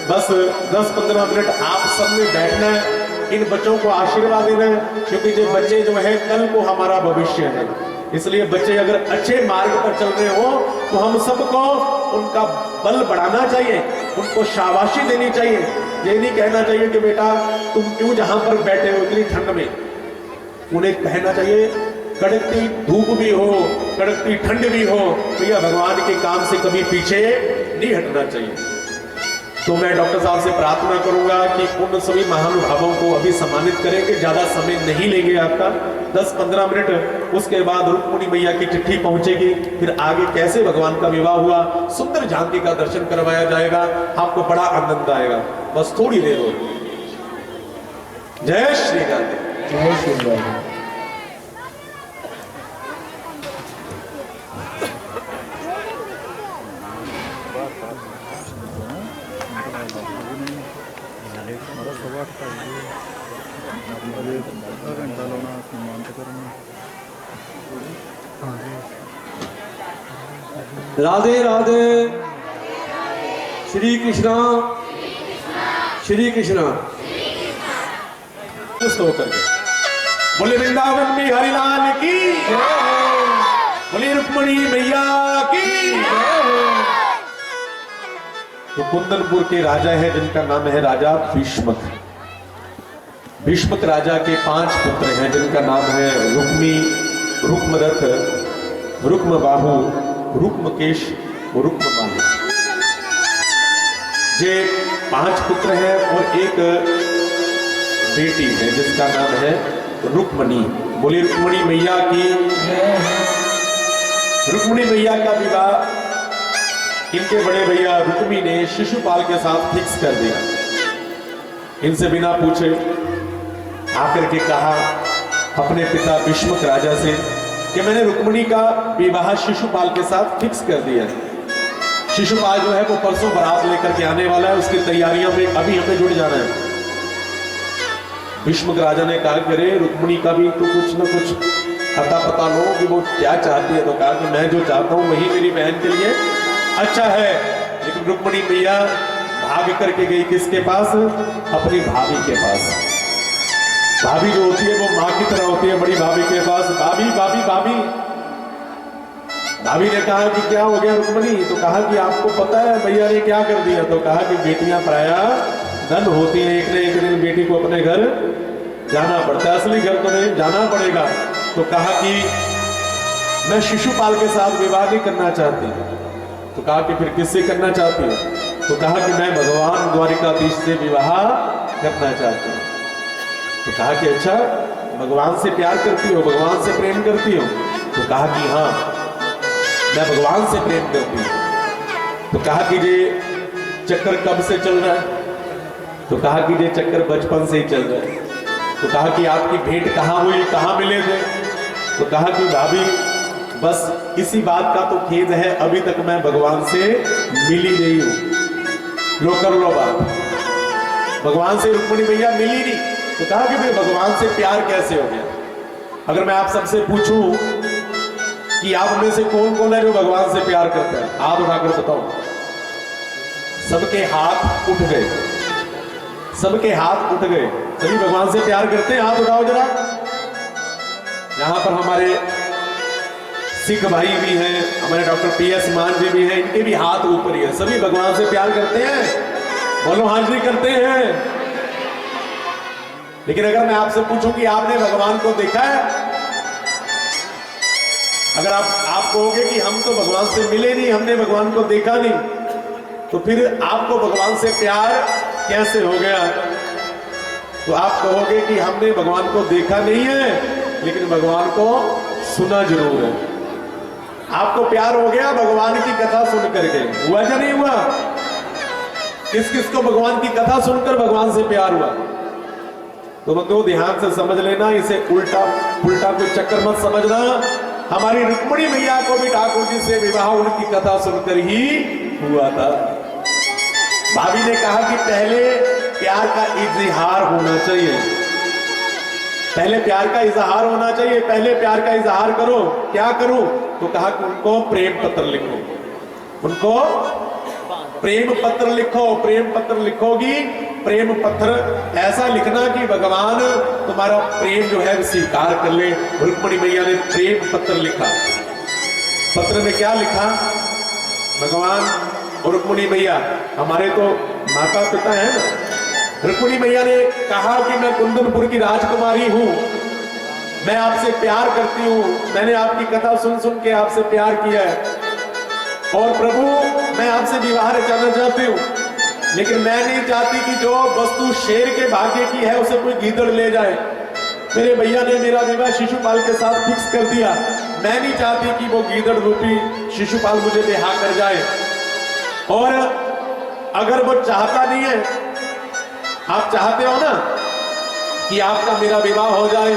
A: बस 10-15 मिनट आप सब में बैठना है, इन बच्चों को आशीर्वाद देना है, क्योंकि जो बच्चे जो है कल को हमारा भविष्य है। इसलिए बच्चे अगर अच्छे मार्ग पर चल रहे हो तो हम सबको उनका बल बढ़ाना चाहिए, उनको शाबाशी देनी चाहिए। ये नहीं कहना चाहिए कि बेटा तुम क्यों जहां पर बैठे हो इतनी ठंड में। उन्हें कहना चाहिए कड़कती धूप भी हो, कड़कती ठंड भी हो, तो यह भगवान के काम से कभी पीछे नहीं हटना चाहिए। तो मैं डॉक्टर साहब से प्रार्थना करूंगा कि उन सभी महानुभावों को अभी सम्मानित करेंगे। ज्यादा समय नहीं लेंगे आपका, 10-15 मिनट। उसके बाद रुक्मिणी मैया की चिट्ठी पहुंचेगी, फिर आगे कैसे भगवान का विवाह हुआ, सुंदर झांकी का दर्शन करवाया जाएगा। आपको बड़ा आनंद आएगा। बस थोड़ी देर हो। जय श्री राधे।
B: जय श्री राधे।
E: राधे राधे। श्री कृष्णा श्री कृष्णा।
A: होकर के बोले वृंदावन में हरिलाल की, बोले रुक्मिणी मैया की। तो कुंदनपुर के राजा है जिनका नाम है राजा भीष्मक। भीष्मक राजा के 5 पुत्र हैं जिनका नाम है रुक्मी, रुक्मरथ, रुक्मबाहु, रुक्मकेश, रुक्मबाहु। ये 5 पुत्र हैं और एक बेटी है जिसका नाम है रुक्मणी। बोली रुक्मिणी मैया की। रुक्मिणी मैया का विवाह इनके बड़े भैया रुक्मी ने शिशुपाल के साथ फिक्स कर दिया। इनसे बिना पूछे आकर के कहा अपने पिता भीष्मक राजा से कि मैंने रुक्मिणी का विवाह शिशुपाल के साथ फिक्स कर दिया है। शिशुपाल जो है वो परसों बारात लेकर के आने वाला है, उसकी तैयारियों में अभी हमें जुड़ जाना है। भीष्मक राजा ने कहा कि अरे रुक्मिणी का भी तो कुछ न कुछ अता पता लो कि वो क्या चाहती है। तो कहा कि मैं जो चाहता हूँ वही मेरी बहन के लिए अच्छा है। लेकिन रुक्मिणी मैया भाग करके गई किसके पास? अपनी भाभी के पास। भाभी जो होती है वो माँ की तरह होती है, बड़ी भाभी के पास। भाभी भाभी भाभी। भाभी ने कहा कि क्या हो गया रुक्मिणी? तो कहा कि आपको पता है भैया ने क्या कर दिया? तो कहा कि बेटियां प्राय धन होती हैं, एक न एक दिन बेटी को अपने घर जाना पड़ता है, असली घर तो नहीं जाना पड़ेगा। तो कहा कि मैं शिशुपाल के साथ विवाह नहीं करना चाहती। तो कहा कि फिर किससे करना चाहती हो? तो कहा कि मैं भगवान द्वारिकाधीश से विवाह करना चाहती हूँ। तो कहा कि अच्छा भगवान से प्यार करती हो, भगवान से प्रेम करती हो? तो कहा कि हाँ मैं भगवान से प्रेम करती हूँ। तो कहा कि ये चक्कर कब से चल रहा है? तो कहा कि ये चक्कर बचपन से ही चल रहा है। तो कहा कि आपकी भेंट कहाँ हुई, कहाँ मिले थे? तो कहा कि भाभी बस इसी बात का तो खेद है, अभी तक मैं भगवान से मिली नहीं हूं। लो कर लो बात, भगवान से रुक्मिणी मैया मिली नहीं। तो कहा कि फिर भगवान से प्यार कैसे हो गया? अगर मैं आप सबसे पूछूं कि आप में से कौन कौन है जो भगवान से प्यार करता है, हाथ उठाकर बताओ। सबके हाथ उठ गए, सबके हाथ उठ गए। सभी भगवान से प्यार करते हैं? हाथ उठाओ जरा। यहां पर हमारे सिख भाई भी हैं, हमारे डॉक्टर PS मान जी भी हैं, इनके भी हाथ ऊपर ही है। सभी भगवान से प्यार करते हैं? बोलो हाजिरी करते हैं। लेकिन अगर मैं आपसे पूछूं कि आपने भगवान को देखा है? अगर आप कहोगे कि हम तो भगवान से मिले नहीं, हमने भगवान को देखा नहीं, तो फिर आपको भगवान से प्यार कैसे हो गया? तो आप कहोगे कि हमने भगवान को देखा नहीं है लेकिन भगवान को सुना जरूर है। आपको प्यार हो गया भगवान की कथा सुन करके, हुआ या नहीं हुआ? किस किस को भगवान की कथा सुनकर भगवान से प्यार हुआ? तो बंधुओं ध्यान से समझ लेना, इसे उल्टा उल्टा कोई चक्कर मत समझना। हमारी रुक्मिणी मैया को भी ठाकुर जी से विवाह उनकी कथा सुनकर ही हुआ था। भाभी ने कहा कि पहले प्यार का इजहार होना चाहिए, पहले प्यार का इजहार होना चाहिए, पहले प्यार का इजहार करो। क्या करूं? तो कहा कि उनको प्रेम पत्र लिखो, उनको प्रेम पत्र लिखो। प्रेम पत्र लिखोगी, प्रेम पत्र ऐसा लिखना कि भगवान तुम्हारा प्रेम जो है स्वीकार कर ले। रुक्मिणी मैया ने प्रेम पत्र लिखा। पत्र में क्या लिखा? भगवान और रुक्मिणी मैया हमारे तो माता पिता हैं ना। रुक्मिणी मैया ने कहा कि मैं कुंदनपुर की राजकुमारी हूं, मैं आपसे प्यार करती हूं, मैंने आपकी कथा सुन सुन के आपसे प्यार किया है और प्रभु मैं आपसे विवाह रचाना चाहती हूं। लेकिन मैं नहीं चाहती कि जो वस्तु शेर के भाग्य की है उसे कोई गीदड़ ले जाए। मेरे भैया ने मेरा विवाह शिशुपाल के साथ फिक्स कर दिया। मैं नहीं चाहती कि वो गीदड़ रूपी शिशुपाल मुझे बेहा कर जाए। और अगर वो चाहता नहीं है, आप चाहते हो ना कि आपका मेरा विवाह हो जाए,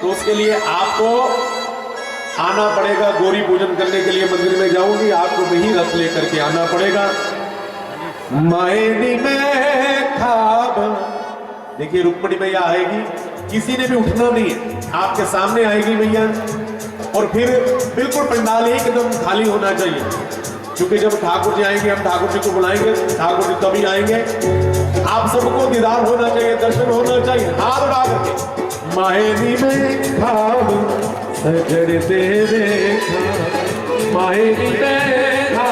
A: तो उसके लिए आपको आना पड़ेगा। गौरी पूजन करने के लिए मंदिर में जाऊंगी, आपको वही रथ लेकर के आना पड़ेगा। मायनी में खाब, देखिए रुक्मणी मैया आएगी, किसी ने भी उठना नहीं है, आपके सामने आएगी मैया। और फिर बिल्कुल पंडाल एकदम खाली होना चाहिए, क्योंकि जब ठाकुर जी आएंगे हम ठाकुर जी को बुलाएंगे, ठाकुर जी तभी आएंगे। आप सबको दीदार होना चाहिए, दर्शन होना चाहिए। हाथ उठा करके मायनी में खाब सजड़ते देखा, मायनी में खाब